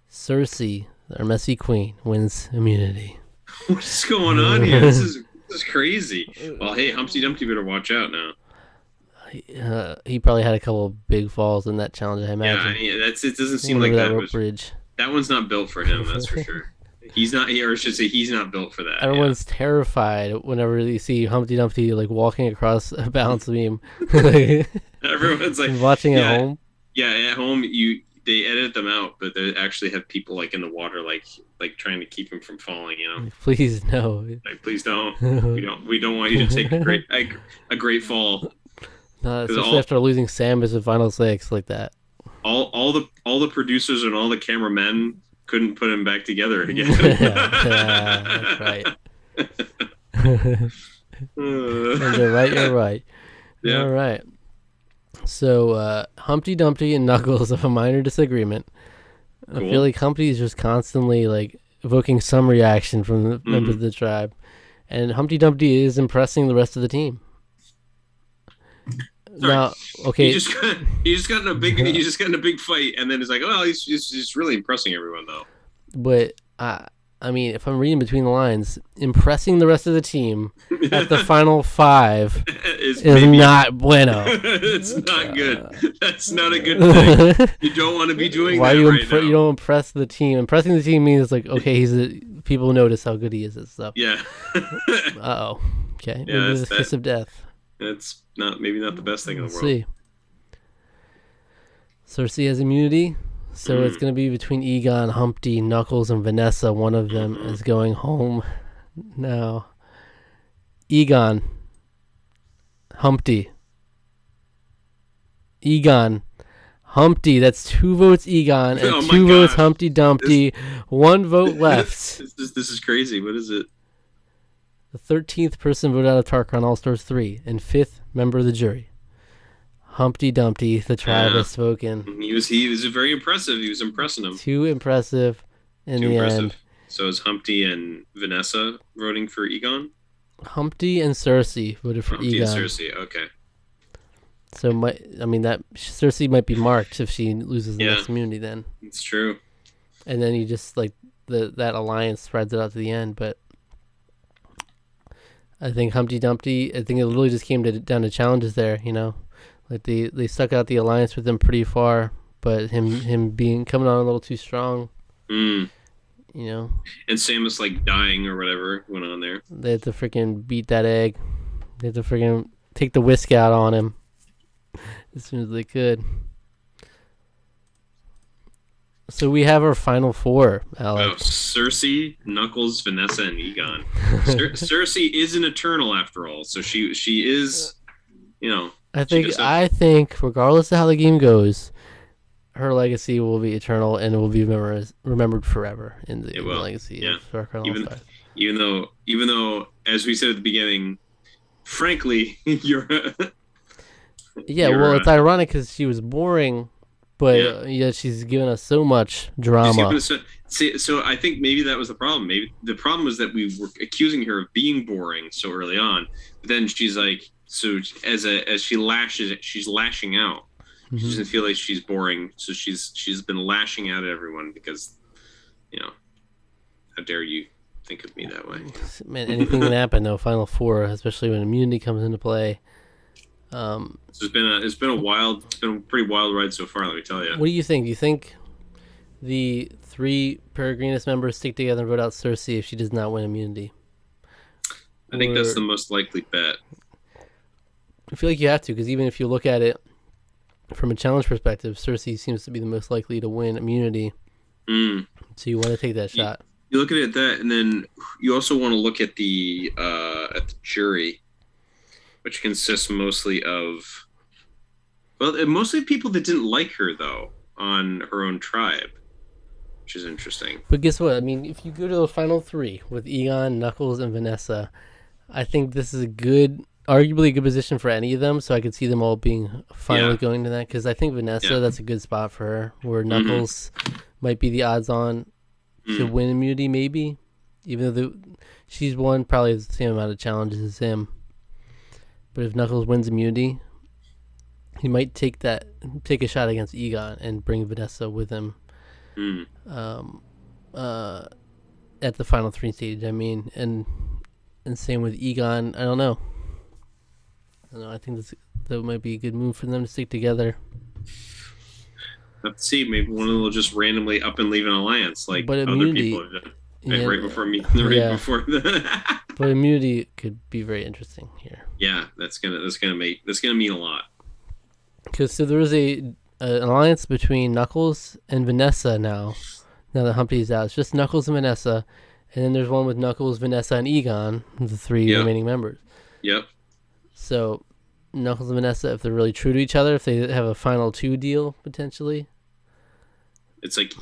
Cersei, our messy queen, wins immunity. What's going on here? This is crazy. Well, hey, Humpty Dumpty better watch out now. He probably had a couple of big falls in that challenge, I imagine. Yeah, it doesn't seem like that was bridge. That one's not built for him, that's for sure. He's not here, or I should say he's not built for that. Everyone's terrified whenever they see Humpty Dumpty like walking across a balance beam. Everyone's like watching at home. Yeah, at home they edit them out, but they actually have people like in the water, like trying to keep him from falling. You know, please no. Like, please don't. We don't want you to take a great fall. No, especially after losing Samus in Final Six like that. All the producers and all the cameramen couldn't put him back together again. That's right. You're right. You're right. Yeah. All right. So Humpty Dumpty and Knuckles have a minor disagreement. Cool. I feel like Humpty is just constantly like evoking some reaction from the members of the tribe, and Humpty Dumpty is impressing the rest of the team. Sorry. Now, okay, he just got in a big fight, and then it's like, oh, he's really impressing everyone though. But I mean, if I'm reading between the lines, impressing the rest of the team at the final 5 is not bueno. It's not good. That's not a good thing. You don't want to be doing that right now. You don't impress the team. Impressing the team means like, okay, people notice how good he is at stuff. Yeah. Uh-oh. Okay. Yeah, maybe the kiss of death. That's maybe not the best thing in the world. See. Cersei has immunity. So it's going to be between Egon, Humpty, Knuckles, and Vanessa. One of them is going home now. Egon. Humpty. Egon. Humpty. That's 2 votes Egon and 2 votes Humpty Dumpty. 1 vote left. This is crazy. What is it? The 13th person voted out of Tarqaron All-Stars 3 and 5th member of the jury. Humpty Dumpty, the tribe has spoken. He was very impressive. He was impressing him. Too impressive in the end. So is Humpty and Vanessa voting for Egon? Humpty and Cersei voted for Egon. Humpty and Cersei, okay. So that Cersei might be marked if she loses the next immunity then. It's true. And then you just like that alliance spreads it out to the end, but I think Humpty Dumpty, I think it literally just came down to challenges there, you know. Like they stuck out the alliance with him pretty far, but him coming on a little too strong. You know. And Samus like dying or whatever went on there. They had to freaking beat that egg. They had to freaking take the whisk out on him as soon as they could. So we have our final 4, Alex. Oh, Cersei, Knuckles, Vanessa, and Egon. Cersei is an Eternal after all, so she is, you know. I think regardless of how the game goes, her legacy will be eternal and it will be remembered forever in the legacy of Far Cry 5. Even though, as we said at the beginning, frankly, it's ironic because she was boring, but yet she's given us so much drama. So I think maybe that was the problem. Maybe the problem was that we were accusing her of being boring so early on, but then she's like. So as she lashes, she's lashing out. She doesn't feel like she's boring, so she's been lashing out at everyone because, you know, how dare you think of me that way? Man, anything can happen though. Final 4, especially when immunity comes into play. So it's been a pretty wild ride so far. Let me tell you. What do you think? Do you think the 3 Peregrinus members stick together and vote out Cersei if she does not win immunity? I think that's the most likely bet. I feel like you have to, because even if you look at it from a challenge perspective, Cersei seems to be the most likely to win immunity. So you want to take that shot. You look at it that, and then you also want to look at the jury, which consists mostly of, mostly people that didn't like her though on her own tribe, which is interesting. But guess what? I mean, if you go to the final 3 with Egon, Knuckles, and Vanessa, I think this is arguably a good position for any of them. So I could see them all being finally going to that, because I think Vanessa, that's a good spot for her, where Knuckles might be the odds-on to win immunity, maybe, even though she's won probably the same amount of challenges as him. But if Knuckles wins immunity, he might take a shot against Egon and bring Vanessa with him at the final 3 stage. I mean, and same with Egon. I don't know. I think that might be a good move for them to stick together. Let's see, maybe one of them will just randomly up and leave an alliance like other people have done. Right before me. Before But immunity could be very interesting here. Yeah, that's gonna mean a lot. Because there is an alliance between Knuckles and Vanessa now that Humpty's out. It's just Knuckles and Vanessa, and then there's one with Knuckles, Vanessa, and Egon, the 3 remaining members. Yep. So Knuckles and Vanessa, if they're really true to each other, if they have a final 2 deal potentially. It's like it'd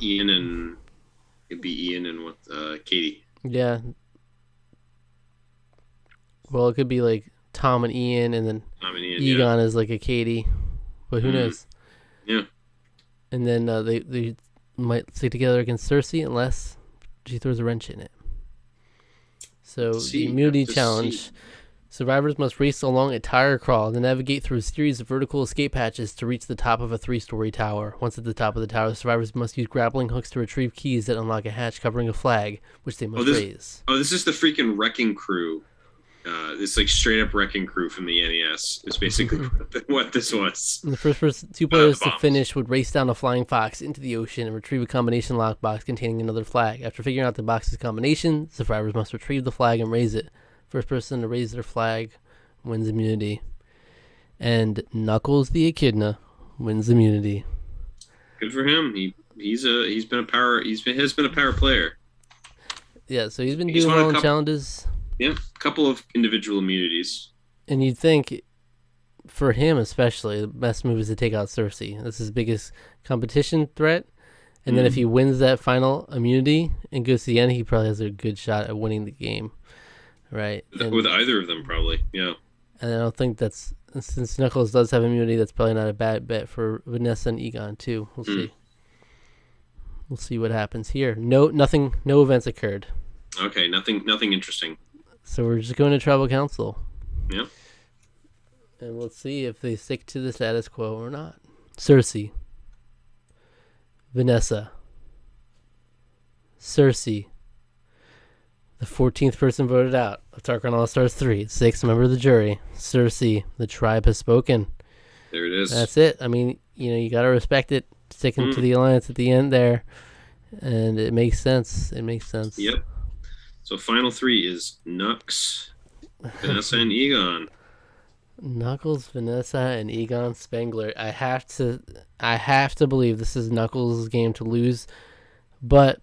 be Ian and Katie. Yeah. Well, it could be like Tom and Ian, and then Egon is like a Katie, but who knows? Yeah. And then they might stick together against Cersei unless she throws a wrench in it. So the immunity challenge. Survivors must race along a tire crawl, then navigate through a series of vertical escape hatches to reach the top of a 3-story tower. Once at the top of the tower, the survivors must use grappling hooks to retrieve keys that unlock a hatch covering a flag, which they must raise. This is the freaking Wrecking Crew. It's like straight up Wrecking Crew from the NES. It's basically what this was. And the first 2 players to finish would race down a flying fox into the ocean and retrieve a combination lockbox containing another flag. After figuring out the box's combination, survivors must retrieve the flag and raise it. First person to raise their flag wins immunity. And Knuckles the Echidna wins immunity. Good for him. He's been a power player. Yeah, so he's been doing well in challenges. Yeah, a couple of individual immunities. And you'd think, for him especially, the best move is to take out Cersei. That's his biggest competition threat. And then if he wins that final immunity and goes to the end, he probably has a good shot at winning the game. Right. With either of them, probably, yeah. And I don't think since Knuckles does have immunity, that's probably not a bad bet for Vanessa and Egon, too. We'll see. We'll see what happens here. No events occurred. Okay, nothing interesting. So we're just going to Tribal Council. Yeah. And let's see if they stick to the status quo or not. Cersei. Vanessa. Cersei. The 14th person voted out of Tarqaron All-Stars 3. 6th member of the jury. Cersei. The tribe has spoken. There it is. That's it. I mean, you got to respect it. Sticking to the alliance at the end there. And it makes sense. Yep. So final 3 is Nux, Vanessa, and Egon. Knuckles, Vanessa, and Egon Spengler. I have to believe this is Knuckles' game to lose. But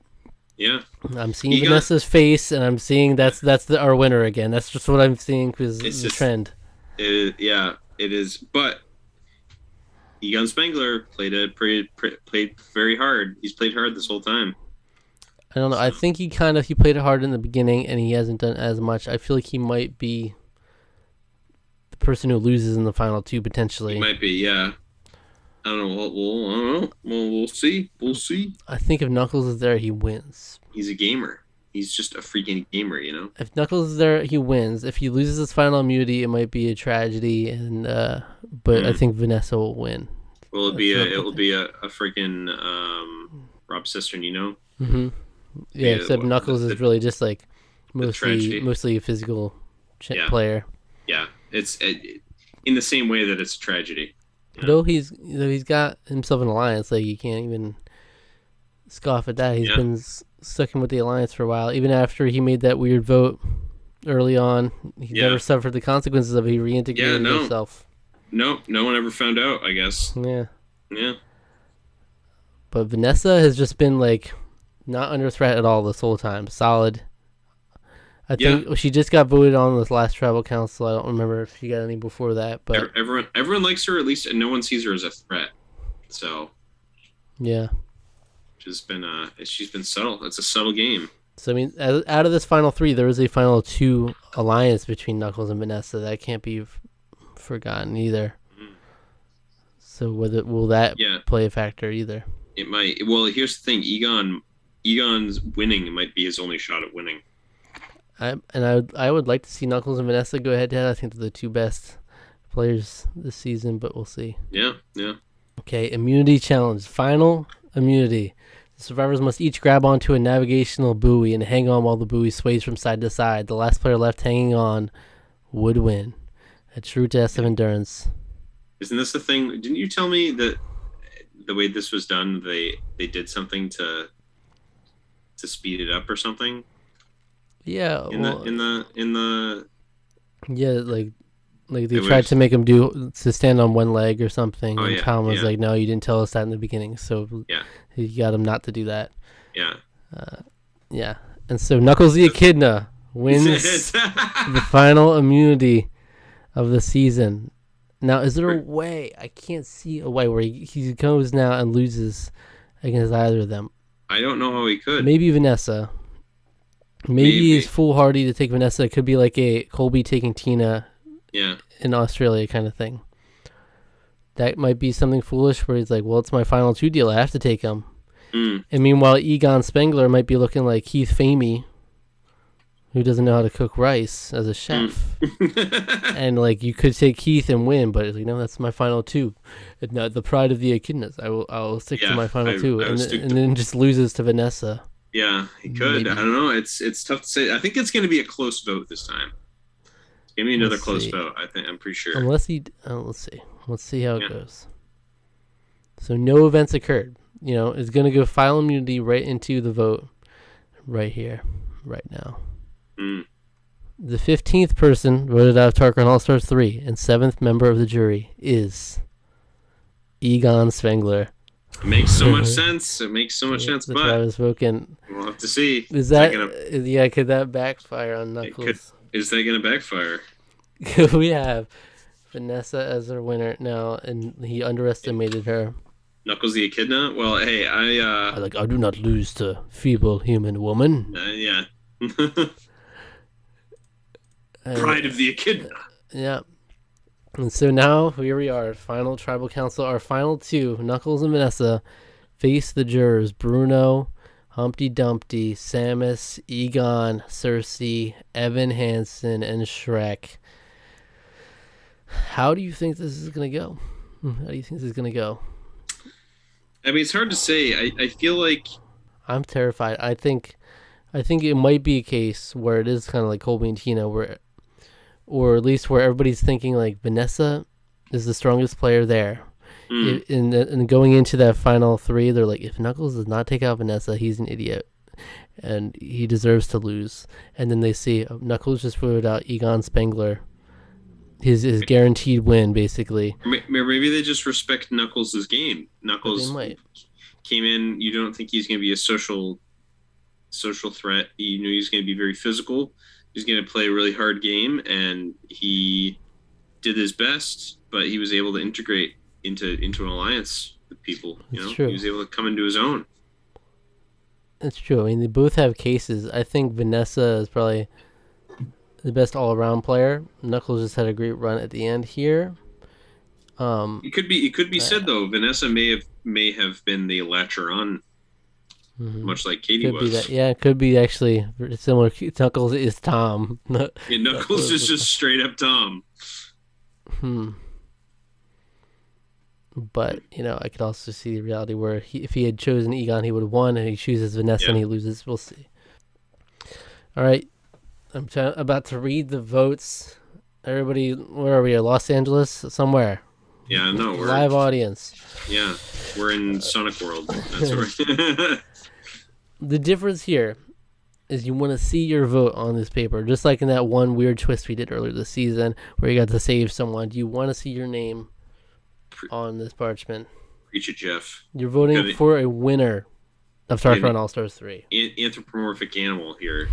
yeah, I'm seeing Vanessa's face, and I'm seeing that's our winner again. That's just what I'm seeing because it's the trend. It is. But Egon Spengler played very hard. He's played hard this whole time. I don't know. I think he played it hard in the beginning, and he hasn't done as much. I feel like he might be the person who loses in the final 2 potentially. He might be, yeah. I don't know. I don't know. Well, we'll see. I think if Knuckles is there, he wins. He's a gamer. He's just a freaking gamer, If Knuckles is there, he wins. If he loses his final immunity, it might be a tragedy, and but I think Vanessa will win. Well, it will be a freaking Rob Cistern, Mm-hmm. Yeah, except Knuckles is really just like mostly a physical player. Yeah, it's in the same way that it's a tragedy. Though he's got himself an alliance, like you can't even scoff at that. He's been sticking with the Alliance for a while. Even after he made that weird vote early on, he never suffered the consequences of it. He reintegrated himself. No one ever found out, I guess. Yeah. Yeah. But Vanessa has just been like not under threat at all this whole time. Solid. I think she just got voted on this last tribal council. I don't remember if she got any before that, but everyone likes her, at least, and no one sees her as a threat. So yeah, she's been subtle. It's a subtle game. So I mean, out of this final 3, there was a final 2 alliance between Knuckles and Vanessa that can't be forgotten either. Mm. So will that play a factor either? It might. Well, here's the thing: Egon's winning might be his only shot at winning. I would like to see Knuckles and Vanessa go head to head. I think they're the 2 best players this season, but we'll see. Yeah. Okay, immunity challenge. Final immunity. The survivors must each grab onto a navigational buoy and hang on while the buoy sways from side to side. The last player left hanging on would win. A true test of endurance. Isn't this the thing? Didn't you tell me that the way this was done, they did something to speed it up or something? Yeah. In the yeah, like they tried to make him to stand on one leg or something, and Tom was like, "No, you didn't tell us that in the beginning." So he got him not to do that. Yeah. And so Knuckles the Echidna wins the final immunity of the season. Now, is there a way? I can't see a way where he goes now and loses against either of them. I don't know how he could. Maybe Vanessa. Maybe he's foolhardy to take Vanessa. It could be like a Colby taking Tina in Australia kind of thing. That might be something foolish where he's like, well, it's my final 2 deal. I have to take him. Mm. And meanwhile, Egon Spengler might be looking like Keith Famey, who doesn't know how to cook rice as a chef. And like you could take Keith and win, but it's like, no, that's my final 2. And not the pride of the Echidnas. I'll stick to my final 2. And then just loses to Vanessa. Yeah, he could. Maybe. I don't know. It's tough to say. I think it's going to be a close vote this time. Give me another close vote. I'm pretty sure. Unless let's see how it goes. So no events occurred. It's going to go final immunity right into the vote right here, right now. Mm. The 15th person voted out of Tarqaron All-Stars 3 and 7th member of the jury is Egon Spengler. It makes so much sense. But I was spoken. We'll have to see. Could that backfire on Knuckles? Is that going to backfire? We have Vanessa as our winner now, and he underestimated her. Knuckles the Echidna? Well, hey, I do not lose to feeble human woman. Yeah. Pride of the Echidna. Yeah. And so now, here we are, final tribal council. Our final 2, Knuckles and Vanessa, face the jurors, Bruno, Humpty Dumpty, Samus, Egon, Cersei, Evan Hansen, and Shrek. How do you think this is going to go? I mean, it's hard to say. I feel like... I'm terrified. I think it might be a case where it is kind of like Colby and Tina, or at least where everybody's thinking like Vanessa is the strongest player there. And going into that final 3, they're like, if Knuckles does not take out Vanessa, he's an idiot. And he deserves to lose. And then they see Knuckles just voted out Egon Spengler. His guaranteed win, basically. Maybe they just respect Knuckles' game. Knuckles came in, you don't think he's going to be a social threat. He's going to be very physical. He's going to play a really hard game, and he did his best, but he was able to integrate into an alliance with people. True. He was able to come into his own. It's true. I mean, they both have cases. I think Vanessa is probably the best all-around player. Knuckles just had a great run at the end here. It could be said though. Vanessa may have been the latcher on. Mm-hmm. Much like Katie was. It could be actually similar. Knuckles is Tom. Knuckles is just straight up Tom. But, I could also see the reality where if he had chosen Egon, he would have won, and he chooses Vanessa and he loses. We'll see. All right. I'm about to read the votes. Everybody, where are we? Los Angeles? Somewhere. Yeah, no. Live audience. Yeah, we're in Sonic World. That's right. the difference here is you want to see your vote on this paper, just like in that one weird twist we did earlier this season where you got to save someone. Do you want to see your name on this parchment? Preach it, Jeff. You're voting for a winner of Tarqaron All-Stars 3. Anthropomorphic animal here.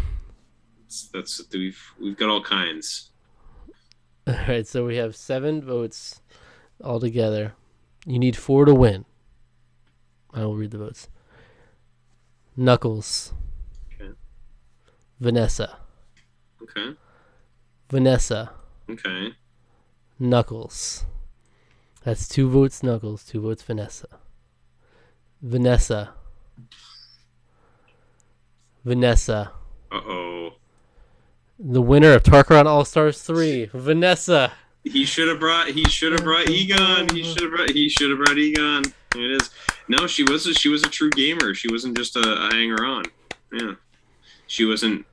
We've got all kinds. All right, so we have 7 votes altogether. You need 4 to win. I will read the votes. Knuckles. Okay. Vanessa. Okay. Vanessa. Okay. Knuckles. That's 2 votes Knuckles, 2 votes Vanessa. Vanessa. Vanessa. Uh-oh. The winner of Tarqaron All-Stars 3, Vanessa. He should have brought Egon. He should have brought Egon. There it is. No, she was a true gamer. She wasn't just a hanger on. Yeah. She wasn't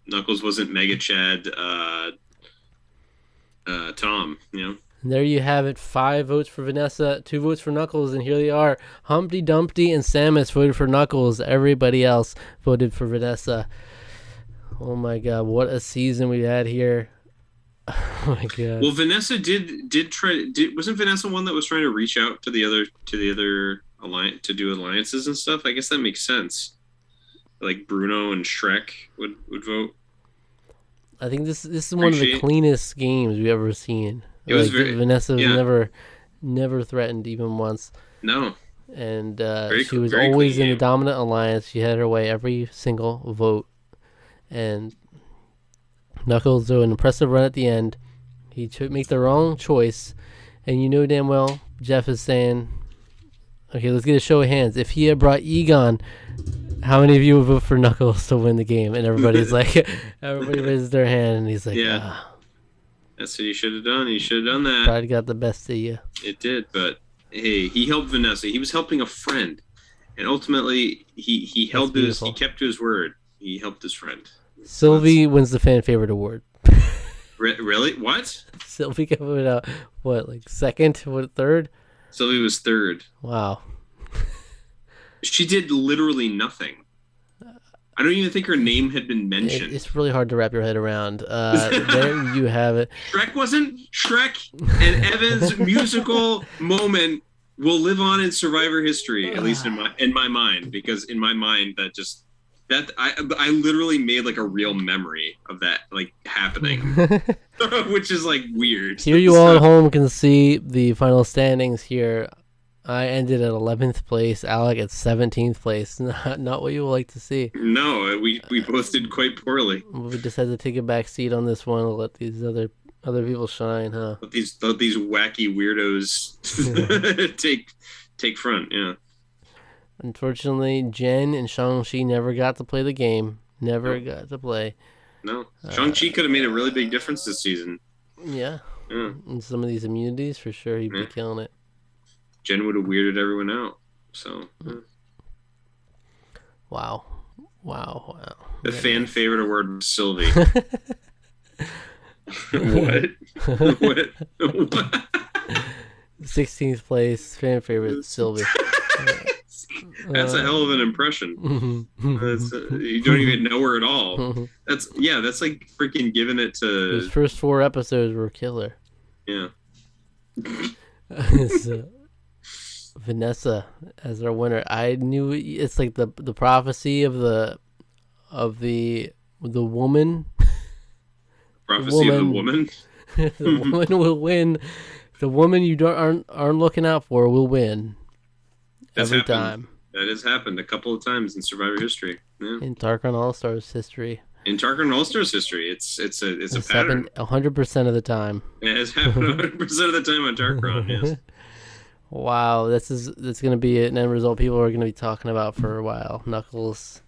Knuckles wasn't Mega Chad Tom, you know. And there you have it. 5 votes for Vanessa, 2 votes for Knuckles, and here they are. Humpty Dumpty and Samus voted for Knuckles. Everybody else voted for Vanessa. Oh my god, what a season we had here. Oh my god. Well, Vanessa wasn't Vanessa one that was trying to reach out to the other alliance to do alliances and stuff? I guess that makes sense. Like Bruno and Shrek would vote. I think this is one of the cleanest games we've ever seen. It was Vanessa was never threatened even once. No. And she was always in the dominant alliance. She had her way every single vote. And Knuckles do an impressive run at the end. He make the wrong choice. And you know damn well Jeff is saying, okay, let's get a show of hands. If he had brought Egon, how many of you would vote for Knuckles to win the game? And everybody's like, everybody raises their hand, and he's like, yeah. That's what he should have done. He should have done that. Pride got the best of you. It did, but hey, he helped Vanessa. He was helping a friend, and ultimately he kept to his word. He helped his friend. Sylvie wins the fan favorite award. Really? What? Sylvie got voted out. What, like second? What, third? Sylvie was third. Wow. She did literally nothing. I don't even think her name had been mentioned. It's really hard to wrap your head around. There you have it. Shrek and Evan's musical moment will live on in Survivor history, at least in my mind, because in my mind I literally made like a real memory of that like happening, which is like weird. Here you all at home can see the final standings here. I ended at 11th place. Alec at 17th place. Not what you would like to see. No, we both did quite poorly. We just had to take a back seat on this one and let these other people shine, huh? Let these wacky weirdos take front. Yeah. Unfortunately, Jen and Shang-Chi never got to play the game. Got to play. No. Shang-Chi could have made a really big difference this season. Yeah. And some of these immunities, for sure, he'd be killing it. Jen would have weirded everyone out. So. Yeah. Wow. The fan favorite award was Sylvie. What? 16th place, fan favorite, Sylvie. That's a hell of an impression. You don't even know her at all. That's like freaking giving it to. His first 4 episodes were killer. Yeah. Vanessa as our winner. I knew it's like the prophecy of the woman. Prophecy of the woman. The woman will win. The woman you aren't looking out for will win. Every time. That has happened a couple of times in Survivor history. Yeah. In Tarqaron All-Stars history. In Tarqaron All-Stars history, it's a pattern. 100% of the time. It has happened 100% of the time on Tarqaron. Yes. Wow, that's going to be an end result people are going to be talking about for a while. Knuckles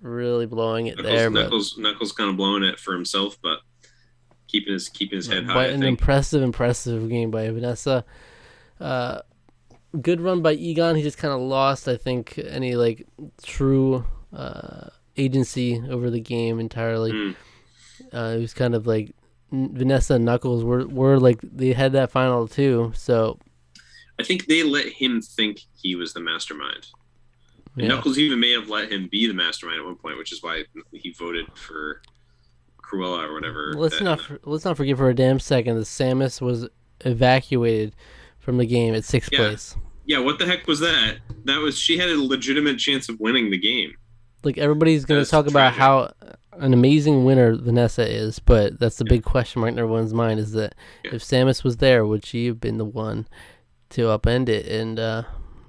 really blowing it there. Knuckles kind of blowing it for himself, but keeping his head high. But an impressive game by Vanessa. Good run by Egon. He just kind of lost, I think, any like true agency over the game entirely. It was kind of like Vanessa and Knuckles were like they had that final too. So I think they let him think he was the mastermind. And Yeah. Knuckles even may have let him be the mastermind at one point, which is why he voted for Cruella or whatever. Let's not forget for a damn second that Samus was evacuated from the game at sixth place. Yeah, what the heck was that? She had a legitimate chance of winning the game. Like, everybody's going to talk about how an amazing winner Vanessa is, but that's the big question mark in everyone's mind, is that if Samus was there, would she have been the one to upend it and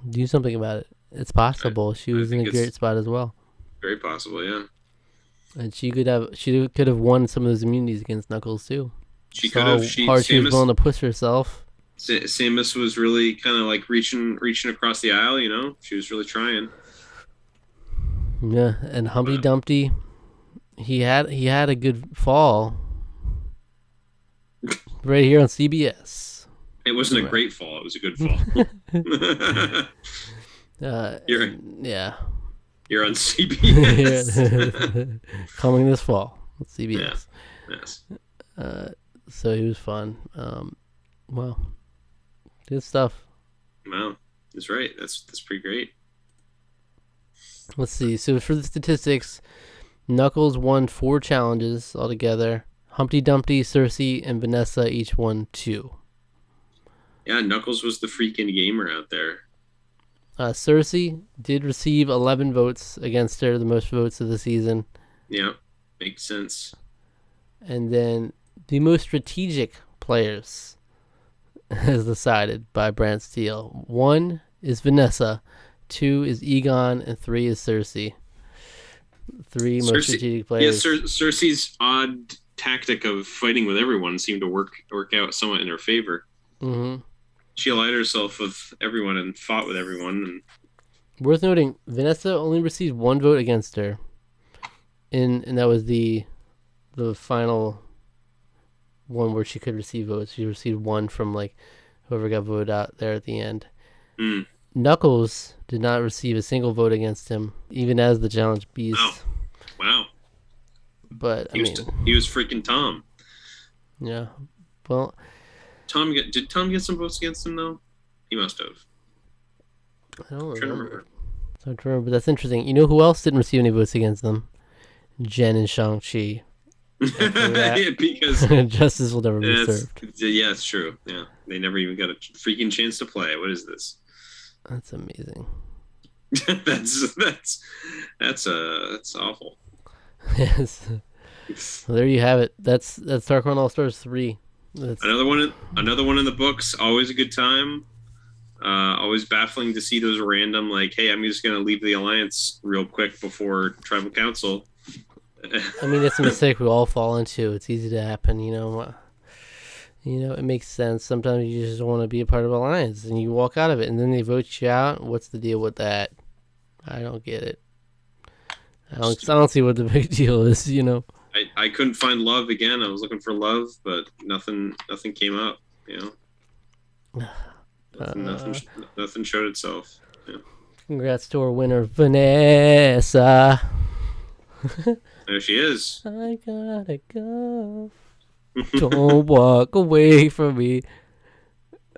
do something about it? It's possible. She was in a great spot as well. Very possible, yeah. And she could have won some of those immunities against Knuckles too. She could have. She was willing to push herself. Samus was really kind of like reaching across the aisle. You know, she was really trying. Yeah, and Humpty Dumpty, he had a good fall. Right here on CBS. It wasn't a great fall. It was a good fall. You're on CBS. Coming this fall with CBS. Yeah. Yes. So he was fun. Well, good stuff. Wow, that's right. That's pretty great. Let's see. So for the statistics, Knuckles won 4 challenges altogether. Humpty Dumpty, Cersei, and Vanessa each won 2. Yeah, Knuckles was the freaking gamer out there. Cersei did receive 11 votes against her, the most votes of the season. Yeah, makes sense. And then the most strategic players, as decided by Brant Steele. 1 is Vanessa, 2 is Egon, and 3 is Cersei. 3 most strategic players. Yeah, Cersei's odd tactic of fighting with everyone seemed to work out somewhat in her favor. Mm-hmm. She allied herself with everyone and fought with everyone. And worth noting, Vanessa only received 1 vote against her, and that was the final one where she could receive votes. She received 1 from like whoever got voted out there at the end. Knuckles did not receive a single vote against him, even as the challenge beast. Wow. But he was freaking Tom. Yeah. Well, did Tom get some votes against him though? He must have. I don't remember. But that's interesting. You know who else didn't receive any votes against them? Jen and Shang-Chi. Because justice will never be served. Yeah, it's true. Yeah, they never even got a freaking chance to play. What is this? That's amazing. that's awful. Yes. Well, there you have it. That's Tarqaron All Stars 3. Another one in the books. Always a good time. Always baffling to see those random, like, hey, I'm just gonna leave the alliance real quick before tribal council. I mean, it's a mistake we all fall into. It's easy to happen, you know. It makes sense. Sometimes you just want to be a part of alliance, and you walk out of it, and then they vote you out. What's the deal with that? I don't get it. I don't see what the big deal is, you know. I couldn't find love again. I was looking for love, but nothing came up, you know. Nothing showed itself. Yeah. Congrats to our winner, Vanessa. There she is. I gotta go. Don't walk away from me.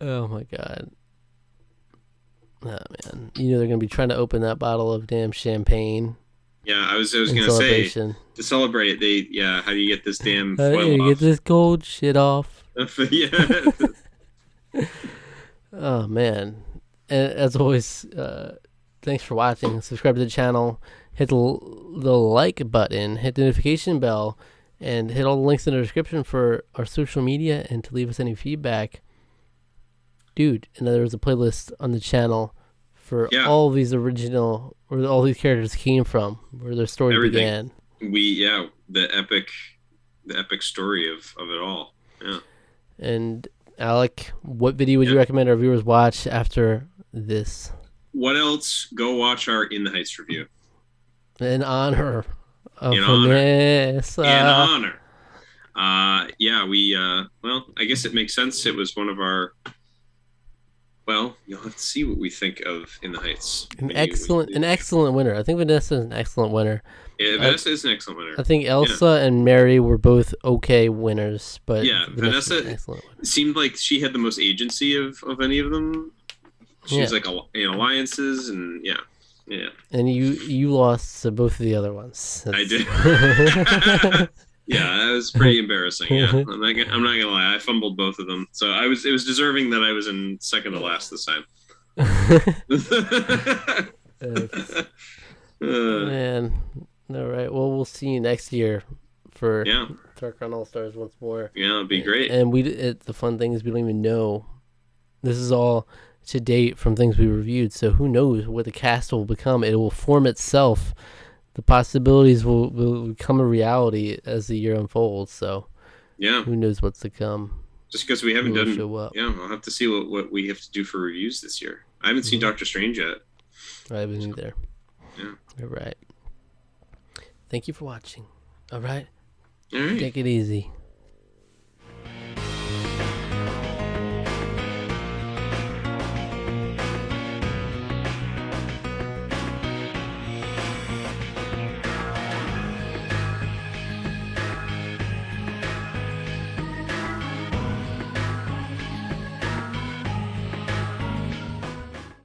Oh my god. Oh man. You know they're gonna be trying to open that bottle of damn champagne. Yeah, I was gonna say to celebrate. How do you get this damn foil off? How do you get this cold shit off? Yeah. Oh man. And as always, thanks for watching. Subscribe to the channel. Hit the like button. Hit the notification bell. And hit all the links in the description for our social media and to leave us any feedback. Dude, and there's a playlist on the channel for all these original, where all these characters came from, where their story began. The epic story of it all. Yeah. And Alec, what video would you recommend our viewers watch after this? What else? Go watch our In the Heights review. In honor of Vanessa. In honor. Well, I guess it makes sense. It was one of our. Well, you'll have to see what we think of In the Heights. An excellent winner. I think Vanessa is an excellent winner. Yeah, Vanessa is an excellent winner. I think Elsa and Mary were both okay winners, but Vanessa seemed like she had the most agency of any of them. She's like in alliances, and Yeah. And you lost to both of the other ones. I did. Yeah, that was pretty embarrassing. Yeah, I'm not gonna lie. I fumbled both of them, so it was deserving that I was in second to last this time. Man, all right. Well, we'll see you next year for Yeah. Tarqaron All Stars once more. Yeah, it'd be great. And the fun thing is we don't even know. This is all to date from things we reviewed, so who knows what the cast will become? It will form itself. The possibilities will become a reality as the year unfolds. So, yeah, who knows what's to come? Just because we haven't done, show up. Yeah, I'll have to see what we have to do for reviews this year. I haven't seen Doctor Strange yet. I haven't either. Yeah. All right. Thank you for watching. All right. All right. Take it easy.